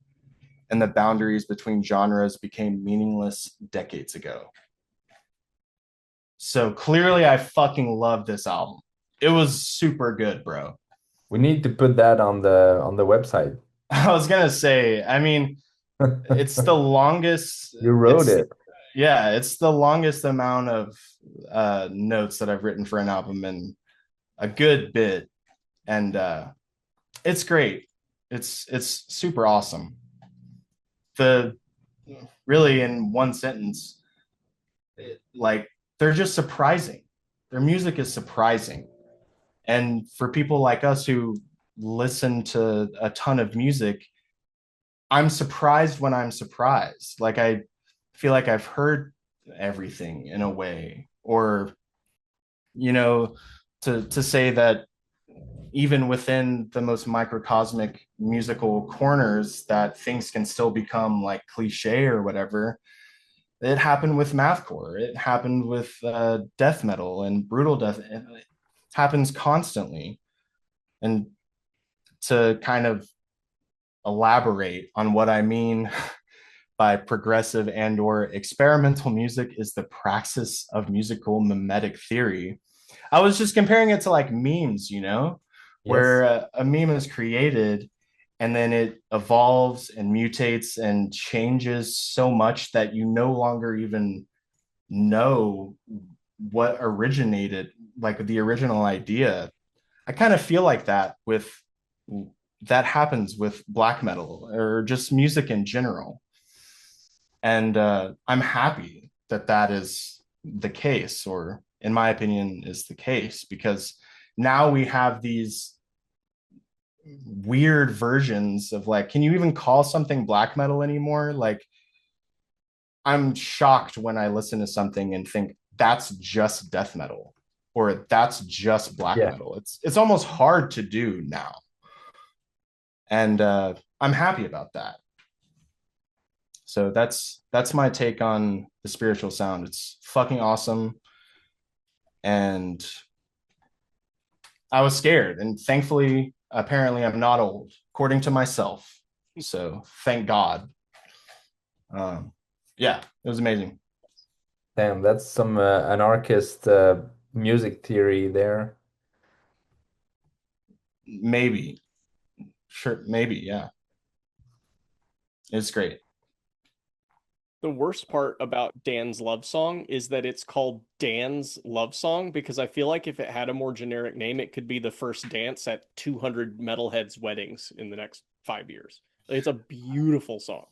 and the boundaries between genres became meaningless decades ago. So clearly I fucking love this album. It was super good, bro. We need to put that on the website. I was gonna say, I mean, it's the longest. You wrote It's it. yeah, it's the longest amount of notes that I've written for an album in a good bit, and it's great. It's super awesome. The really in one sentence, like they're just surprising. Their music is surprising, and for people like us who listen to a ton of music, I'm surprised when I'm surprised. Like I feel like I've heard everything in a way, or you know, to say that even within the most microcosmic musical corners, that things can still become like cliche or whatever. It happened with mathcore. It happened with death metal and brutal death. It happens constantly. And to kind of elaborate on what I mean by progressive and or experimental music is the praxis of musical mimetic theory. I was just comparing it to like memes, where Yes. a meme is created and then it evolves and mutates and changes so much that you no longer even know what originated, like the original idea. I kind of feel like that happens with black metal or just music in general. And I'm happy that that is the case, or in my opinion, is the case, because now we have these weird versions of like, can you even call something black metal anymore? Like, I'm shocked when I listen to something and think that's just death metal or that's just black Yeah. metal. It's almost hard to do now. And I'm happy about that. So that's my take on the spiritual sound. It's fucking awesome. And I was scared. And thankfully, apparently I'm not old, according to myself. So thank God. Yeah, it was amazing. Damn, that's some anarchist music theory there. Maybe. Sure, maybe, yeah. It's great. The worst part about Dan's love song is that it's called Dan's love song because I feel like if it had a more generic name, it could be the first dance at 200 metalheads' weddings in the next 5 years. It's a beautiful song.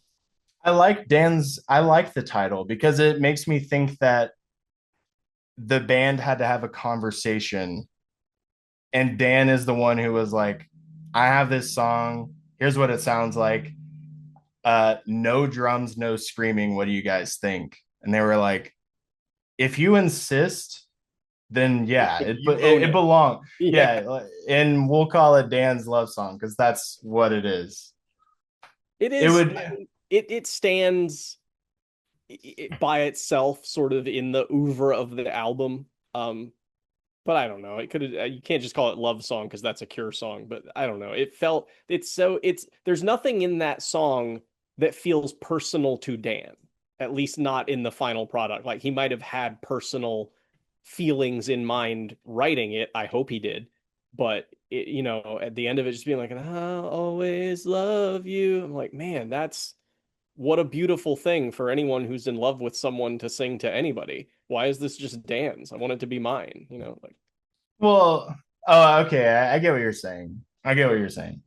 I like the title because it makes me think that the band had to have a conversation, and Dan is the one who was like, I have this song, here's what it sounds like. No drums, no screaming. What do you guys think? And they were like, if you insist, then yeah, You own it it. belongs. Yeah. Yeah, and we'll call it Dan's love song because that's what it is. It It is. would. It stands by itself, sort of in the oeuvre of the album. But I don't know. It could you can't just call it love song because that's a Cure song. But I don't know. It's there's nothing in that song that feels personal to Dan. At least not in the final product. Like he might have had personal feelings in mind writing it. I hope he did. But at the end of it, just being like, "I'll always love you." I'm like, man, that's what a beautiful thing for anyone who's in love with someone to sing to anybody. Why is this just Dan's? I want it to be mine, like Well, oh, okay. I get what you're saying. I get what you're saying.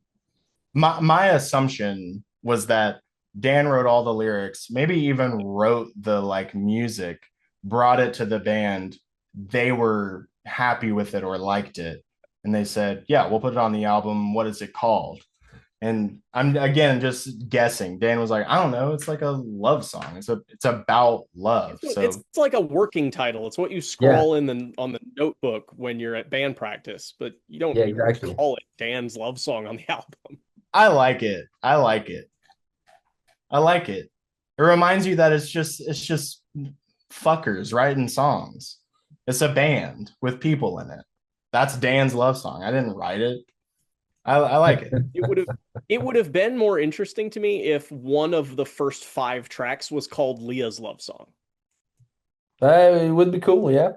My assumption was that Dan wrote all the lyrics, maybe even wrote the like music, brought it to the band. They were happy with it or liked it. And they said, yeah, we'll put it on the album. What is it called? And I'm again just guessing. Dan was like, I don't know. It's like a love song. It's about love. it's So like a working title. It's what you Yeah, scroll in the on the notebook when you're at band practice, but yeah, you wouldn't exactly. call it Dan's love song on the album. I like it. I like it. I like it. It reminds you that it's just fuckers writing songs. It's a band with people in it. That's Dan's love song. I didn't write it. I like it. It would have it would have been more interesting to me if one of the first 5 tracks was called Leah's love song. It would be cool, yeah.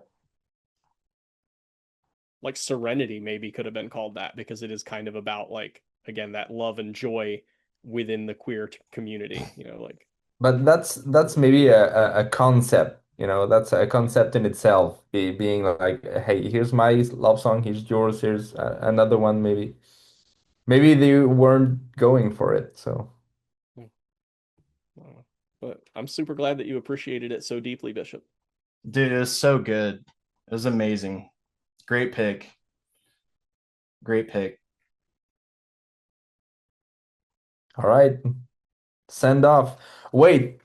Like Serenity maybe could have been called that because it is kind of about like again that love and joy within the queer community, like. But that's maybe a concept, that's a concept in itself, being like, hey, here's my love song, here's yours, here's another one, maybe. Maybe they weren't going for it, so. But I'm super glad that you appreciated it so deeply, Bishop. Dude, it was so good. It was amazing. Great pick. Great pick. All right, send off. Wait,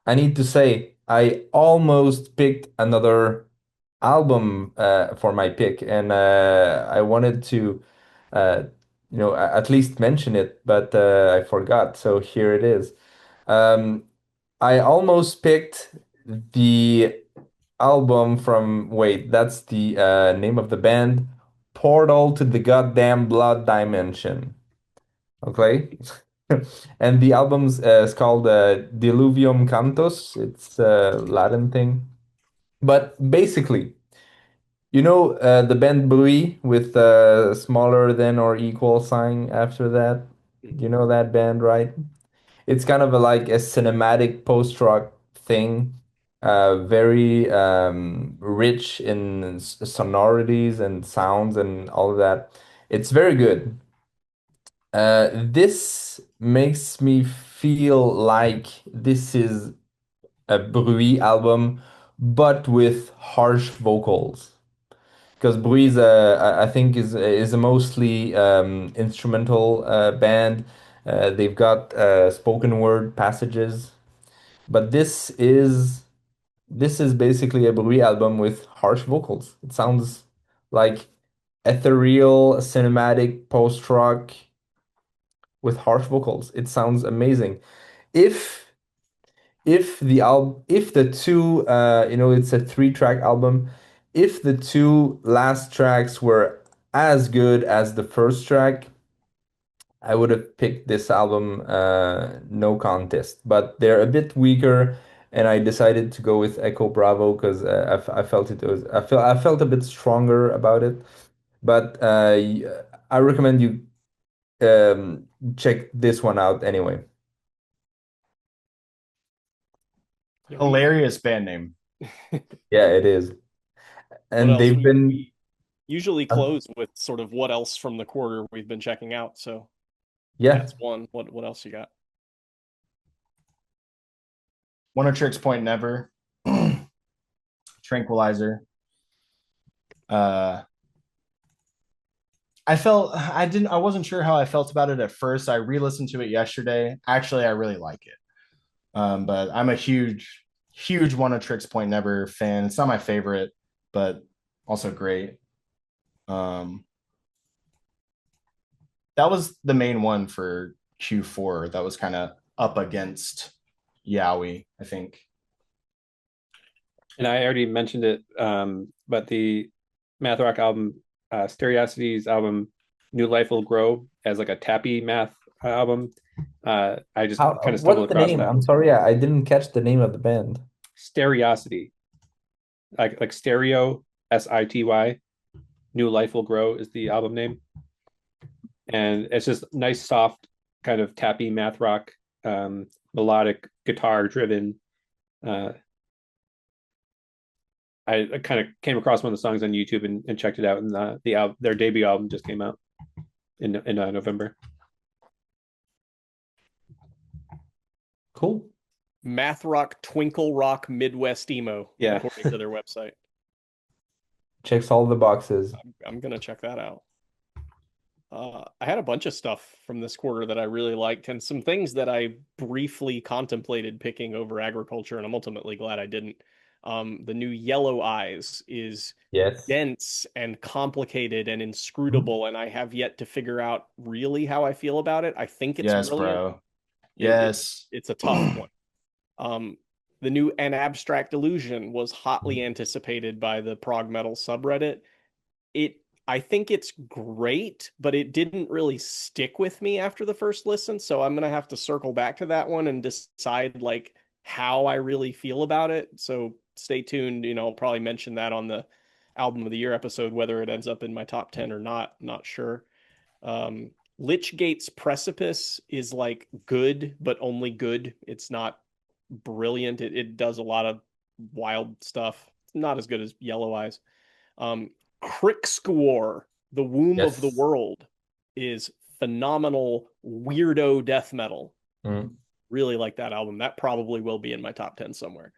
I need to say, I almost picked another album for my pick, and I wanted to, uh, at least mention it, but I forgot. So here it is. Um, I almost picked the album from, wait, that's the name of the band, Portal to the Goddamn Blood Dimension. Okay. And the album's is called Diluvium Cantos. It's a Latin thing. But basically, the band Bluey with smaller than or equal sign after that. You know that band, right? It's kind of like a cinematic post-rock thing, very rich in sonorities and sounds and all of that. It's very good. This makes me feel like this is a Bruy album, but with harsh vocals. Because Bruy is I think is a mostly instrumental band. They've got spoken word passages, but this is basically a Bruy album with harsh vocals. It sounds like ethereal, cinematic post-rock with harsh vocals. It sounds amazing. If if the two it's a three-track album, if the two last tracks were as good as the first track, I would have picked this album, no contest. But they're a bit weaker, and I decided to go with Echo Bravo because I felt I felt a bit stronger about it. But I recommend you check this one out anyway. Hilarious band name. Yeah, it is. What And else? they've been We usually uh, close with sort of what else from the quarter we've been checking out. So yeah. that's one. What else you got? One Tricks Point Never. Tranquilizer. Uh I wasn't sure how I felt about it at first. I re-listened to it yesterday. Actually, I really like it. But I'm a huge One Tricks Point Never fan. It's not my favorite, but also great. Um, that was the main one for Q4. That was kind of up against Yowie, I think. And I already mentioned it, but the math rock album, Stereocity's album, New Life Will Grow, as like a tappy math album. I just kind of What's stumbled the across name? that. I'm sorry, I didn't catch the name of the band. Stereocity, like stereo, SITY. New Life Will Grow is the album name, and it's just nice, soft, kind of tappy math rock, melodic guitar driven. Uh, I kind of came across one of the songs on YouTube and checked it out, and their debut album just came out in November. Cool. Math rock, twinkle rock, Midwest emo, Yeah. according to their website. Checks all the boxes. I'm gonna check that out. I had a bunch of stuff from this quarter that I really liked, and some things that I briefly contemplated picking over agriculture, and I'm ultimately glad I didn't. The new Yellow Eyes is Yes. dense and complicated and inscrutable, and I have yet to figure out really how I feel about it. I think it's Yes, brilliant. bro. It, it Yes. it's a tough one. The new An Abstract Illusion was hotly anticipated by the prog metal subreddit. It I think it's great, but it didn't really stick with me after the first listen, so I'm gonna have to circle back to that one and decide like how I really feel about it. So stay tuned. I'll probably mention that on the album of the year episode, whether it ends up in my top 10 or not, not sure. Um, Lichgate's Precipice is like good, but only good. It's not brilliant. It does a lot of wild stuff. It's not as good as Yellow Eyes. Crixscore, The Womb of the Yes. World, is phenomenal weirdo death metal. Mm. Really like that album. That probably will be in my top 10 somewhere.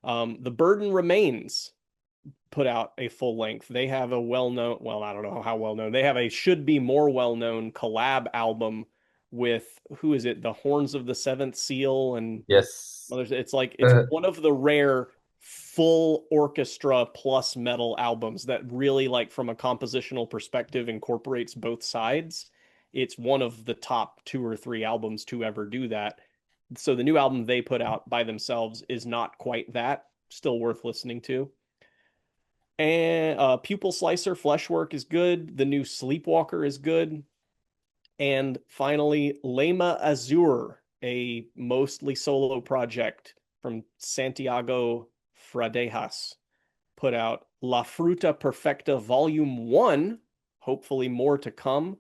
The Burden Remains put out a full length. They have a well-known, well, I don't know how well-known. They have a should be more well-known collab album with who is it? The Horns of the Seventh Seal and Yes. others. It's like it's one of the rare full orchestra plus metal albums that really like from a compositional perspective incorporates both sides. It's one of the top two or three albums to ever do that. So the new album they put out by themselves is not quite that, still worth listening to. And Pupil Slicer Fleshwork is good. The new Sleepwalker is good. And finally, Lema Azur, a mostly solo project from Santiago Fradejas, put out La Fruta Perfecta Volume 1, hopefully more to come.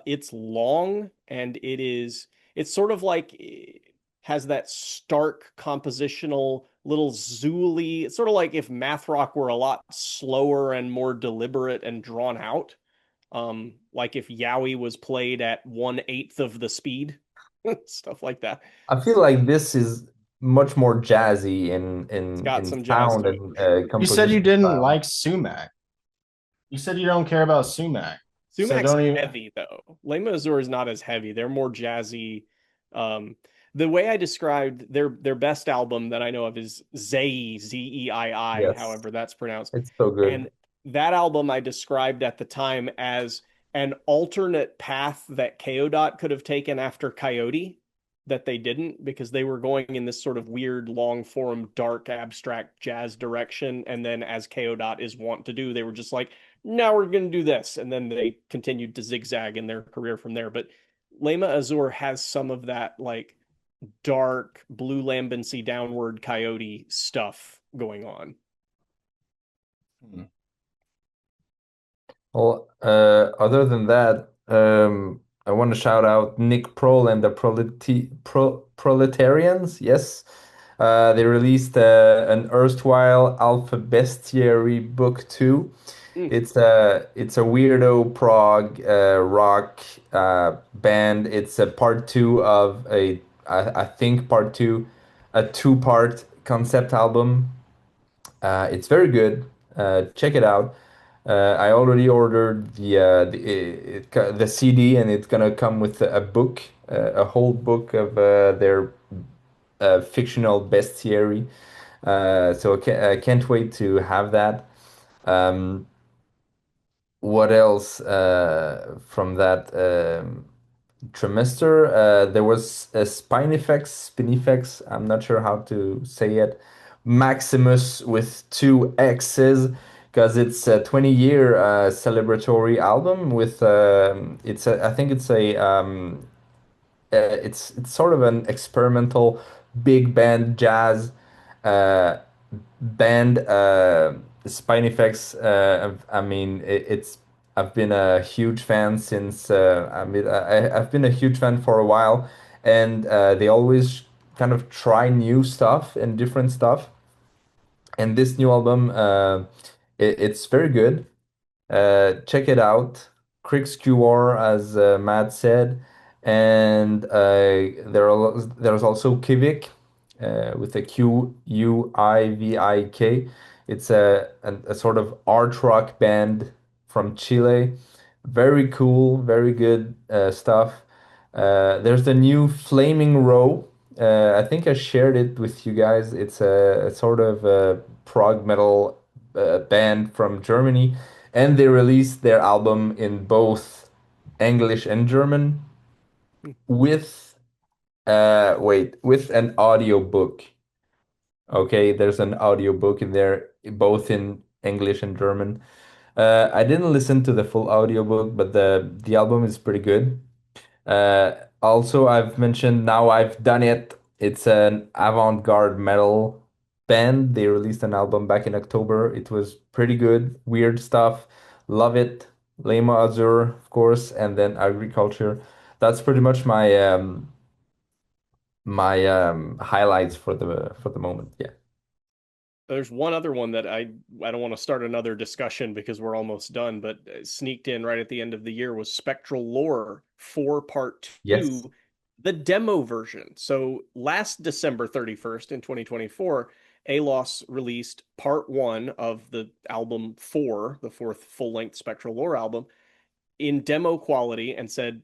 It's long and it's sort of like has that stark compositional little zooly. It's sort of like if math rock were a lot slower and more deliberate and drawn out. Like if Yowie was played at 1/8 of the speed, stuff like that. I feel like this is much more jazzy in It's in got in some jazz sound to it and for sure. You said you composition didn't style. like sumac. You said you don't care about sumac. So Sumac's don't even. heavy though. Lema Azur is not as heavy. They're more jazzy. Um, the way I described their best album that I know of is Zeii, Zeii, Yes, however that's pronounced. it's so good. And that album I described at the time as an alternate path that Chaodot could have taken after Coyote that they didn't because they were going in this sort of weird long form dark abstract jazz direction, and then as Chaodot is wont to do they were just like now we're going to do this, and then they continued to zigzag in their career from there. But Lema Azur has some of that like dark blue lambency downward Coyote stuff going on. Hmm. Well, other than that, I want to shout out Nick Prohl and the Proletarians. Yes, they released an erstwhile Alpha Bestiary book 2. Mm. It's a weirdo prog rock band. It's a part two of I think part two, a two-part concept album. It's very good. Check it out. I already ordered the CD, and it's gonna come with a book, a whole book of their fictional bestiary. So I can't wait to have that. Um, what else from that trimester? There was a Spinifex. I'm not sure how to say it. Maximus with two X's because it's a 20-year celebratory album with I think it's sort of an experimental big band jazz uh, band. Spinifex. I mean, it's. I've been a huge fan since. I've been a huge fan for a while, and they always kind of try new stuff and different stuff. And this new album, it's very good. Check it out. Kriegskjor, as Matt said, and there's also Kivik with a Quivik. It's a sort of art rock band from Chile. Very cool, very good stuff. There's the new Flaming Row. I think I shared it with you guys. It's a sort of prog metal band from Germany, and they released their album in both English and German with with an audio book. Okay, there's an audio book in there, both in English and German. I didn't listen to the full audiobook, but the album is pretty good. Also, I've mentioned Now I've Done It. It's an avant-garde metal band. They released an album back in October. It was pretty good, weird stuff. Love it. Lema Azure, of course, and then agriculture. That's pretty much my highlights for the moment. Yeah. There's one other one that I don't want to start another discussion because we're almost done, but sneaked in right at the end of the year was Spectral Lore 4 Part Yes. 2, the demo version. So last December 31st in 2024, ALOS released Part 1 of the album 4, the fourth full-length Spectral Lore album, in demo quality and said,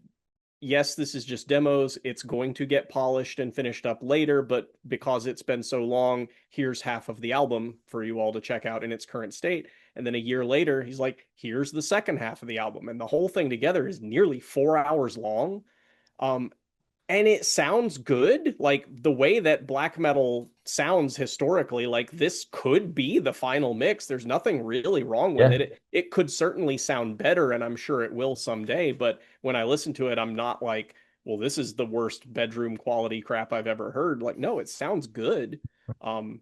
yes, this is just demos. It's going to get polished and finished up later, but because it's been so long, here's half of the album for you all to check out in its current state. And then a year later, he's like, here's the second half of the album. And the whole thing together is nearly 4 hours long. Um, and it sounds good. Like the way that black metal sounds historically, like this could be the final mix. There's nothing really wrong with Yeah. it could certainly sound better, and I'm sure it will someday. But when I listen to it, I'm not like, well, this is the worst bedroom quality crap I've ever heard. Like, no, it sounds good. Um,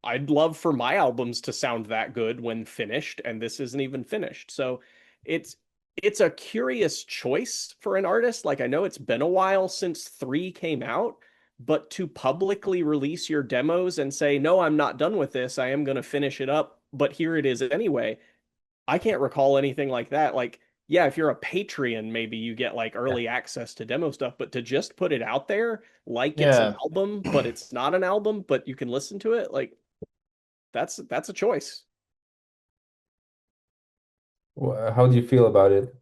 I'd love for my albums to sound that good when finished, and this isn't even finished. So it's it's a curious choice for an artist. Like I know it's been a while since 3 came out, but to publicly release your demos and say, "No, I'm not done with this. I am going to finish it up, but here it is anyway." I can't recall anything like that. Like, yeah, if you're a Patreon, maybe you get like Yeah. early access to demo stuff, but to just put it out there like it's an Yeah. album, but it's not an album, but you can listen to it, like that's a choice. How do you feel about it?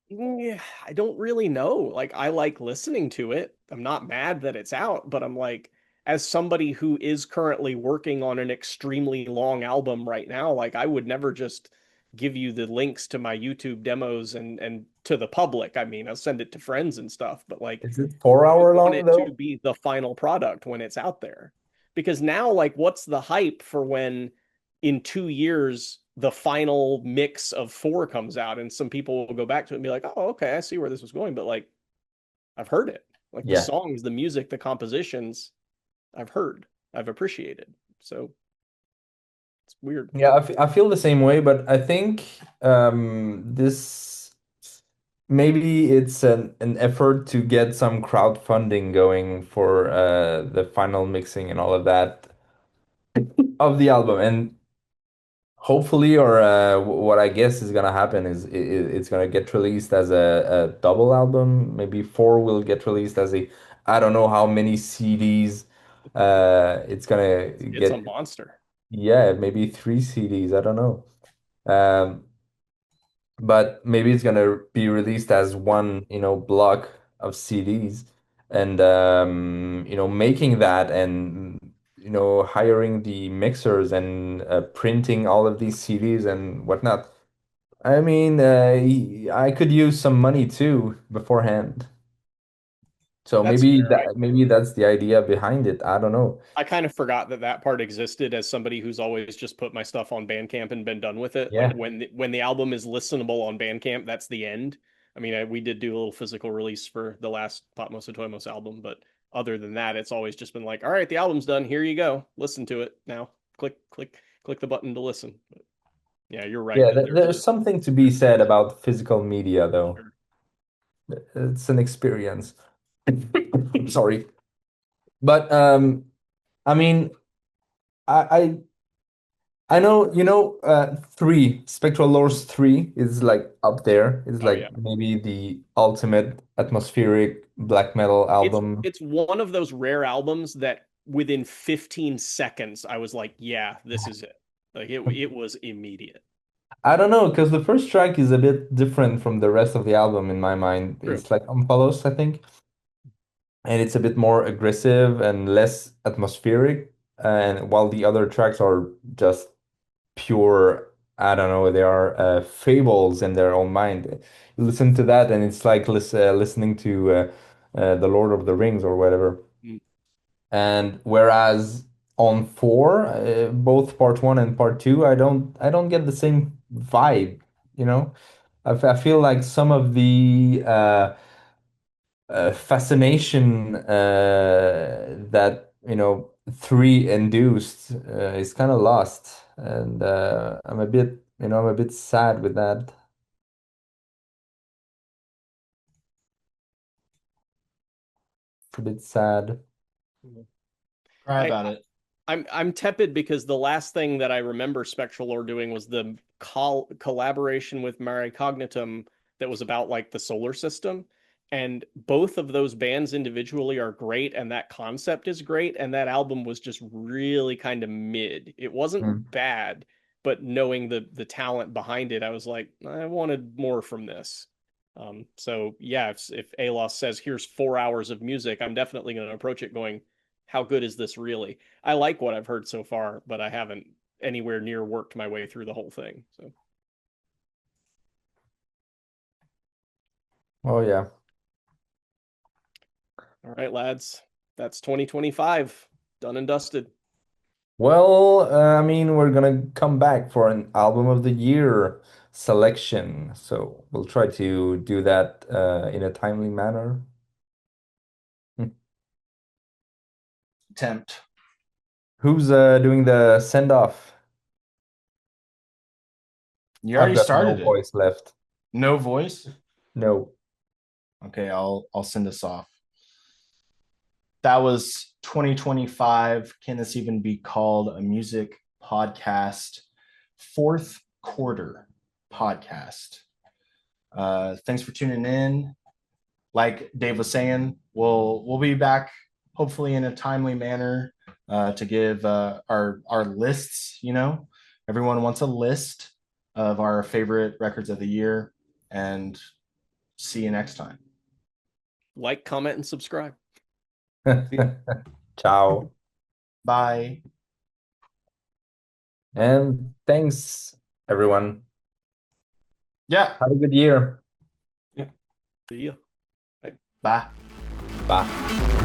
Yeah, I don't really know. Like I like listening to it. I'm not mad that it's out, but I'm like, as somebody who is currently working on an extremely long album right now, like I would never just give you the links to my YouTube demos and to the public. I mean, I'll send it to friends and stuff, but like Is it 4 hour want long it to though? be the final product when it's out there. Because now, like, what's the hype for when in 2 years the final mix of 4 comes out and some people will go back to it and be like, oh, okay, I see where this was going, but like I've heard it. Like the Yeah. songs, the music, the compositions, I've heard, I've appreciated. So it's weird. Yeah, I feel the same way, but I think this maybe it's an effort to get some crowdfunding going for the final mixing and all of that of the album. And hopefully, or what I guess is gonna happen is it's gonna get released as a double album. Maybe 4 will get released as a, I don't know how many CDs it's gonna It's a get. monster. Yeah, maybe 3 CDs. I don't know. Um, but maybe it's gonna be released as one, block of CDs, and making that and hiring the mixers and printing all of these CDs and whatnot. I mean, I could use some money too beforehand. So That's fair. maybe that's the idea behind it. I don't know. I kind of forgot that that part existed as somebody who's always just put my stuff on Bandcamp and been done with it. Like Yeah. when the album is listenable on Bandcamp, that's the end. I mean, we did do a little physical release for the last Patmos and Toimos album, but other than that, it's always just been like, all right, the album's done. Here you go. Listen to it now. Click the button to listen. But yeah, you're right Yeah, that there's something to be said about physical media though. sure. It's an experience. Sorry. But I mean, I I know, 3, Spectral Lores 3 is like up there. It's Oh like yeah. maybe the ultimate atmospheric black metal It's album. it's one of those rare albums that within 15 seconds I was like, yeah, this is it. Like it was immediate. I don't know, because the first track is a bit different from the rest of the album in my mind. True. It's like Omphalos, I think, and it's a bit more aggressive and less atmospheric. And while the other tracks are just pure, I don't know, they are fables in their own mind. You listen to that, and it's like listening to The Lord of the Rings or whatever. Mm. And whereas on 4, both part 1 and part 2, I don't get the same vibe, you know? I feel like some of the fascination that 3 induced is kind of lost, and I'm a bit You know, I'm a bit sad with that. It's a bit sad. Cry I, about it. I'm tepid because the last thing that I remember Spectral Lore doing was the collaboration with Mare Cognitum that was about like the solar system. And both of those bands individually are great, and that concept is great. And that album was just really kind of mid. It wasn't Mm. bad, but knowing the talent behind it, I was like, I wanted more from this. So yeah, if Alos says here's 4 hours of music, I'm definitely going to approach it going, how good is this really? I like what I've heard so far, but I haven't anywhere near worked my way through the whole thing. So, Oh yeah. all right, lads, that's 2025 done and dusted. Well, I mean, we're gonna come back for an album of the year selection, so we'll try to do that in a timely manner. Hmm. Attempt. Who's doing the send off? You I've already got no started it. voice left. No voice? No. Okay, I'll send us off. That was 2025. Can this even be called a music podcast? Fourth quarter podcast. Thanks for tuning in. Like Dave was saying, we'll be back hopefully in a timely manner to give our lists. You know, everyone wants a list of our favorite records of the year, and see you next time. Like, comment, and subscribe. Ciao. Bye. And thanks, everyone. Yeah. Have a good year. See ya. Bye. Bye.